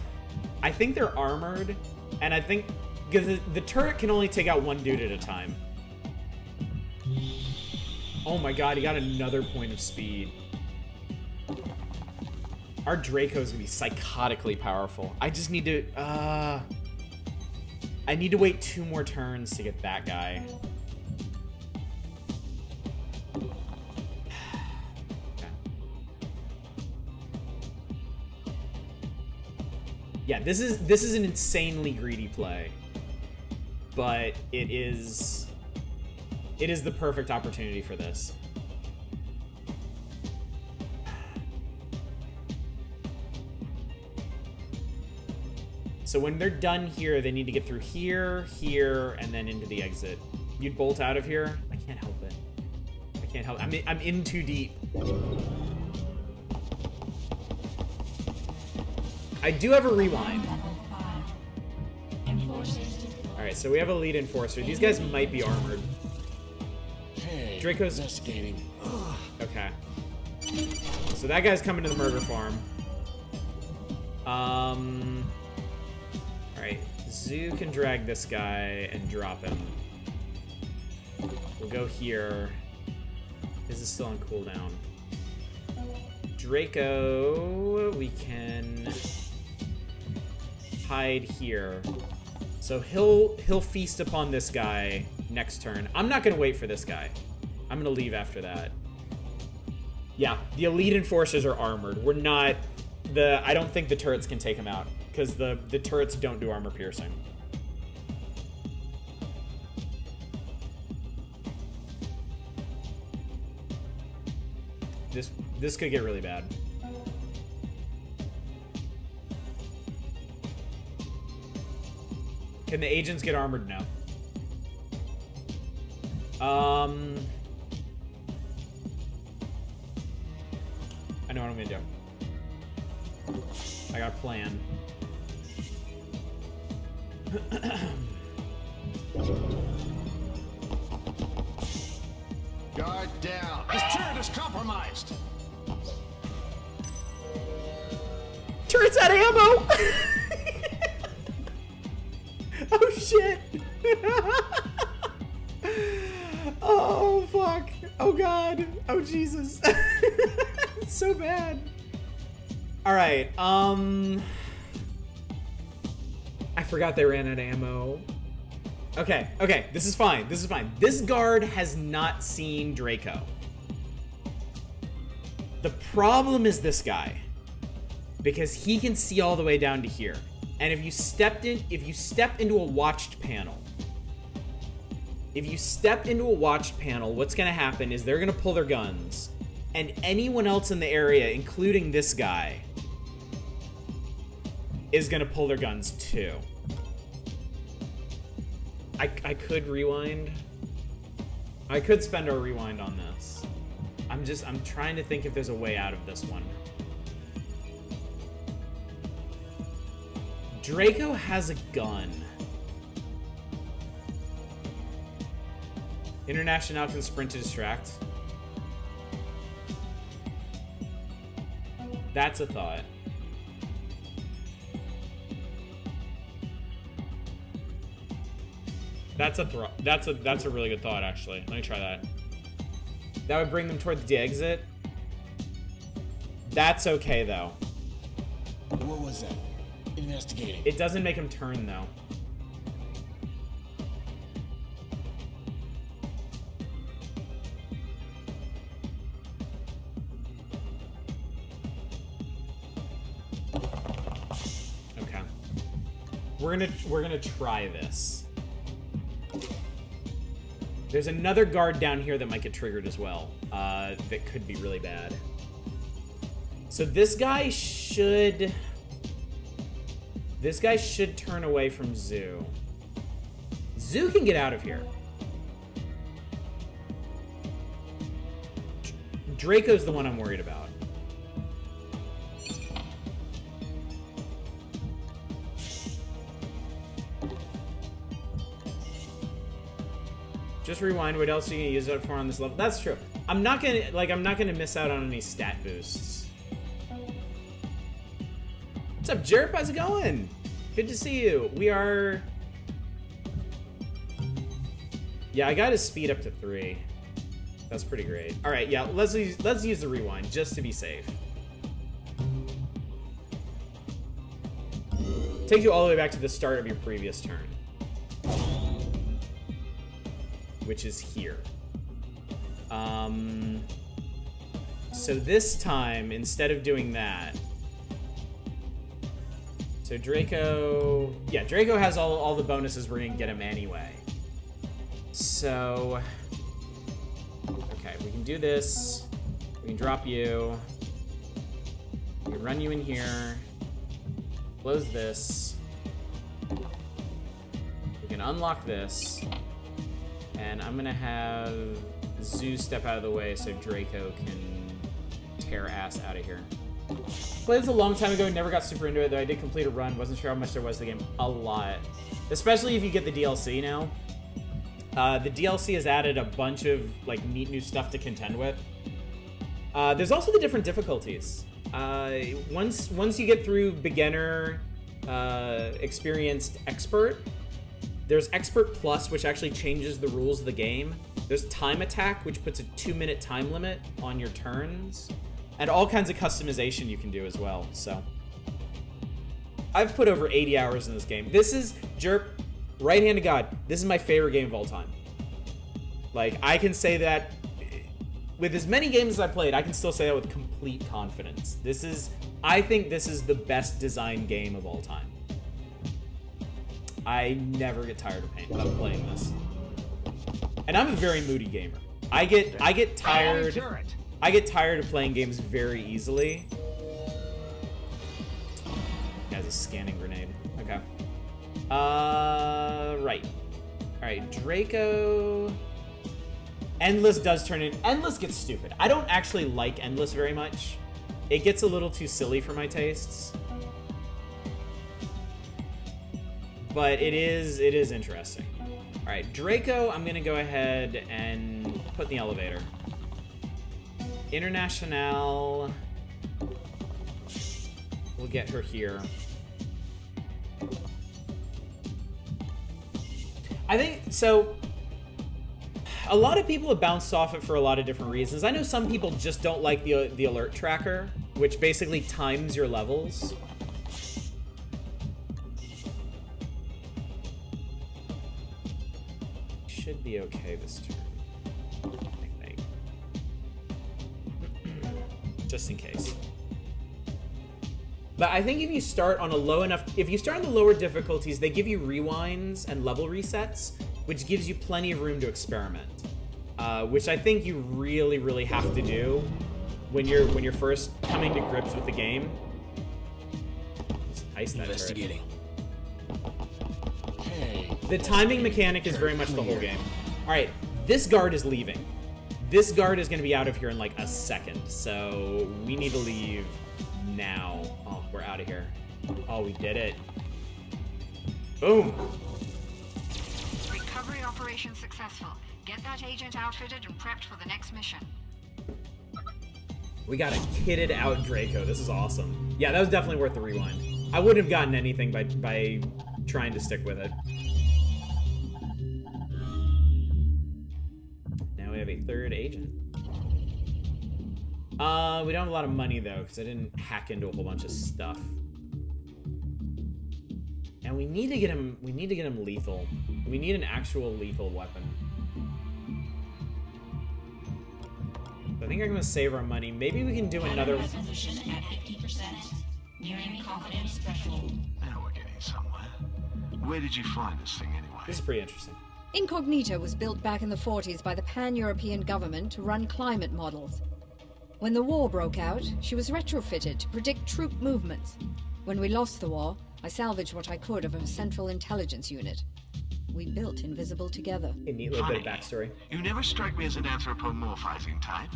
I think they're armored, and I think because the turret can only take out 1 dude at a time. Oh my god, he got another point of speed. Our Draco's gonna be psychotically powerful. I just need to, I need to wait 2 more turns to get that guy. Yeah, this is an insanely greedy play, but it is the perfect opportunity for this. So when they're done here, they need to get through here, here, and then into the exit. You'd bolt out of here? I can't help it. I can't help it. I'm in too deep. I do have a rewind. Alright, so we have a lead enforcer. These guys might be armored. Hey, Draco's investigating. Okay. So that guy's coming to the murder farm. Alright. Zoo can drag this guy and drop him. We'll go here. This is still on cooldown. Draco, we can hide here. So he'll feast upon this guy next turn. I'm not gonna wait for this guy. I'm gonna leave after that. Yeah, the elite enforcers are armored. We're not I don't think the turrets can take him out because the turrets don't do armor piercing. This could get really bad. Can the agents get armored now? I know what I'm gonna do. I got a plan. Guard down. This turret is compromised. Turret's out of ammo! Oh shit! Oh fuck! Oh god! Oh Jesus! It's so bad. All right. I forgot they ran out of ammo. Okay. Okay. This is fine. This is fine. This guard has not seen Draco. The problem is this guy, because he can see all the way down to here. And if you step into a watched panel, what's gonna happen is they're gonna pull their guns, and anyone else in the area, including this guy, is gonna pull their guns too. I could rewind. I could spend our rewind on this. I'm trying to think if there's a way out of this one. Draco has a gun. International can sprint to distract. That's a thought. That's a really good thought, actually. Let me try that. That would bring them toward the exit. That's okay, though. What was that? Investigating. It doesn't make him turn, though. Okay. We're gonna try this. There's another guard down here that might get triggered as well. That could be really bad. So this guy should turn away from Zoo. Zoo can get out of here. Draco's the one I'm worried about. Just rewind. What else are you gonna use it for on this level? That's true. I'm not gonna miss out on any stat boosts. What's up, Jerp? How's it going? Good to see you. We are. Yeah, I got his speed up to 3. That's pretty great. All right, yeah. Let's use the rewind just to be safe. Take you all the way back to the start of your previous turn, which is here. So this time, instead of doing that, so Draco has all the bonuses we're gonna get him anyway. So, okay, we can do this. We can drop you. We can run you in here. Close this. can unlock this, and I'm gonna have Zeus step out of the way so Draco can tear ass out of here. Played this a long time ago, never got super into it, though I did complete a run. Wasn't sure how much there was to the game. A lot. Especially if you get the DLC now. The DLC has added a bunch of like neat new stuff to contend with. There's also the different difficulties. Once you get through beginner, experienced, expert, there's expert plus, which actually changes the rules of the game. There's time attack, which puts a 2-minute time limit on your turns, and all kinds of customization you can do as well. So I've put over 80 hours in this game. This is Jerp, right hand to God. This is my favorite game of all time. Like, I can say that with as many games as I played, I can still say that with complete confidence. I think this is the best designed game of all time. I never get tired of playing this. And I'm a very moody gamer. I get tired of playing games very easily. He has a scanning grenade. Okay. Right. Alright, Draco. Endless does turn in. Endless gets stupid. I don't actually like Endless very much. It gets a little too silly for my tastes. But it is interesting. Alright, Draco, I'm gonna go ahead and put in the elevator. International. We'll get her here. I think, so, a lot of people have bounced off it for a lot of different reasons. I know some people just don't like the alert tracker, which basically times your levels. Should be okay this turn, I think. Just in case. But I think if you start on a low enough, if you start on the lower difficulties, they give you rewinds and level resets, which gives you plenty of room to experiment. Which I think you really, really have to do when you're first coming to grips with the game. Just ice that Investigating. Hey. The timing mechanic is very much the whole game. All right, this guard is leaving. This guard is going to be out of here in like a second, so we need to leave now. Oh, we're out of here. Oh, we did it. Boom. Recovery operation successful. Get that agent outfitted and prepped for the next mission. We got a kitted out Draco. This is awesome. Yeah, that was definitely worth the rewind. I wouldn't have gotten anything by trying to stick with it. Now we have a third agent. We don't have a lot of money though, because I didn't hack into a whole bunch of stuff. And we need to get him lethal. We need an actual lethal weapon. I think I'm gonna save our money. Maybe we can do another. Resolution at 50%. Nearing confidence threshold. Now we're getting somewhere. Where did you find this thing anyway? This is pretty interesting. Incognito was built back in the 40s by the pan-European government to run climate models. When the war broke out, she was retrofitted to predict troop movements. When we lost the war, I salvaged what I could of a central intelligence unit. We built Invisible together. A neat little bit of backstory. You never strike me as an anthropomorphizing type.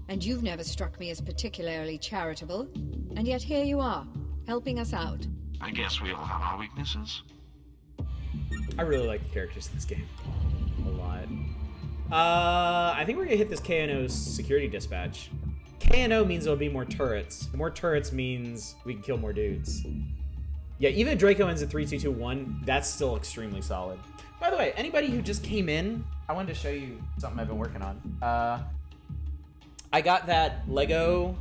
And you've never struck me as particularly charitable. And yet here you are, helping us out. I guess we all have our weaknesses. I really like the characters in this game. A lot. I think we're gonna hit this KNO security dispatch. KNO means there'll be more turrets. More turrets means we can kill more dudes. Yeah, even if Draco ends at 3-2-2-1, that's still extremely solid. By the way, anybody who just came in, I wanted to show you something I've been working on. I got that Lego.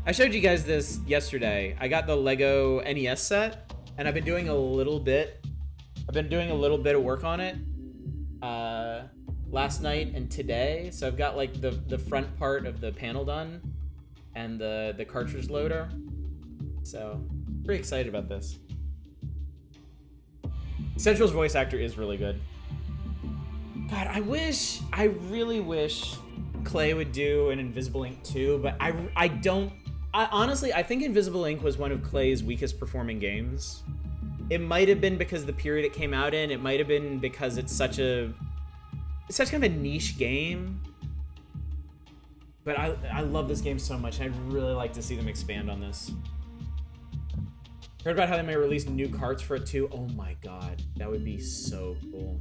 I showed you guys this yesterday. I got the Lego NES set, and I've been doing a little bit. Of work on it last night and today. So I've got like the front part of the panel done, and the cartridge loader. So pretty excited about this. Central's voice actor is really good. God, I really wish Clay would do an Invisible Ink 2, but honestly, I think Invisible Ink was one of Clay's weakest performing games. It might have been because the period it came out in. It might have been because it's such kind of a niche game. But I love this game so much, and I'd really like to see them expand on this. Heard about how they may release new carts for it too. Oh my god, that would be so cool.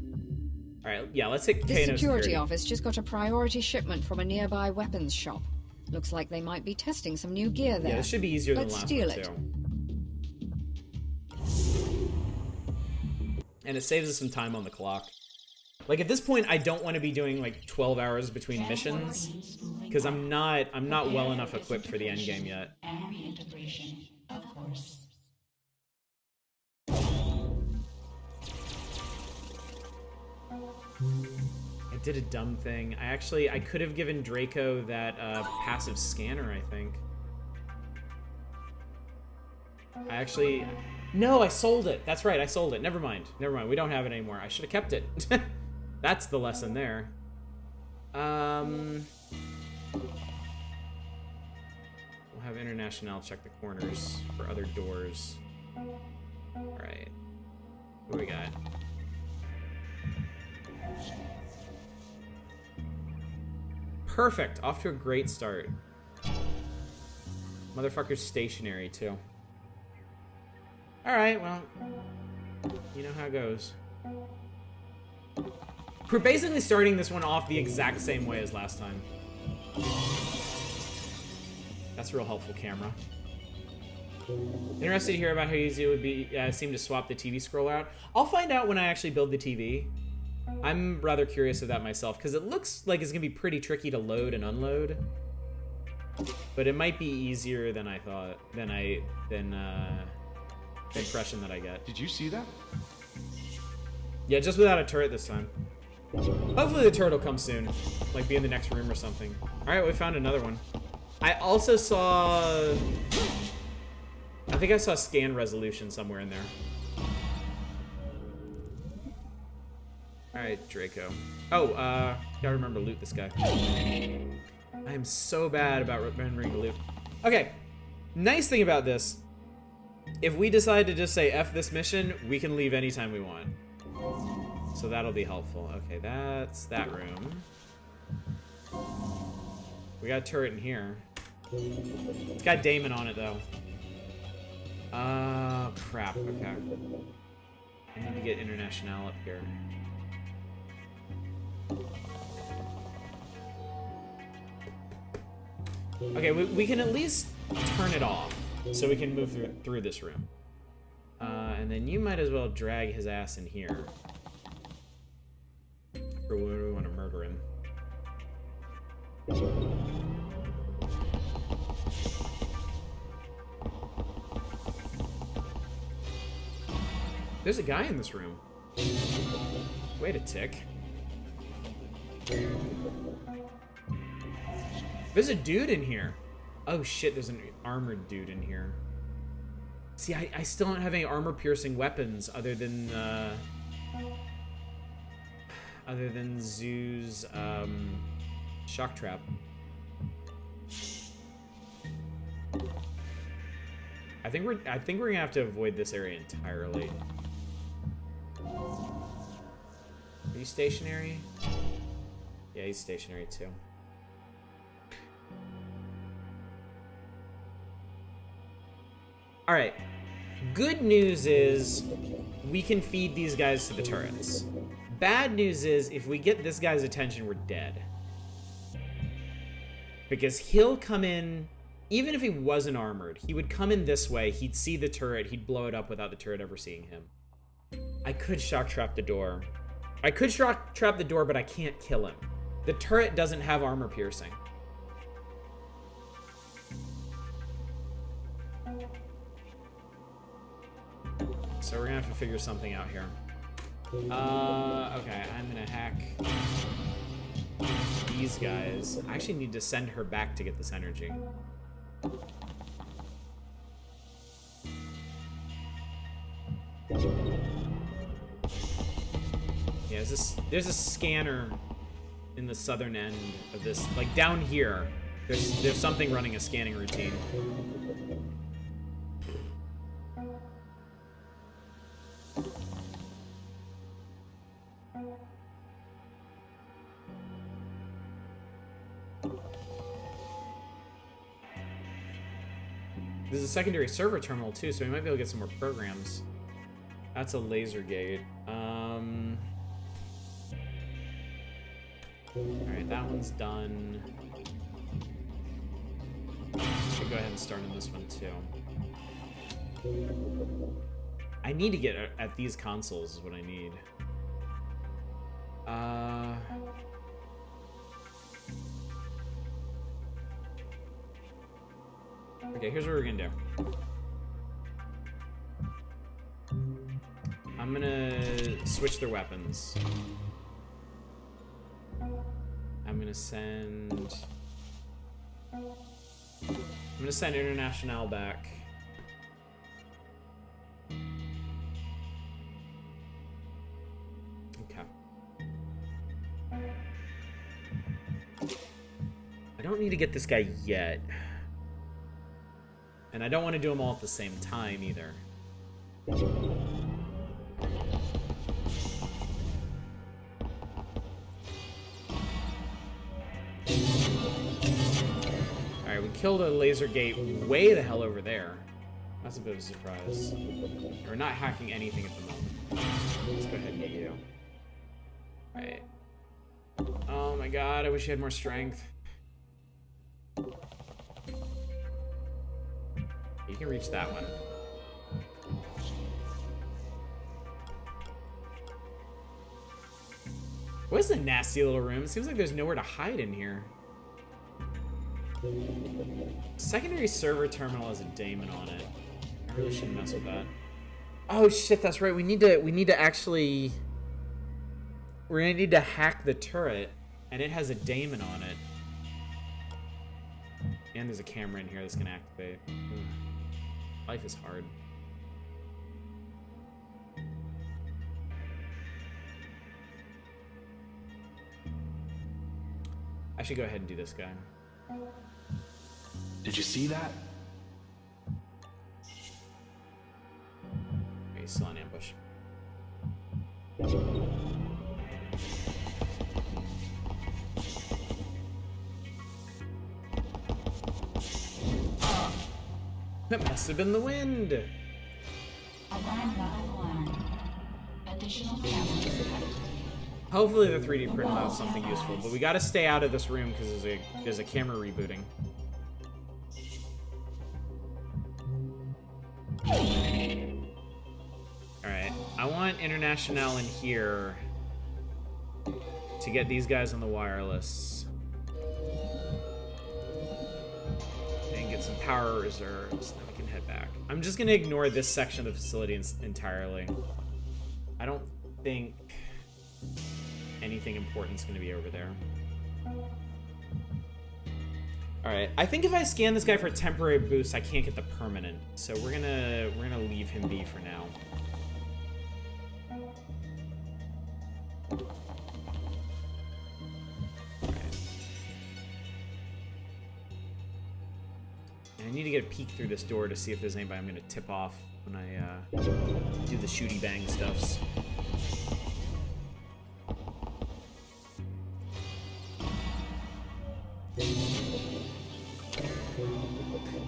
All right, yeah, let's hit This Kano security office just got a priority shipment from a nearby weapons shop. Looks like they might be testing some new gear there. Yeah, this should be easier than the Let's last steal one it. too. And it saves us some time on the clock. Like at this point, I don't want to be doing like 12 hours between missions because I'm not well enough equipped for the end game yet. And reintegration, of course. I did a dumb thing. I could have given Draco that passive scanner, I think. No, I sold it. That's right, I sold it. Never mind. We don't have it anymore. I should have kept it. That's the lesson there. We'll have International check the corners for other doors. Alright. What do we got? Perfect. Off to a great start. Motherfucker's stationary, too. Alright, well, you know how it goes. We're basically starting this one off the exact same way as last time. That's real helpful, camera. Interested to hear about how easy it would be seem to swap the TV scroll out. I'll find out when I actually build the TV. I'm rather curious of that myself, because it looks like it's going to be pretty tricky to load and unload. But it might be easier than I thought, than the impression that I get. Did you see that? Yeah, just without a turret this time. Hopefully the turret will come soon. Like, be in the next room or something. Alright, we found another one. I also saw... I think I saw scan resolution somewhere in there. Alright, Draco. Oh, gotta remember to loot this guy. I am so bad about remembering to loot. Okay, nice thing about this. If we decide to just say F this mission, we can leave anytime we want. So that'll be helpful. Okay, that's that room. We got a turret in here. It's got Damon on it, though. Crap. Okay. I need to get International up here. Okay, we can at least turn it off so we can move through this room. And then you might as well drag his ass in here. For when we want to murder him. There's a guy in this room. Wait a tick. There's a dude in here. Oh shit, there's an armored dude in here. See, I still don't have any armor-piercing weapons other than Zoo's shock trap. I think we're gonna have to avoid this area entirely. Are you stationary? Yeah, he's stationary too. Alright. Good news is we can feed these guys to the turrets. Bad news is if we get this guy's attention, we're dead. Because he'll come in, even if he wasn't armored, he would come in this way, he'd see the turret, he'd blow it up without the turret ever seeing him. I could shock trap the door. I could shock trap the door, but I can't kill him. The turret doesn't have armor piercing. So we're gonna have to figure something out here. Okay, I'm gonna hack these guys. I actually need to send her back to get this energy. Yeah, there's a scanner in the southern end of this, like down here. There's something running a scanning routine. There's a secondary server terminal too, so we might be able to get some more programs. That's a laser gate. Alright, that one's done. Should go ahead and start on this one too. I need to get at these consoles is what I need. Okay, here's what we're gonna do. I'm gonna switch their weapons. I'm gonna send International back. Okay. I don't need to get this guy yet. And I don't want to do them all at the same time either. Alright, we killed a laser gate way the hell over there. That's a bit of a surprise. We're not hacking anything at the moment. Let's go ahead and get you. Alright. Oh my god, I wish you had more strength. You can reach that one. What is a nasty little room? It seems like there's nowhere to hide in here. Secondary server terminal has a daemon on it. I really shouldn't mess with that. Oh shit, that's right. We need to actually... We're gonna need to hack the turret, and it has a daemon on it. And there's a camera in here that's gonna activate. Ugh. Life is hard. I should go ahead and do this guy. Did you see that? Okay, he's still in ambush. That must have been the wind. Alarm level 1. Additional cameras detected. Hopefully the 3D print will have something useful, but we gotta stay out of this room because there's a camera rebooting. Alright, I want International in here to get these guys on the wireless. And get some power reserves, then we can head back. I'm just gonna ignore this section of the facility entirely. I don't think anything important is going to be over there. Alright, I think if I scan this guy for a temporary boost, I can't get the permanent. So we're gonna leave him be for now. Alright. And I need to get a peek through this door to see if there's anybody I'm gonna tip off when I do the shooty bang stuffs.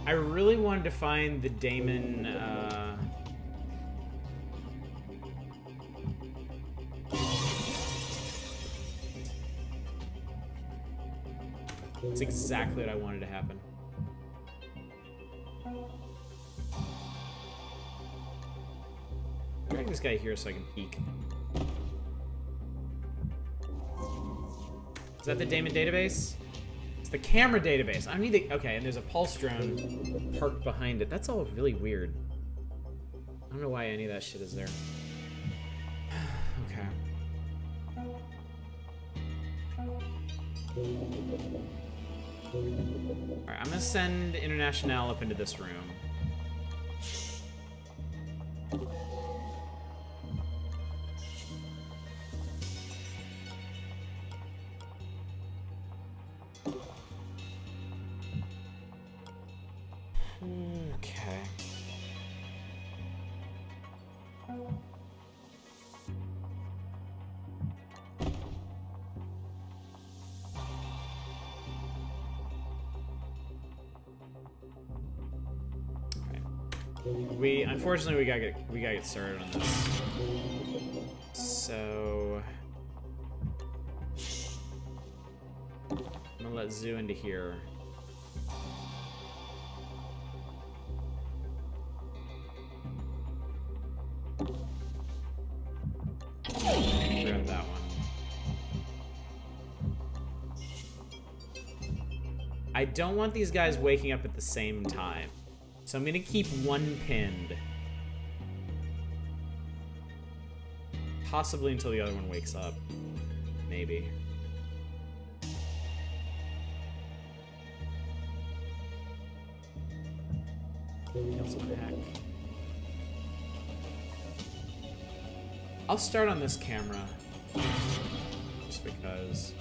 I really wanted to find the daemon, It's exactly what I wanted to happen. Drag this guy here so I can peek. Is that the daemon database? It's the camera database. I need the... Okay, and there's a pulse drone parked behind it. That's all really weird. I don't know why any of that shit is there. Okay. Alright, I'm gonna send International up into this room. Okay. Unfortunately we gotta get started on this. So I'm gonna let Zoo into here. Grab that one. I don't want these guys waking up at the same time. So I'm gonna keep one pinned. Possibly until the other one wakes up. Maybe. Cancel back. I'll start on this camera. Just because.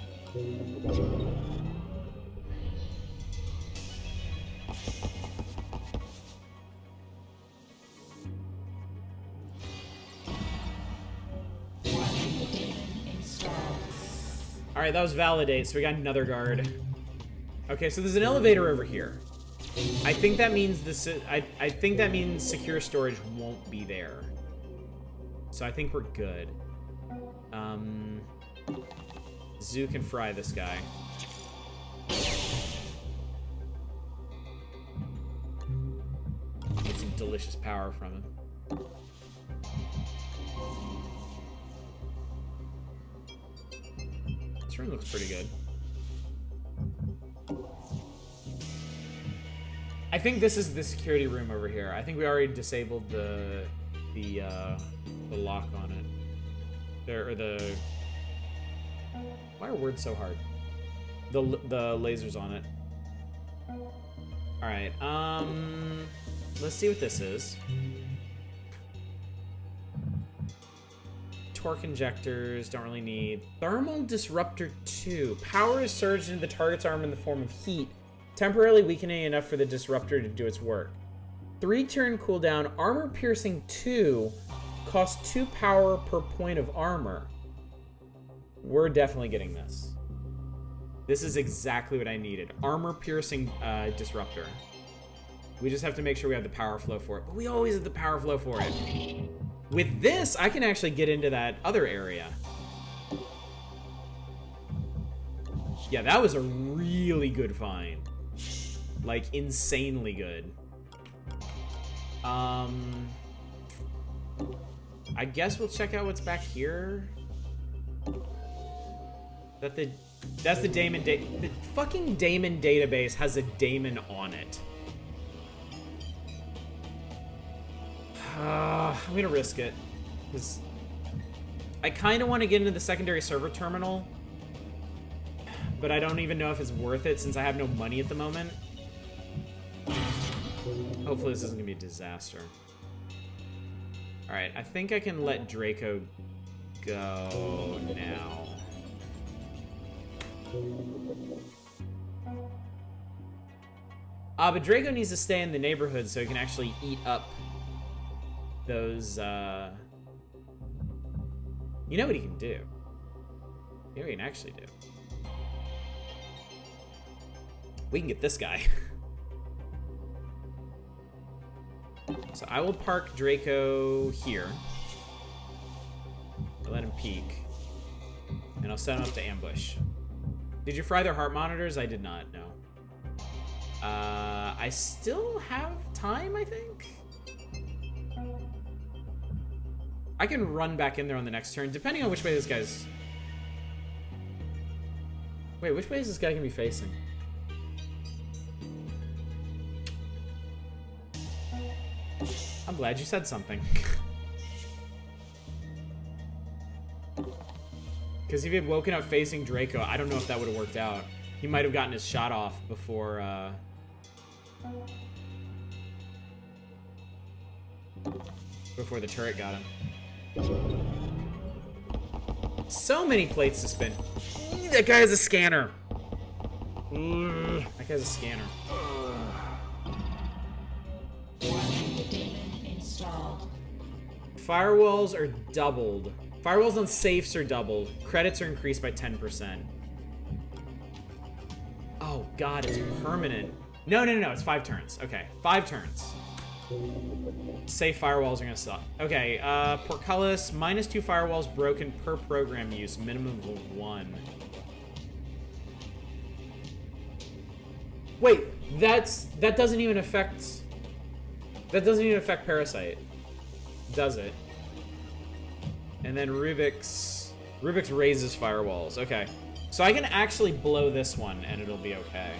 Alright, that was validate, so we got another guard. Okay, so there's an elevator over here. I think that means I think that means secure storage won't be there. So I think we're good. Zoo can fry this guy. Get some delicious power from him. This room looks pretty good. I think this is the security room over here. I think we already disabled the lock on it. There, or the... Why are words so hard? The lasers on it. Alright, let's see what this is. Torque injectors, don't really need. Thermal Disruptor 2. Power is surged into the target's arm in the form of heat, temporarily weakening enough for the disruptor to do its work. 3-turn cooldown. Armor Piercing 2 costs 2 power per point of armor. We're definitely getting this. This is exactly what I needed. Armor Piercing Disruptor. We just have to make sure we have the power flow for it. But we always have the power flow for it. With this, I can actually get into that other area. Yeah, that was a really good find. Like, insanely good. I guess we'll check out what's back here. That's the Daemon the fucking Daemon database has a Daemon on it. I'm gonna risk it, because I kind of want to get into the secondary server terminal, but I don't even know if it's worth it since I have no money at the moment. Hopefully this isn't gonna be a disaster. Alright, I think I can let Draco go now. But Draco needs to stay in the neighborhood so he can actually eat up those, You know what he can do? You know what he can actually do? We can get this guy. So I will park Draco here. I'll let him peek. And I'll set him up to ambush. Did you fry their heart monitors? I did not, no. I still have time, I think? I can run back in there on the next turn, depending on which way this guy's... Wait, which way is this guy gonna be facing? I'm glad you said something. Because if he had woken up facing Draco, I don't know if that would have worked out. He might have gotten his shot off before, before the turret got him. So many plates to spin. That guy has a scanner. That guy has a scanner. Firewalls are doubled. Firewalls on safes are doubled. Credits are increased by 10%. Oh god, it's permanent. No, it's 5 turns. Okay, 5 turns. Safe firewalls are gonna suck. Okay, Portcullis, -2 firewalls broken per program use, minimum of 1. Wait, that doesn't even affect Parasite, does it? And then Rubik's raises firewalls. Okay, so I can actually blow this one and it'll be okay.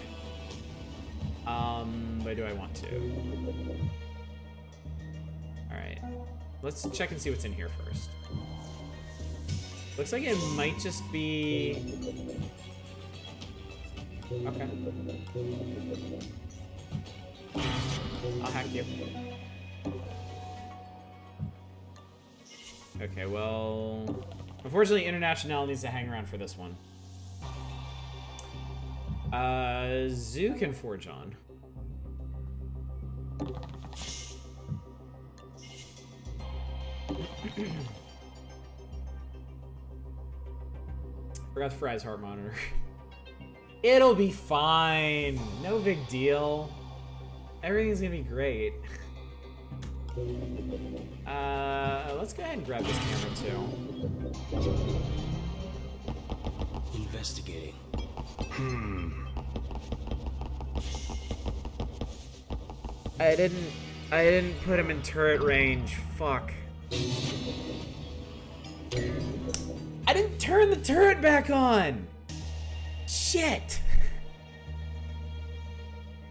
But do I want to? Alright. Let's check and see what's in here first. Looks like it might just be... Okay. I'll hack you. Okay, well... Unfortunately, International needs to hang around for this one. Zoo can forge on. Forgot to fry his heart monitor. It'll be fine. No big deal. Everything's gonna be great. Let's go ahead and grab this camera too. Investigating. I didn't put him in turret range. Fuck. I didn't turn the turret back on. Shit.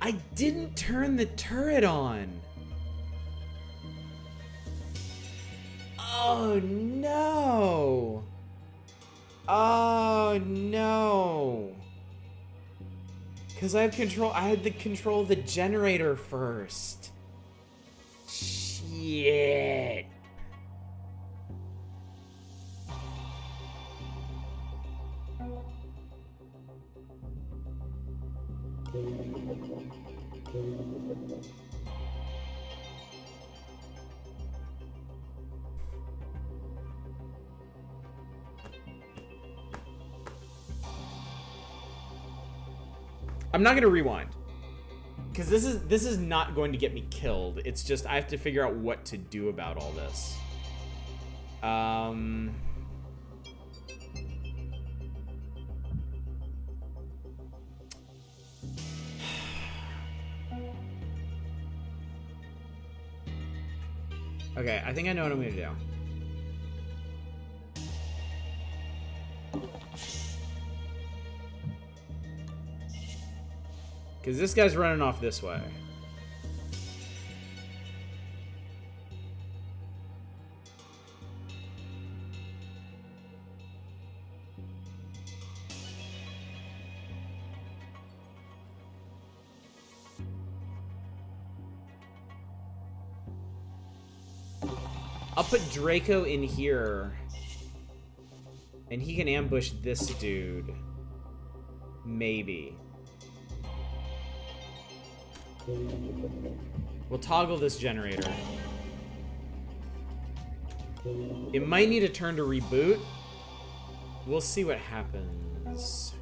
I didn't turn the turret on. Oh no. Oh no. Because I had to control the generator first. Shit. I'm not gonna rewind, because this is not going to get me killed. It's just I have to figure out what to do about all this. Okay, I think I know what I'm gonna do. Because this guy's running off this way. I'll put Draco in here. And he can ambush this dude. Maybe. We'll toggle this generator. It might need a turn to reboot. We'll see what happens.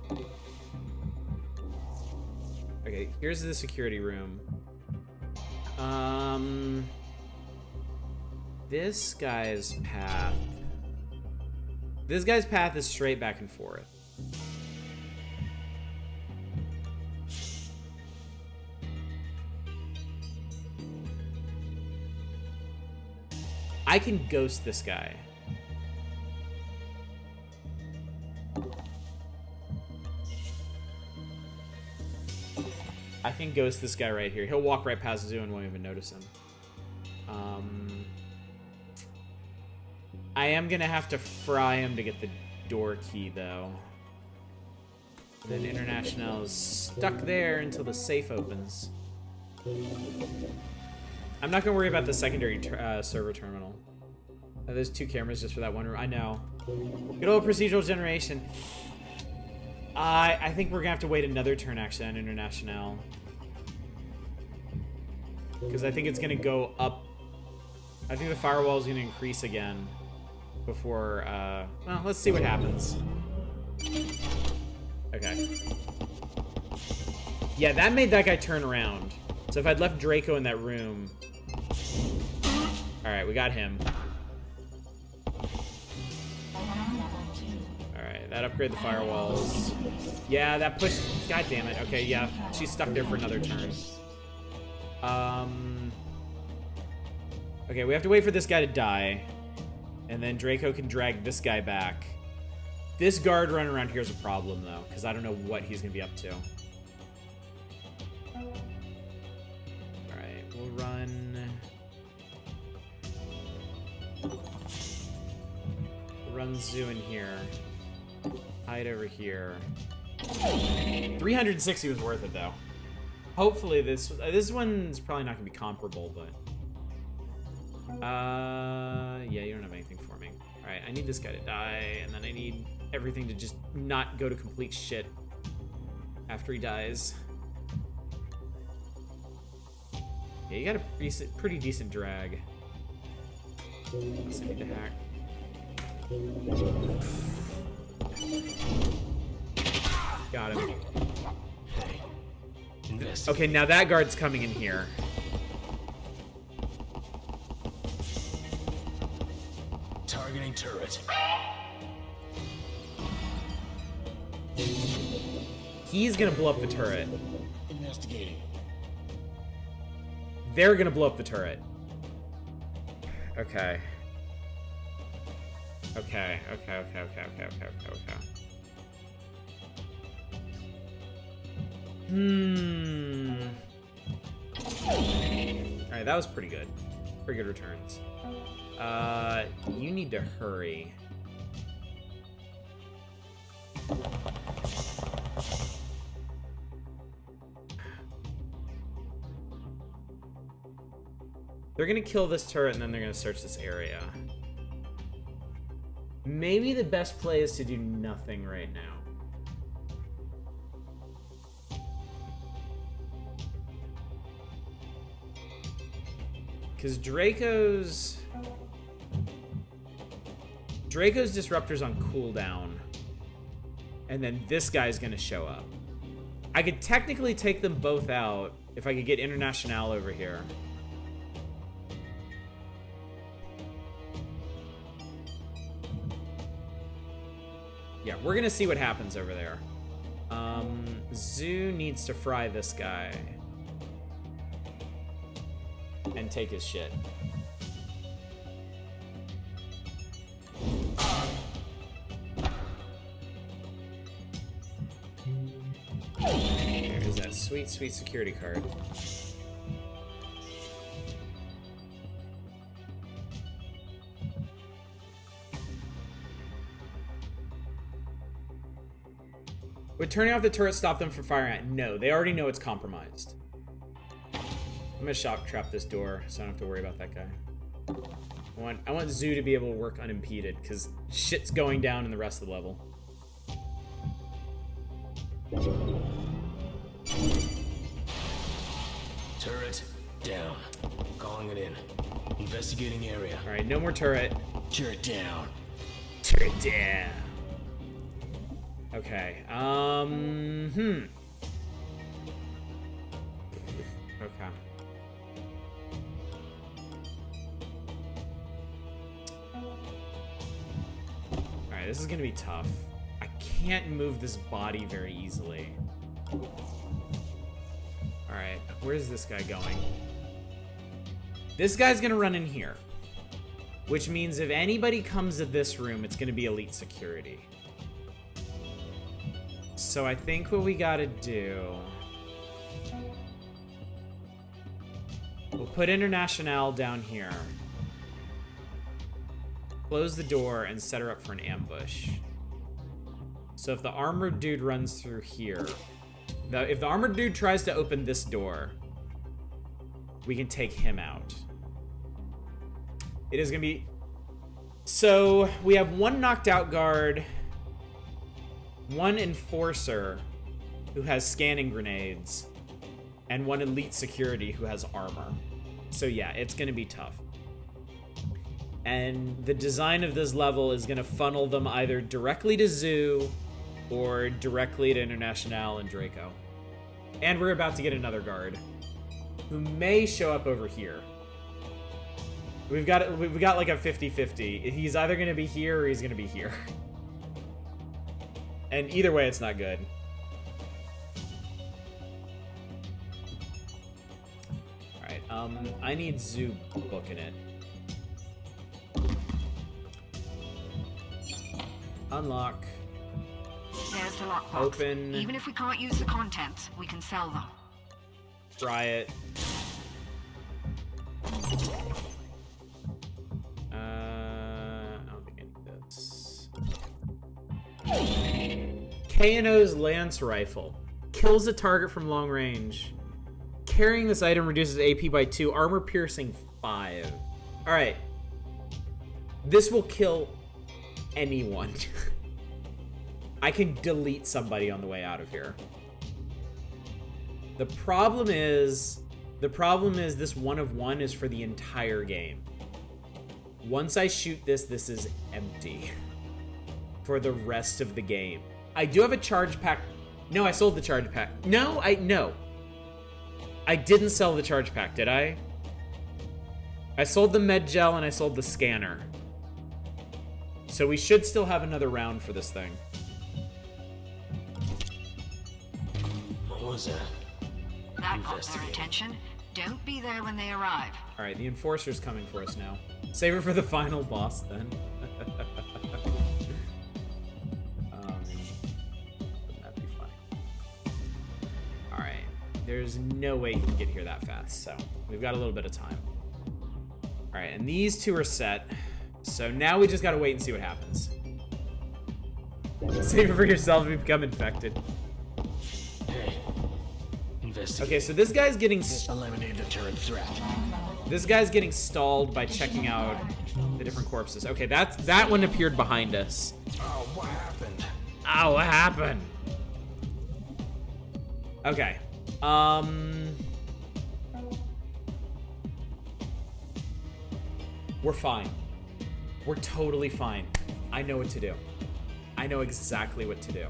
Okay, here's the security room. This guy's path. This guy's path is straight back and forth. I can ghost this guy. I can ghost this guy right here. He'll walk right past Zoo and won't even notice him. I am gonna have to fry him to get the door key, though. Then International is stuck there until the safe opens. I'm not gonna worry about the secondary server terminal. There's 2 cameras just for that one room. I know. Good old procedural generation. I think we're gonna have to wait another turn actually on International. Because I think it's gonna go up. I think the firewall is gonna increase again before, well, let's see what happens. Okay. Yeah, that made that guy turn around. So if I'd left Draco in that room, Alright, we got him. Alarm level 2. Alright, that upgraded the firewalls. Yeah, that pushed... God damn it. Okay, yeah. She's stuck there for another turn. Okay, we have to wait for this guy to die. And then Draco can drag this guy back. This guard running around here is a problem, though, because I don't know what he's going to be up to. Alright, we'll run... Run Zoo in here. Hide over here. 360 was worth it, though. Hopefully this one's probably not going to be comparable, but... yeah, you don't have anything for me. Alright, I need this guy to die, and then I need everything to just not go to complete shit after he dies. Yeah, you got a pretty decent drag. So I need to hack. Got him. Hey, investigate. Okay, now that guard's coming in here. Targeting turret. He's gonna blow up the turret. Investigating. They're gonna blow up the turret. Okay. Okay. Alright, that was pretty good. Pretty good returns. You need to hurry. They're gonna kill this turret and then they're gonna search this area. Maybe the best play is to do nothing right now. Because Draco's disruptor's on cooldown. And then this guy's gonna show up. I could technically take them both out if I could get International over here. Yeah, we're gonna see what happens over there. Zoo needs to fry this guy. And take his shit. There's that sweet, sweet security card. Would turning off the turret stop them from firing at it? No, they already know it's compromised. I'm gonna shock trap this door so I don't have to worry about that guy. I want Zoo to be able to work unimpeded because shit's going down in the rest of the level. Turret down. Calling it in. Investigating area. All right, no more turret. Turret down. Turret down. Okay. Okay. Alright, this is gonna be tough. I can't move this body very easily. Alright, where's this guy going? This guy's gonna run in here. Which means if anybody comes to this room, it's gonna be elite security. So I think what we gotta do... We'll put International down here. Close the door and set her up for an ambush. So if the armored dude runs through here... if the armored dude tries to open this door, we can take him out. It is gonna be... So, we have one knocked out guard... one enforcer who has scanning grenades, and one elite security who has armor. So yeah, it's gonna be tough. And the design of this level is gonna funnel them either directly to Zoo or directly to International and Draco. And we're about to get another guard who may show up over here. We've got like a 50-50. He's either gonna be here or he's gonna be here. And either way, it's not good. Alright, I need Zoo booking it. Unlock. There's the lockbox. Open. Even if we can't use the contents, we can sell them. Try it. I don't think I need this. K&O's Lance Rifle. Kills a target from long range. Carrying this item reduces AP by 2. Armor piercing 5. Alright. This will kill anyone. I can delete somebody on the way out of here. The problem is this 1 of 1 is for the entire game. Once I shoot this, this is empty for the rest of the game. I do have a charge pack. No, I sold the charge pack. No. I didn't sell the charge pack, did I? I sold the med gel and I sold the scanner. So we should still have another round for this thing. What was that? That got their attention. Don't be there when they arrive. Alright, the Enforcer's coming for us now. Save it for the final boss, then. Wouldn't that be funny? Alright. There's no way he can get here that fast, so we've got a little bit of time. Alright, and these two are set. So now we just gotta wait and see what happens. Save it for yourself if you become infected. Hey. Investigate. Okay, so this guy's getting... Eliminate the turret threat. This guy's getting stalled by checking out the different corpses. Okay, that one appeared behind us. Oh, what happened? Oh, what happened? Okay. We're fine. We're totally fine. I know what to do. I know exactly what to do.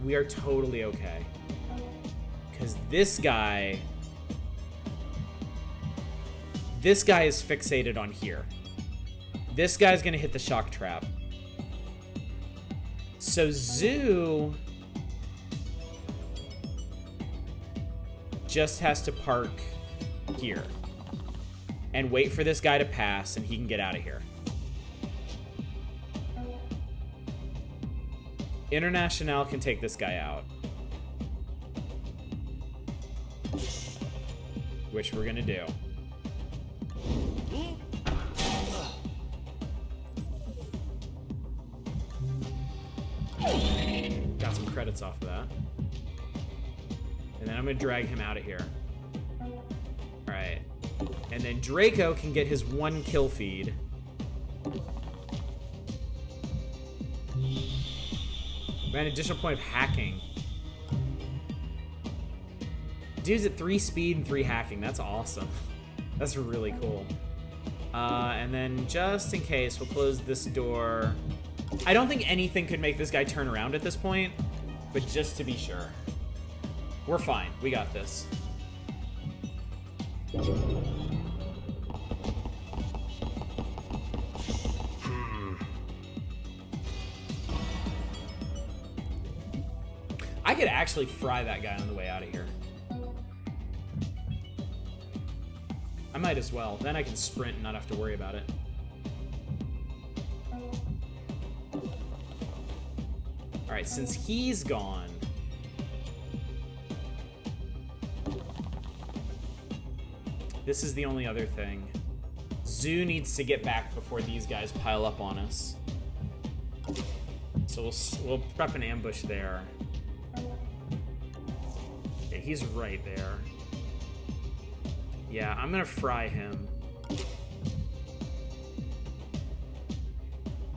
We are totally okay. Because this guy is fixated on here. This guy's gonna hit the shock trap. So Zoo just has to park here and wait for this guy to pass and he can get out of here. International can take this guy out. Which we're gonna do. Got some credits off of that. And then I'm gonna drag him out of here. Alright. And then Draco can get his 1 kill feed. An additional point of hacking. Dude's at 3 speed and 3 hacking. That's awesome. That's really cool. And then just in case, we'll close this door. I don't think anything could make this guy turn around at this point, but just to be sure. We're fine. We got this. I could actually fry that guy on the way out of here. I might as well. Then I can sprint and not have to worry about it. Alright, since he's gone... This is the only other thing. Zoo needs to get back before these guys pile up on us. So we'll prep an ambush there. Okay, he's right there. Yeah, I'm gonna fry him. I'm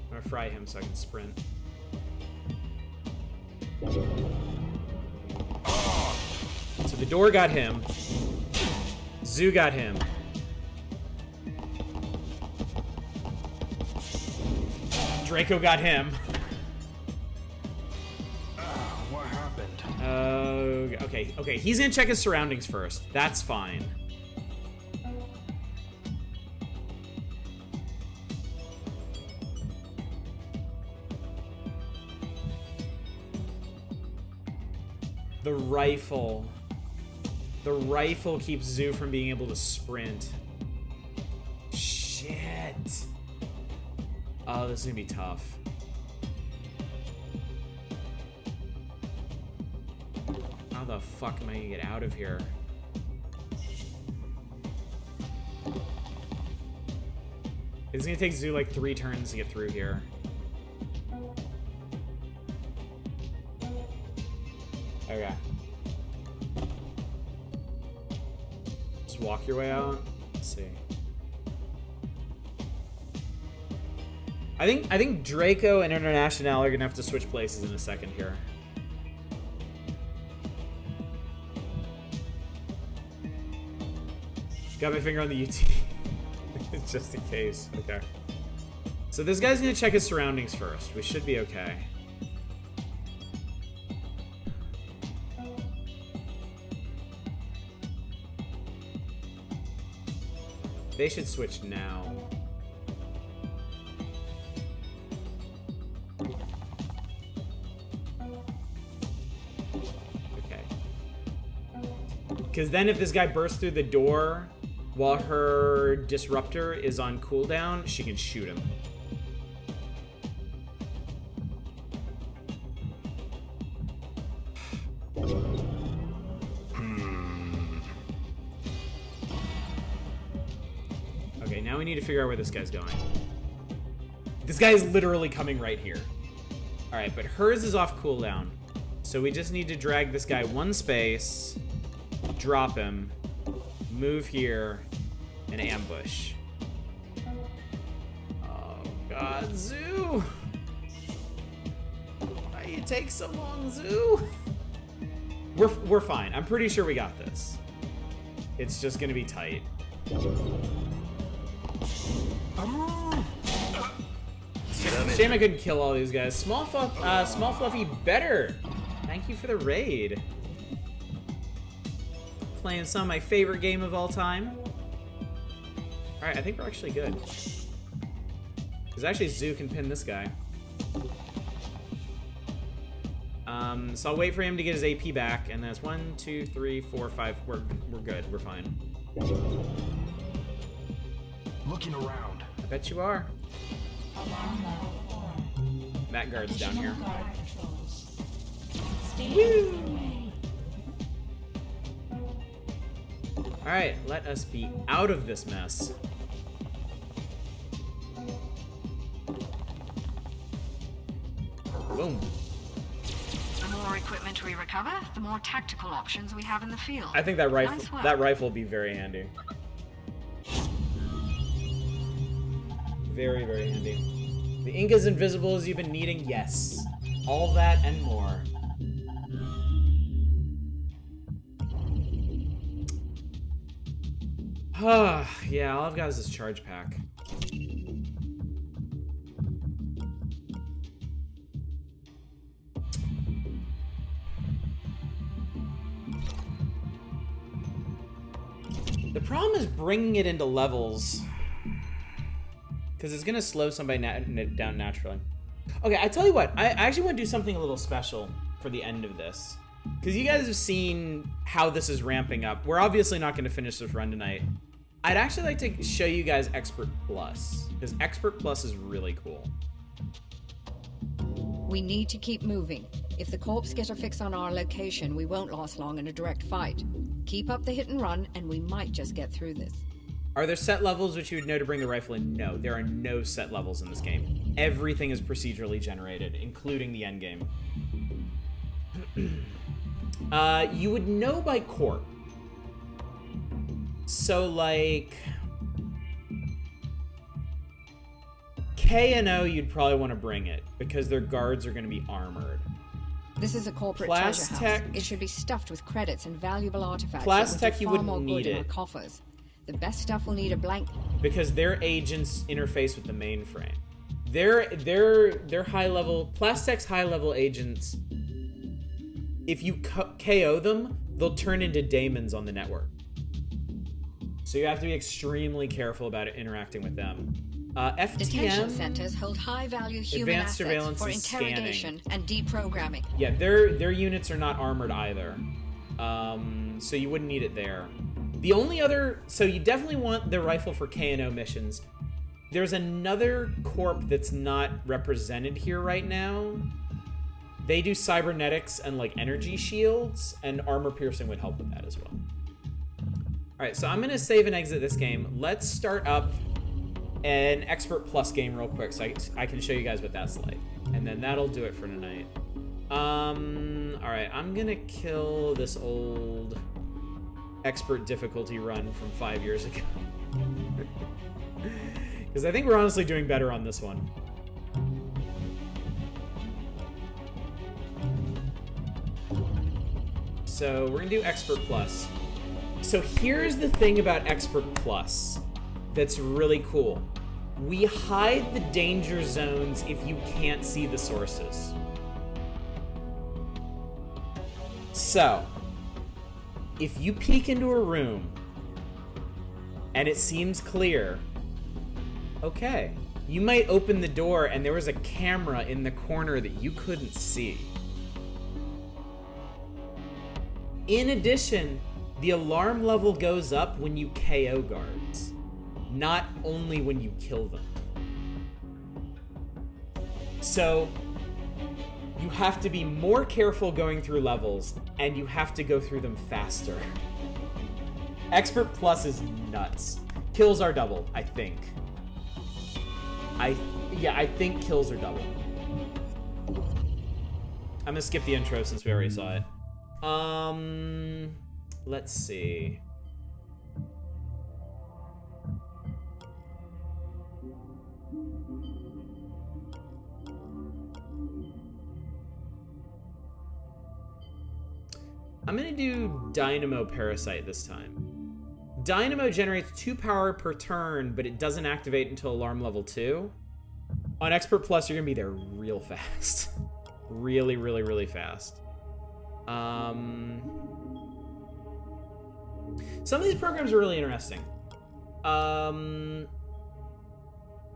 gonna fry him so I can sprint. So the door got him. Zoo got him. Draco got him. What happened? Okay, he's gonna check his surroundings first. That's fine. The rifle. The rifle keeps Zoo from being able to sprint. Shit. Oh, this is gonna be tough. How the fuck am I gonna get out of here? It's gonna take Zoo like 3 turns to get through here. Okay. Just walk your way out. Let's see. I think Draco and International are gonna have to switch places in a second here. Got my finger on the UT. Just in case. Okay. So this guy's gonna check his surroundings first. We should be okay. They should switch now. Okay. Because then if this guy bursts through the door while her disruptor is on cooldown, she can shoot him. Okay, now we need to figure out where this guy's going. This guy is literally coming right here. Alright, but hers is off cooldown. So we just need to drag this guy 1 space, drop him, move here, and ambush. Oh god, Zoo! Why you take so long, Zoo? We're fine. I'm pretty sure we got this. It's just gonna be tight. Shame I couldn't kill all these guys. Small Fluffy better. Thank you for the raid. Playing some of my favorite game of all time. Alright, I think we're actually good. Because actually Zoo can pin this guy. So I'll wait for him to get his AP back, and that's 1, 2, 3, 4, 5. We're good. We're fine. Looking around. I bet you are. Alarm level 4. That guard's down Additional here. guard patrols. Stay out of the way. Alright, let us be out of this mess. Boom. The more equipment we recover, the more tactical options we have in the field. I think that rifle Nice work. rifle will be very handy. Very, very handy. The ink is invisible as you've been needing, yes. All that and more. Yeah, all I've got is this charge pack. The problem is bringing it into levels, because it's gonna slow somebody down naturally. Okay, I tell you what, I actually want to do something a little special for the end of this, because you guys have seen how this is ramping up. We're obviously not going to finish this run tonight. I'd actually like to show you guys Expert Plus, because Expert Plus is really cool. We need to keep moving. If the corpse get a fix on our location, we won't last long in a direct fight. Keep up the hit and run, and we might just get through this. Are there set levels which you would know to bring the rifle in? No, there are no set levels in this game. Everything is procedurally generated, including the end game. You would know by corp. So, like, K and O, you'd probably want to bring it, because their guards are going to be armored. This is a corporate Plastech- treasure house. It should be stuffed with credits and valuable artifacts. Plastech, that would do you far wouldn't more good need in it. our coffers. The best stuff will need a blank. Because their agents interface with the mainframe. Their high level, Plastech's high level agents if you KO them, they'll turn into daemons on the network. So you have to be extremely careful about interacting with them. Detention FTM, centers hold high-value human advanced assets surveillance for and interrogation scanning. and deprogramming. Yeah, their units are not armored either. So you wouldn't need it there. The only other... So you definitely want the rifle for K&O missions. There's another corp that's not represented here right now. They do cybernetics and, like, energy shields, and armor piercing would help with that as well. Alright, so I'm going to save and exit this game. Let's start up an Expert Plus game real quick so I can show you guys what that's like. And then that'll do it for tonight. Alright, I'm going to kill this old Expert difficulty run from 5 years ago. Because I think we're honestly doing better on this one. So we're going to do Expert Plus. So here's the thing about Expert Plus that's really cool. We hide the danger zones if you can't see the sources. So, if you peek into a room and it seems clear, okay, you might open the door and there was a camera in the corner that you couldn't see. In addition, the alarm level goes up when you KO guards, not only when you kill them. So, you have to be more careful going through levels, and you have to go through them faster. Expert Plus is nuts. Kills are double, I think. I think kills are double. I'm gonna skip the intro since we already saw it. Let's see. I'm gonna do Dynamo Parasite this time. Dynamo generates 2 power per turn, but it doesn't activate until alarm level 2. On Expert Plus, you're gonna be there real fast. Really, really, really fast. Some of these programs are really interesting.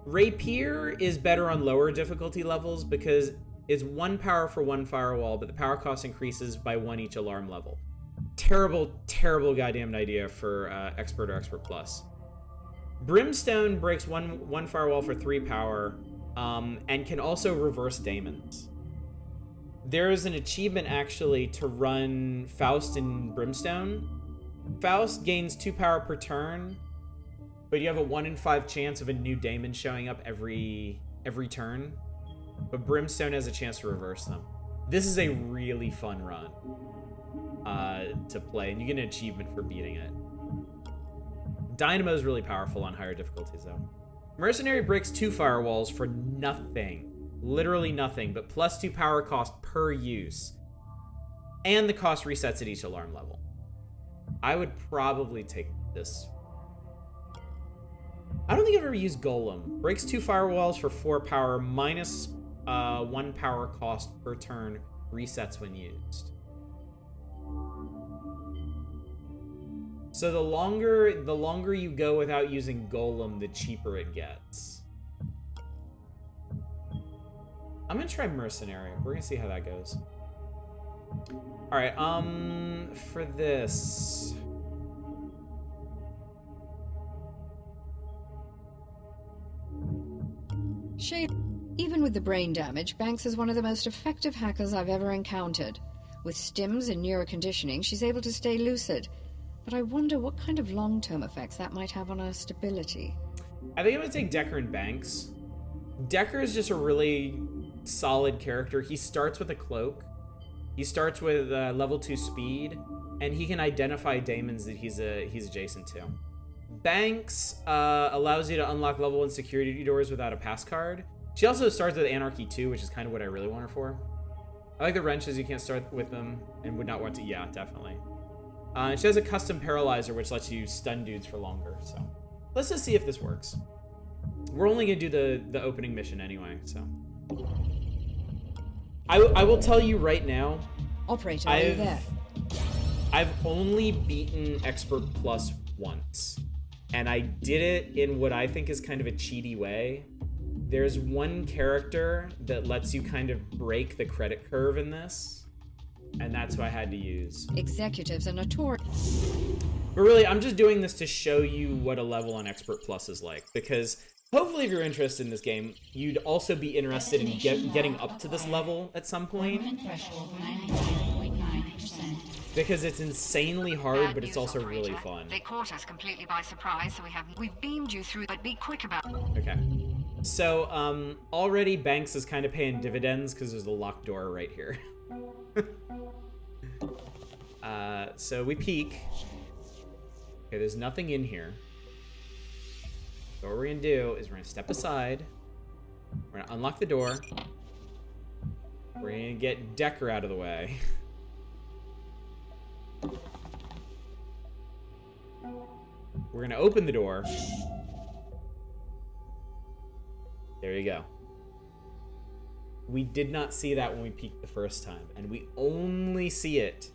Rapier is better on lower difficulty levels because it's 1 power for 1 firewall, but the power cost increases by 1 each alarm level. Terrible, terrible goddamn idea for Expert or Expert Plus. Brimstone breaks one firewall for 3 power, and can also reverse daemons. There is an achievement, actually, to run Faust and Brimstone. Faust gains 2 power per turn, but you have a 1 in 5 chance of a new daemon showing up every turn. But Brimstone has a chance to reverse them. This is a really fun run to play, and you get an achievement for beating it. Dynamo is really powerful on higher difficulties, though. Mercenary breaks 2 firewalls for nothing. Literally nothing, but plus 2 power cost per use. And the cost resets at each alarm level. I would probably take this. I don't think I've ever used Golem. Breaks 2 firewalls for 4 power, minus 1 power cost per turn, resets when used. So the longer you go without using Golem, the cheaper it gets. I'm gonna try Mercenary. We're gonna see how that goes. Alright, for this... Even with the brain damage, Banks is one of the most effective hackers I've ever encountered. With stims and neuroconditioning, she's able to stay lucid. But I wonder what kind of long-term effects that might have on her stability. I think I'm gonna take Decker and Banks. Decker is just a really solid character. He starts with a cloak. He starts with level 2 speed, and he can identify daemons that he's adjacent to. Banks allows you to unlock level 1 security doors without a pass card. She also starts with Anarchy 2, which is kind of what I really want her for. I like the wrenches. You can't start with them and would not want to. Yeah, definitely. She has a custom paralyzer, which lets you stun dudes for longer. So let's just see if this works. We're only going to do the opening mission anyway, so. I will tell you right now, Operator, are you there? I've only beaten Expert Plus once, and I did it in what I think is kind of a cheaty way. There's one character that lets you kind of break the credit curve in this, and that's who I had to use. Executives are notorious. But really, I'm just doing this to show you what a level on Expert Plus is like, because hopefully if you're interested in this game, you'd also be interested in getting up to this level at some point. Threshold 99.9%. Because it's insanely hard, but it's also really fun. They caught us completely by surprise, so we've beamed you through, but be quick about it. Okay. So, already Banks is kind of paying dividends because there's a locked door right here. So we peek. Okay, there's nothing in here. So what we're gonna do is we're gonna step aside. We're gonna unlock the door. We're gonna get Decker out of the way. We're gonna open the door. There you go. We did not see that when we peeked the first time, and we only see it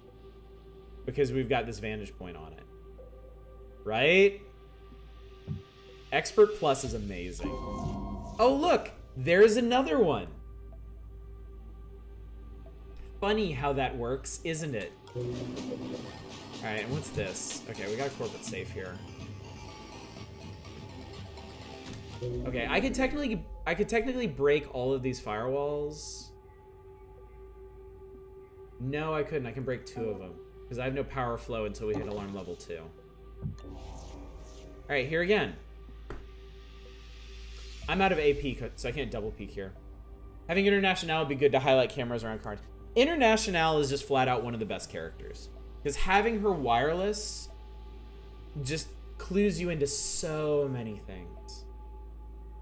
because we've got this vantage point on it. Right? Expert Plus is amazing. Oh, look! There's another one! Funny how that works, isn't it? Alright, and what's this? Okay, we got a corporate safe here. Okay, I could technically break all of these firewalls. No, I couldn't. I can break 2 of them because I have no power flow until we hit alarm level 2. All right, here again. I'm out of AP, so I can't double peek here. Having International would be good to highlight cameras around cards. International is just flat out one of the best characters because having her wireless just clues you into so many things.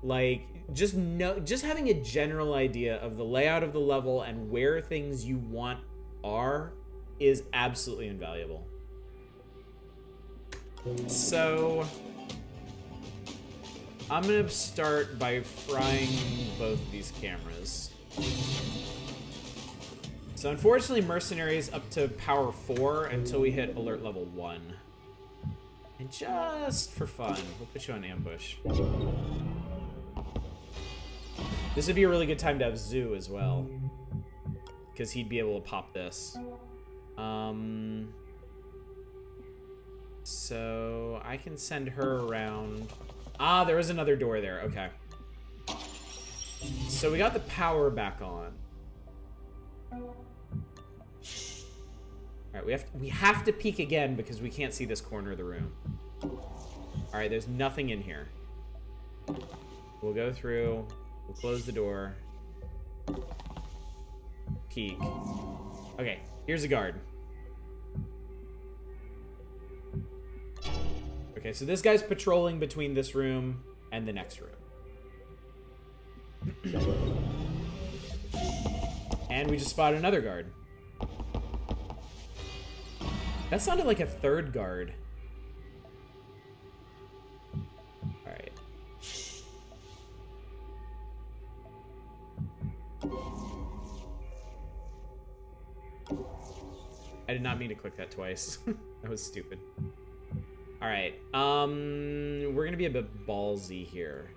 Like, just having a general idea of the layout of the level and where things you want are is absolutely invaluable. So, I'm gonna start by frying both these cameras. So unfortunately, Mercenary is up to power 4 until we hit alert level 1. And just for fun, we'll put you on ambush. This would be a really good time to have Zoo as well, because he'd be able to pop this. So I can send her around. Ah, there is another door there. Okay. So we got the power back on. All right, we have to peek again because we can't see this corner of the room. All right, there's nothing in here. We'll go through. We'll close the door. Peek. Okay, here's a guard. Okay, so this guy's patrolling between this room and the next room. And we just spotted another guard. That sounded like a third guard. Alright. I did not mean to click that twice. That was stupid. Alright, we're gonna be a bit ballsy here.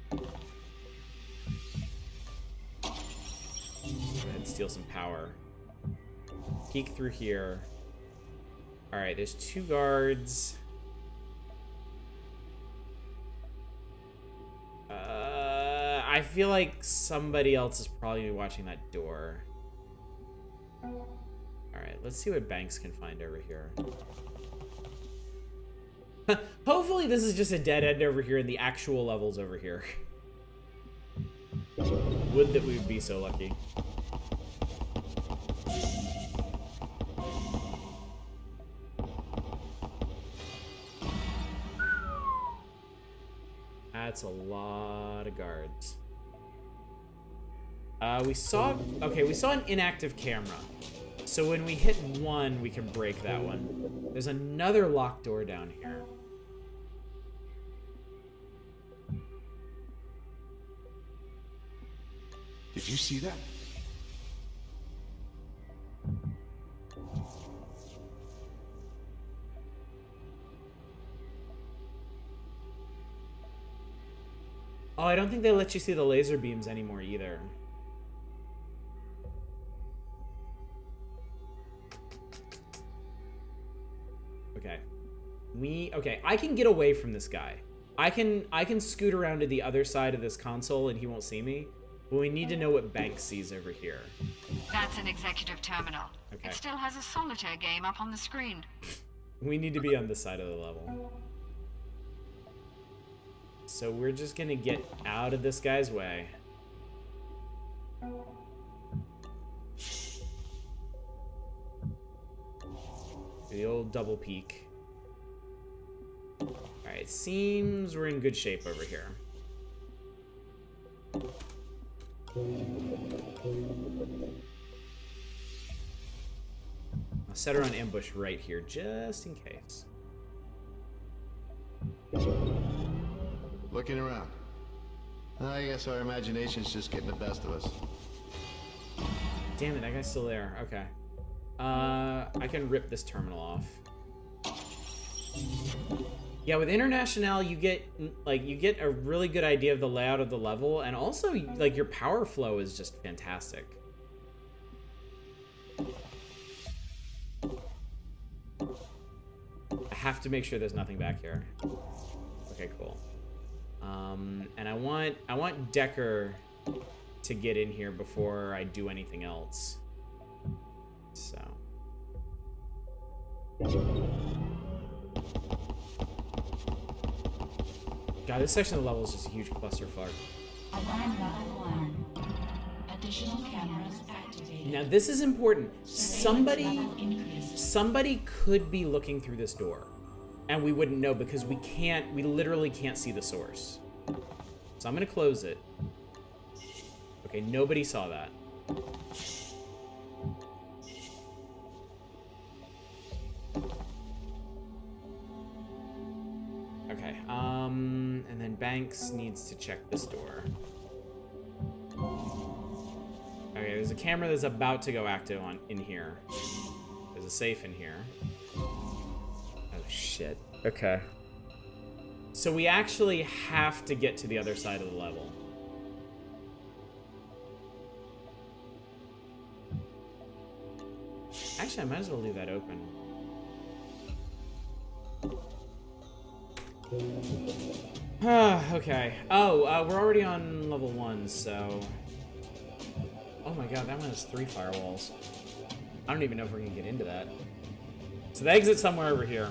Go ahead and steal some power. Peek through here. Alright, there's 2 guards. I feel like somebody else is probably watching that door. Alright, let's see what Banks can find over here. Hopefully this is just a dead end over here and the actual level's over here. Would that we would be so lucky. That's a lot of guards. We saw an inactive camera. So when we hit 1, we can break that one. There's another locked door down here. Did you see that? Oh, I don't think they let you see the laser beams anymore either. Okay. Okay, I can get away from this guy. I can scoot around to the other side of this console and he won't see me. But we need to know what Banks sees over here. That's an executive terminal. Okay. It still has a solitaire game up on the screen. We need to be on this side of the level. So we're just gonna get out of this guy's way. The old double peek. Alright, seems we're in good shape over here. I'll set her on ambush right here, just in case. Looking around. I guess our imagination's just getting the best of us. Damn it, that guy's still there. Okay. I can rip this terminal off. Yeah, with International, you get a really good idea of the layout of the level, and also like your power flow is just fantastic. I have to make sure there's nothing back here. Okay, cool. And I want Decker to get in here before I do anything else. So. God, this section of the level is just a huge clusterfuck. Alarm level 1. Additional cameras activated. Now this is important. Surveillance level increased. Somebody could be looking through this door, and we wouldn't know because we literally can't see the source. So I'm gonna close it. Okay, nobody saw that. Okay, and then Banks needs to check this door. Okay, there's a camera that's about to go active in here. There's a safe in here. Oh, shit. Okay. So we actually have to get to the other side of the level. Actually, I might as well leave that open. Okay. Oh, we're already on level 1, so... Oh my god, that one has 3 firewalls. I don't even know if we're gonna get into that. So the exit's somewhere over here.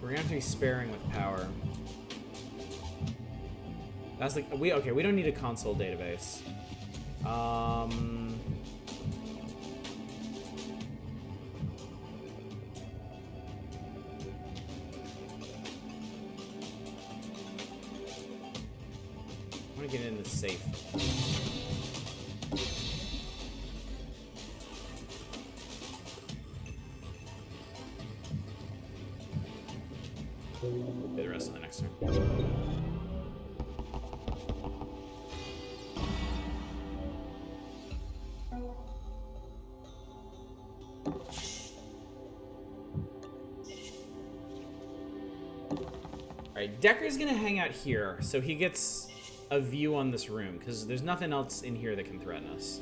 We're gonna have to be sparing with power. That's like we don't need a console database. I want to get in the safe. Do the rest on the next turn. Alright, Decker's gonna hang out here, so he gets a view on this room, because there's nothing else in here that can threaten us.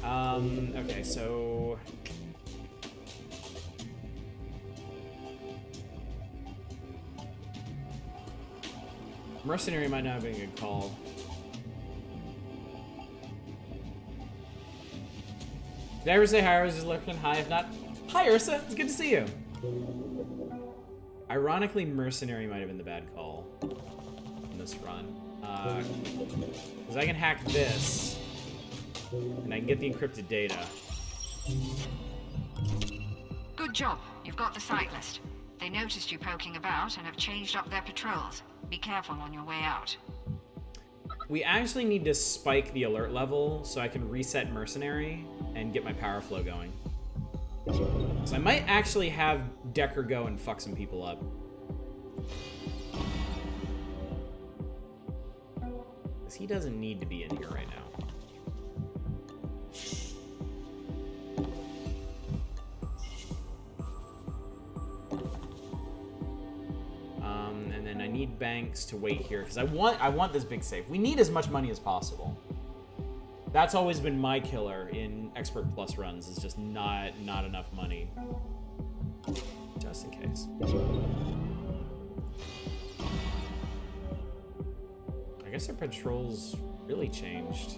Okay, so... Mercenary might not have been a good call. Did I ever say hi? I was just looking. Hi, if not... Hi, Ursa! It's good to see you! Ironically, Mercenary might have been the bad call in this run. Because I can hack this, and I can get the encrypted data. Good job. You've got the cyclist. They noticed you poking about and have changed up their patrols. Be careful on your way out. We actually need to spike the alert level so I can reset Mercenary and get my power flow going. So I might actually have Decker go and fuck some people up. Because he doesn't need to be in here right now. And then I need Banks to wait here because I want this big safe. We need as much money as possible. That's always been my killer in Expert Plus runs, is just not enough money. Just in case. I guess our patrols really changed.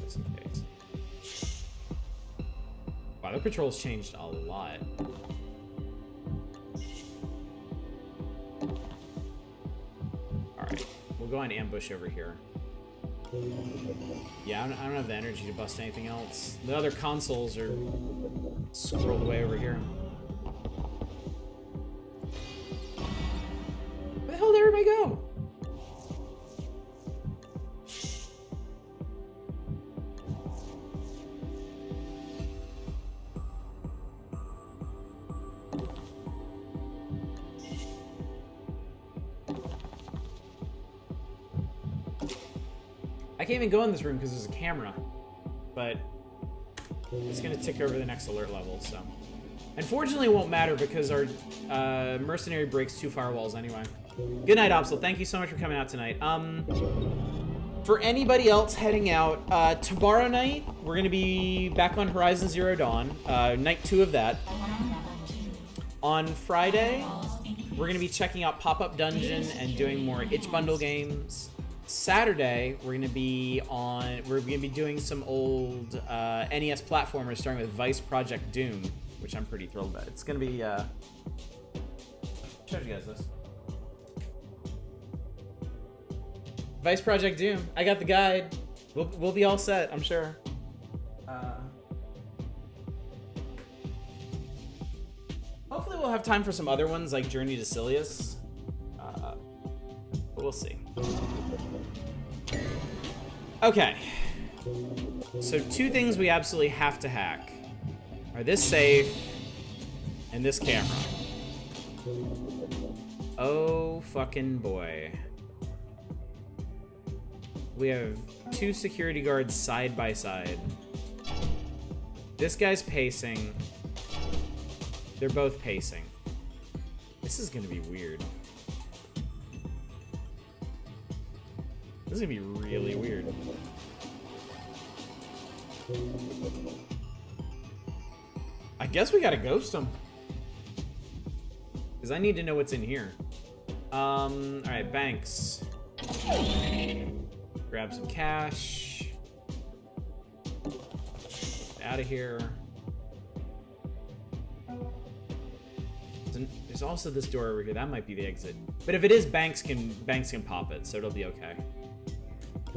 Just in case. Wow, the patrols changed a lot. Alright, we'll go on ambush over here. Yeah, I don't have the energy to bust anything else. The other consoles are squirreled away over here. Where the hell did everybody go? I can't even go in this room because there's a camera, but it's gonna tick over the next alert level, so. Unfortunately, it won't matter because our mercenary breaks 2 firewalls anyway. Good night, Opsel. Thank you so much for coming out tonight. For anybody else heading out, tomorrow night, we're gonna be back on Horizon Zero Dawn, night 2 of that. On Friday, we're gonna be checking out Pop-Up Dungeon and doing more Itch Bundle games. Saturday, we're gonna be doing some old NES platformers, starting with Vice Project Doom, which I'm pretty thrilled about. It's gonna be. Showed you guys this. Vice Project Doom. I got the guide. We'll be all set, I'm sure. Hopefully, we'll have time for some other ones like Journey to Silius. But we'll see. Okay, so 2 things we absolutely have to hack are this safe and this camera. Oh, fucking boy. We have 2 security guards side by side. This guy's pacing. They're both pacing. This is gonna be weird. This is gonna be really weird. I guess we gotta ghost him. Because I need to know what's in here. Alright, Banks. Grab some cash. Out of here. There's also this door over here. That might be the exit. But if it is, Banks can pop it, so it'll be okay.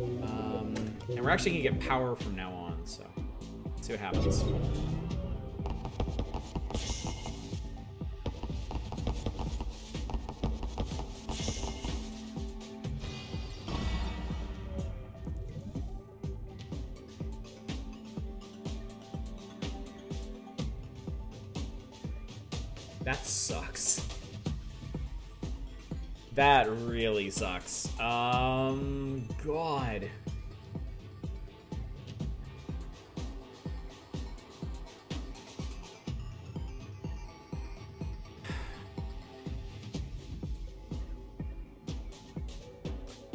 And we're actually gonna get power from now on, so let's see what happens. That sucks. That really sucks. God.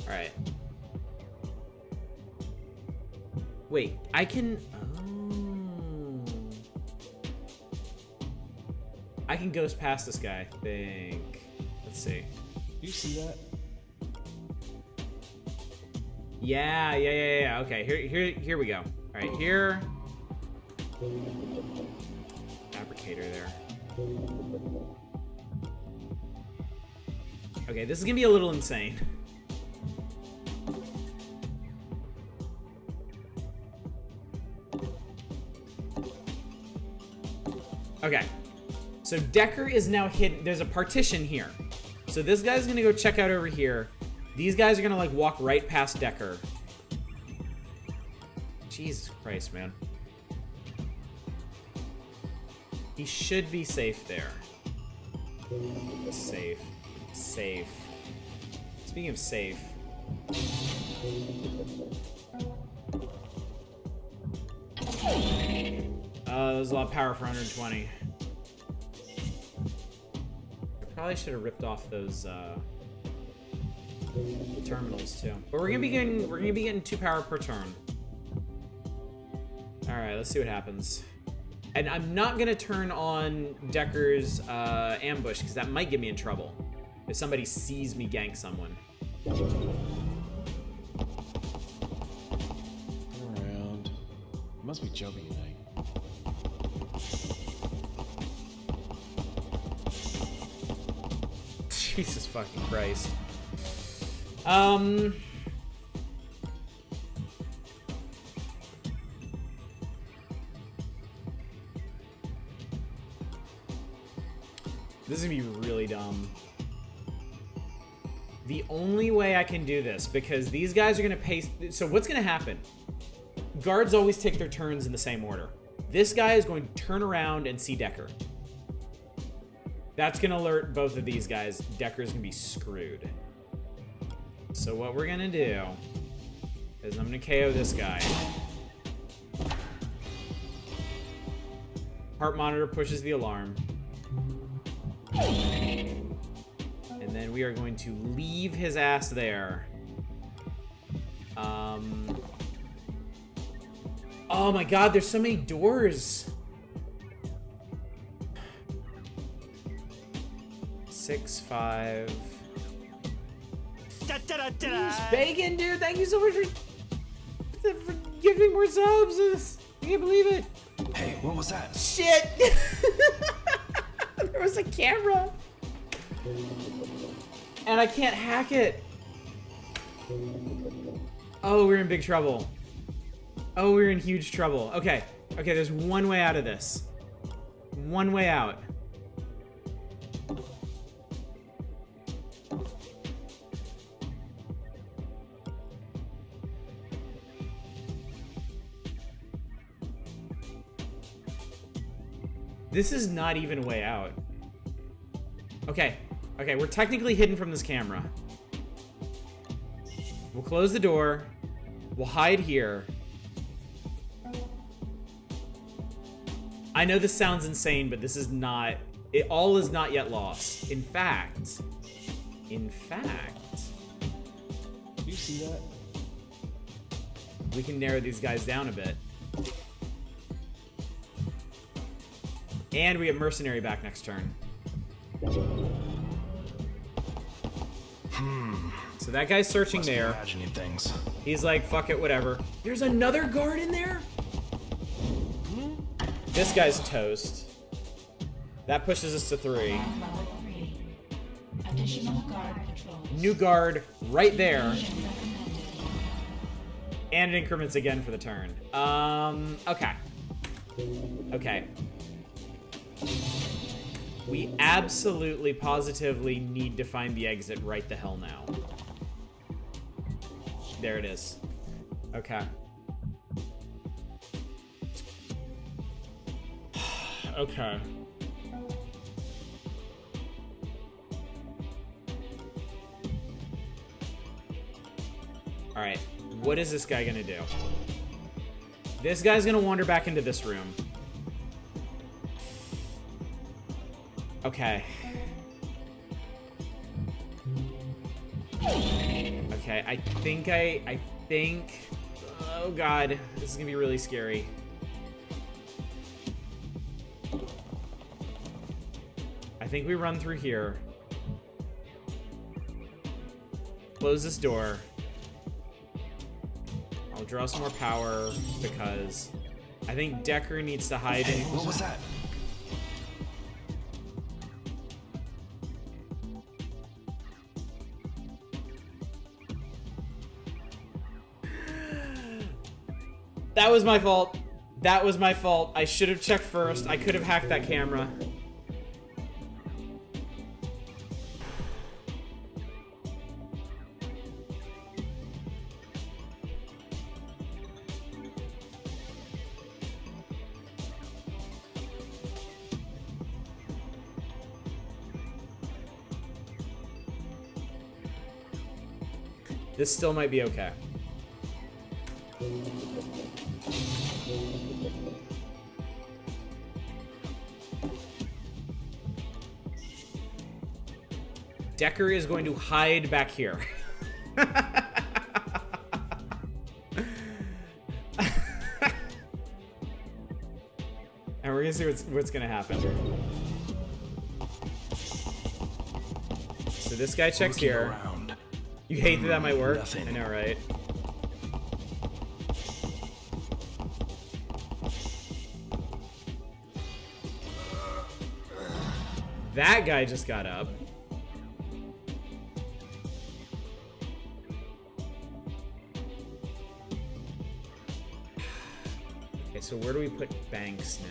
All right. Wait, I can... I can ghost past this guy, I think. Let's see. You see that? Yeah. Okay, here we go. All right, here. Fabricator there. Okay, this is gonna be a little insane. Okay, so Decker is now hidden. There's a partition here. So this guy's gonna go check out over here. These guys are gonna like walk right past Decker. Jesus Christ, man. He should be safe there. Safe. Speaking of safe. There's a lot of power for 120. Probably should have ripped off those terminals too. But we're gonna be getting 2 power per turn. All right, let's see what happens. And I'm not gonna turn on Decker's ambush because that might get me in trouble if somebody sees me gank someone. Around. It must be Joby tonight. Jesus fucking Christ. This is gonna be really dumb. The only way I can do this, because these guys are gonna pace. So what's gonna happen? Guards always take their turns in the same order. This guy is going to turn around and see Decker. That's gonna alert both of these guys. Decker's gonna be screwed. So what we're gonna do is I'm gonna KO this guy. Heart monitor pushes the alarm. And then we are going to leave his ass there. Oh my god, there's so many doors. 6, 5. Bacon, dude, thank you so much for giving more subs. I can't believe it. Hey, what was that? Shit! There was a camera. And I can't hack it. Oh, we're in big trouble. Oh, we're in huge trouble. Okay. Okay, there's one way out of this. One way out. This is not even a way out. Okay. Okay, we're technically hidden from this camera. We'll close the door. We'll hide here. I know this sounds insane, but this is not... It all is not yet lost. In fact... You see that? We can narrow these guys down a bit. And we get Mercenary back next turn. So that guy's searching Must be there. imagining things. He's like, fuck it, whatever. There's another guard in there? This guy's toast. That pushes us to 3. Level 3. Additional guard patrols. New guard right there. Vision recommended. And it increments again for the turn. Okay. Okay. We absolutely, positively need to find the exit right the hell now. There it is. Okay. Okay. Alright. What is this guy gonna do? This guy's gonna wander back into this room. Okay. Okay, I think... Oh god, this is gonna be really scary. I think we run through here. Close this door. I'll draw some more power because I think Decker needs to hide in... What was that? That was my fault. That was my fault. I should have checked first. I could have hacked that camera. This still might be okay. Decker is going to hide back here. And we're gonna see what's gonna happen. So this guy checks here. Around. You hate that might work? Nothing. I know, right? That guy just got up. Okay, so where do we put Banks now?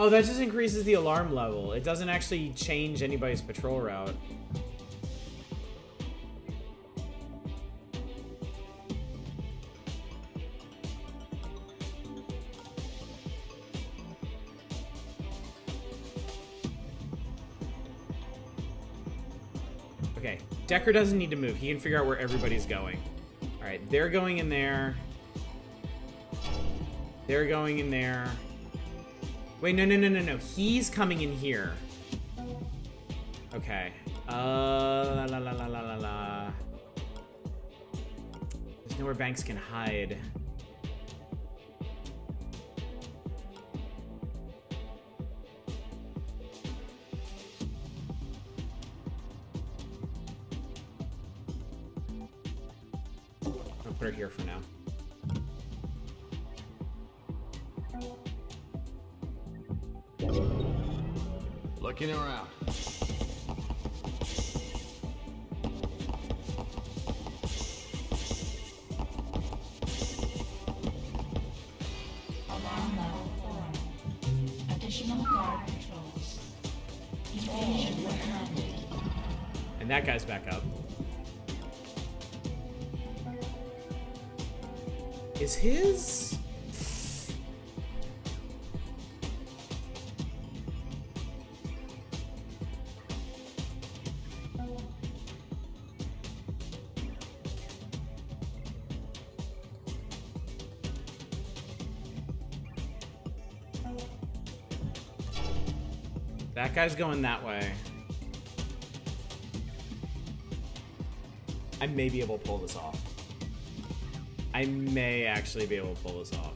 Oh, that just increases the alarm level. It doesn't actually change anybody's patrol route. Okay, Decker doesn't need to move. He can figure out where everybody's going. All right, they're going in there. They're going in there. Wait, no. He's coming in here. Okay. La. There's nowhere Banks can hide. I'll put her here for now. Looking around. Alarm level 4. Additional guard patrols. Evasion recommended. And that guy's back up. Is his... That guy's going that way. I may be able to pull this off. I may actually be able to pull this off.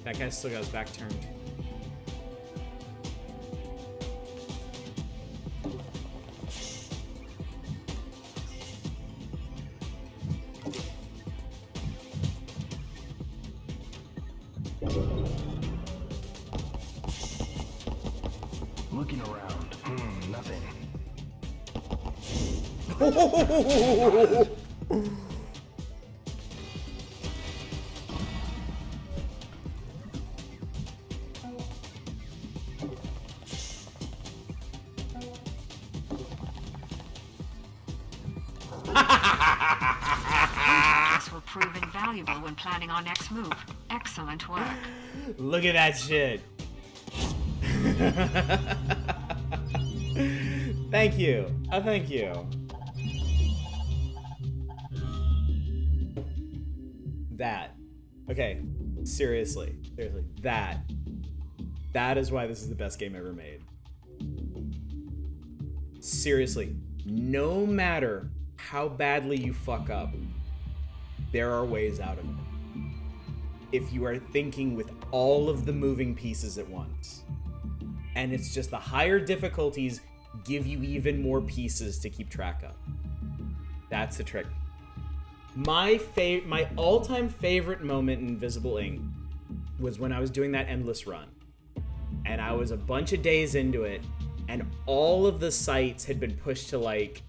That guy still got his back turned. Looking around. Nothing. This will prove invaluable when planning our next move. Excellent work. Look at that shit. Thank you. Oh, thank you. That. Okay. Seriously. That is why this is the best game ever made. Seriously. No matter how badly you fuck up, there are ways out of it. If you are thinking with all of the moving pieces at once. And it's just the higher difficulties give you even more pieces to keep track of. That's the trick. My all-time favorite moment in Invisible Ink was when I was doing that endless run. And I was a bunch of days into it, and all of the sites had been pushed to like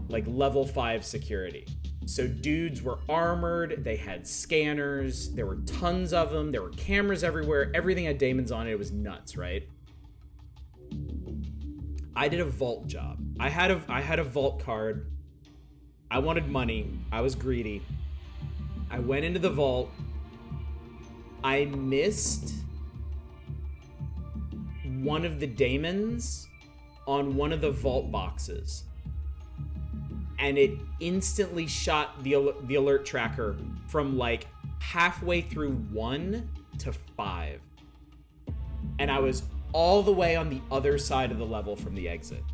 level 5 security. So dudes were armored, they had scanners, there were tons of them, there were cameras everywhere, everything had daemons on it, it was nuts, right? I did a vault job. I had a vault card. I wanted money. I was greedy. I went into the vault. I missed one of the daemons on one of the vault boxes. And it instantly shot the alert tracker from like halfway through 1 to 5. And I was all the way on the other side of the level from the exit.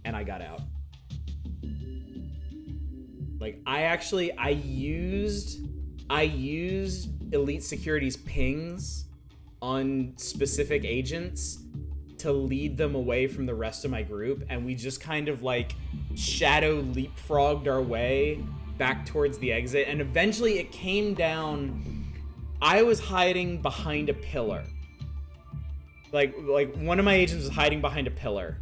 And I got out. Like, I used Elite Security's pings on specific agents to lead them away from the rest of my group, and we just kind of like shadow leapfrogged our way back towards the exit, and eventually it came down. I was hiding behind a pillar. Like one of my agents was hiding behind a pillar,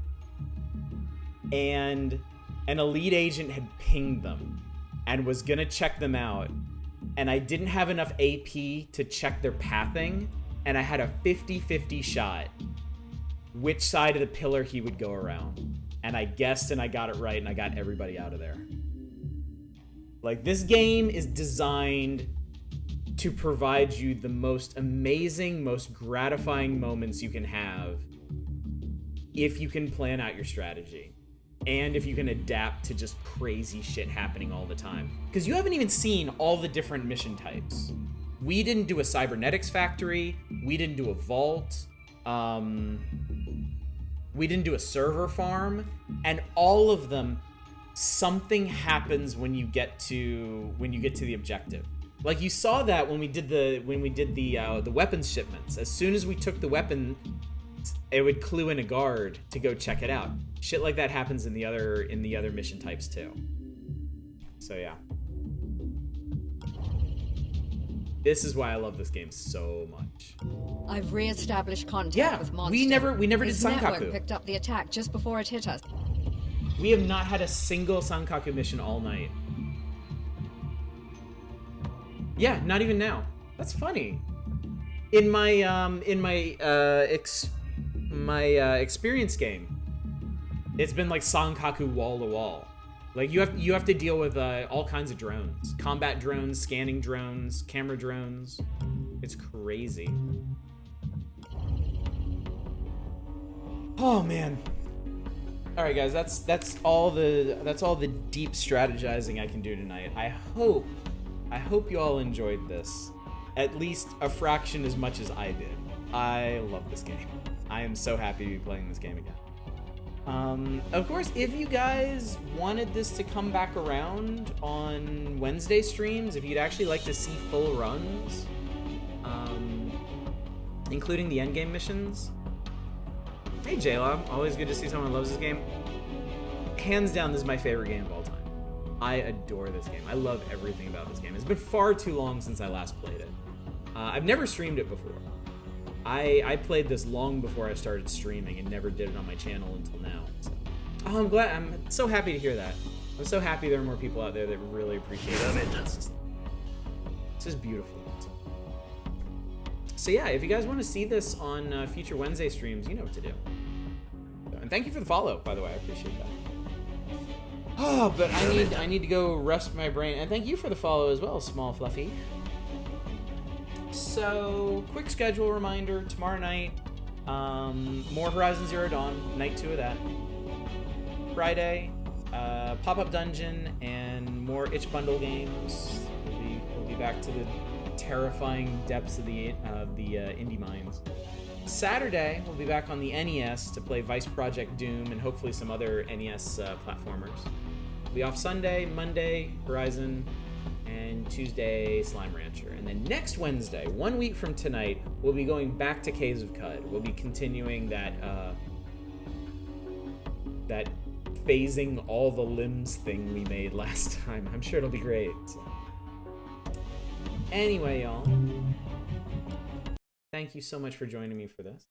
and an elite agent had pinged them and was gonna check them out, and I didn't have enough AP to check their pathing, and I had a 50-50 shot which side of the pillar he would go around. And I guessed, and I got it right, and I got everybody out of there. Like, this game is designed to provide you the most amazing, most gratifying moments you can have if you can plan out your strategy. And if you can adapt to just crazy shit happening all the time. Because you haven't even seen all the different mission types. We didn't do a cybernetics factory. We didn't do a vault. We didn't do a server farm, and all of them, something happens when you get to the objective. Like, you saw that when we did the weapons shipments. As soon as we took the weapon, it would clue in a guard to go check it out. Shit like that happens in the other mission types too. So yeah. This is why I love this game so much. I've re-established contact with Monster. we never did His network Sankaku. picked up the attack just before it hit us. We have not had a single Sankaku mission all night. Yeah, not even now. That's funny. In my experience game, it's been like Sankaku wall to wall. Like, you have to deal with all kinds of drones. Combat drones, scanning drones, camera drones. It's crazy. Oh man. All right, guys, that's all the deep strategizing I can do tonight. I hope you all enjoyed this, at least a fraction as much as I did. I love this game. I am so happy to be playing this game again. Of course, if you guys wanted this to come back around on Wednesday streams, if you'd actually like to see full runs, including the endgame missions. Hey J-Lob, always good to see someone who loves this game. Hands down, this is my favorite game of all time. I adore this game. I love everything about this game. It's been far too long since I last played it. I've never streamed it before. I played this long before I started streaming and never did it on my channel until now. So. Oh, I'm glad. I'm so happy to hear that. I'm so happy there are more people out there that really appreciate it. It's just beautiful. So yeah, if you guys want to see this on future Wednesday streams, you know what to do. So, and thank you for the follow, by the way. I appreciate that. Oh, but I need to go rest my brain. And thank you for the follow as well, Small Fluffy. So, quick schedule reminder, tomorrow night, more Horizon Zero Dawn, night 2 of that. Friday, pop-up dungeon and more itch bundle games. We'll be back to the terrifying depths of the indie mines. Saturday, we'll be back on the NES to play Vice Project Doom and hopefully some other NES platformers. We'll be off Sunday, Monday, Horizon, and Tuesday, Slime Rancher. And then next Wednesday, 1 week from tonight, we'll be going back to Caves of Cud. We'll be continuing that phasing all the limbs thing we made last time. I'm sure it'll be great. So. Anyway, y'all, thank you so much for joining me for this.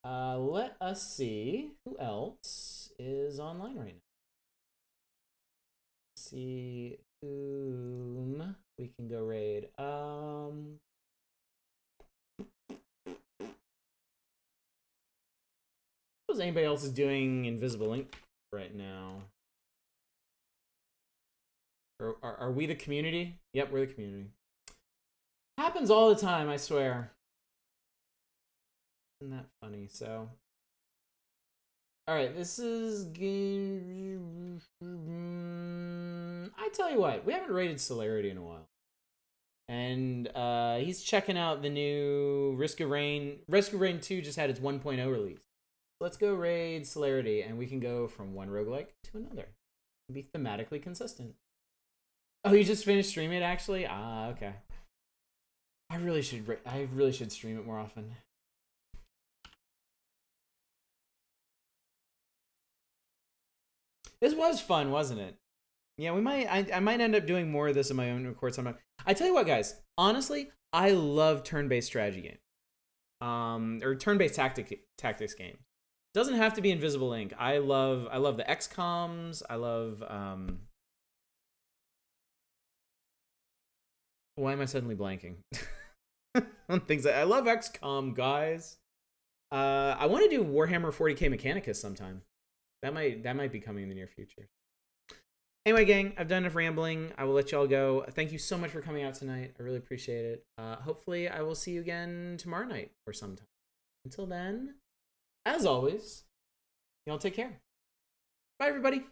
Let us see who else is online right now. Let's see whom we can go raid. Suppose anybody else is doing Invisible Ink right now. Are we the community? Yep, we're the community. Happens all the time, I swear. Isn't that funny? So, all right, this is game. I tell you what, we haven't rated Celerity in a while, and he's checking out the new Risk of Rain. Risk of Rain 2 just had its 1.0 release. Let's go raid Celerity, and we can go from one roguelike to another. And be thematically consistent. Oh, you just finished streaming it, actually? Ah, okay. I really should stream it more often. This was fun, wasn't it? Yeah, we might. I might end up doing more of this in my own record sometime. I tell you what, guys. Honestly, I love turn-based strategy games, or turn-based tactics games. Doesn't have to be Invisible Ink. I love the XComs. I love. Why am I suddenly blanking? On things I love XCOM, guys. I want to do Warhammer 40k Mechanicus sometime. That might be coming in the near future. Anyway, gang, I've done enough rambling. I will let y'all go. Thank you so much for coming out tonight. I really appreciate it. Hopefully, I will see you again tomorrow night or sometime. Until then, as always, y'all take care. Bye, everybody.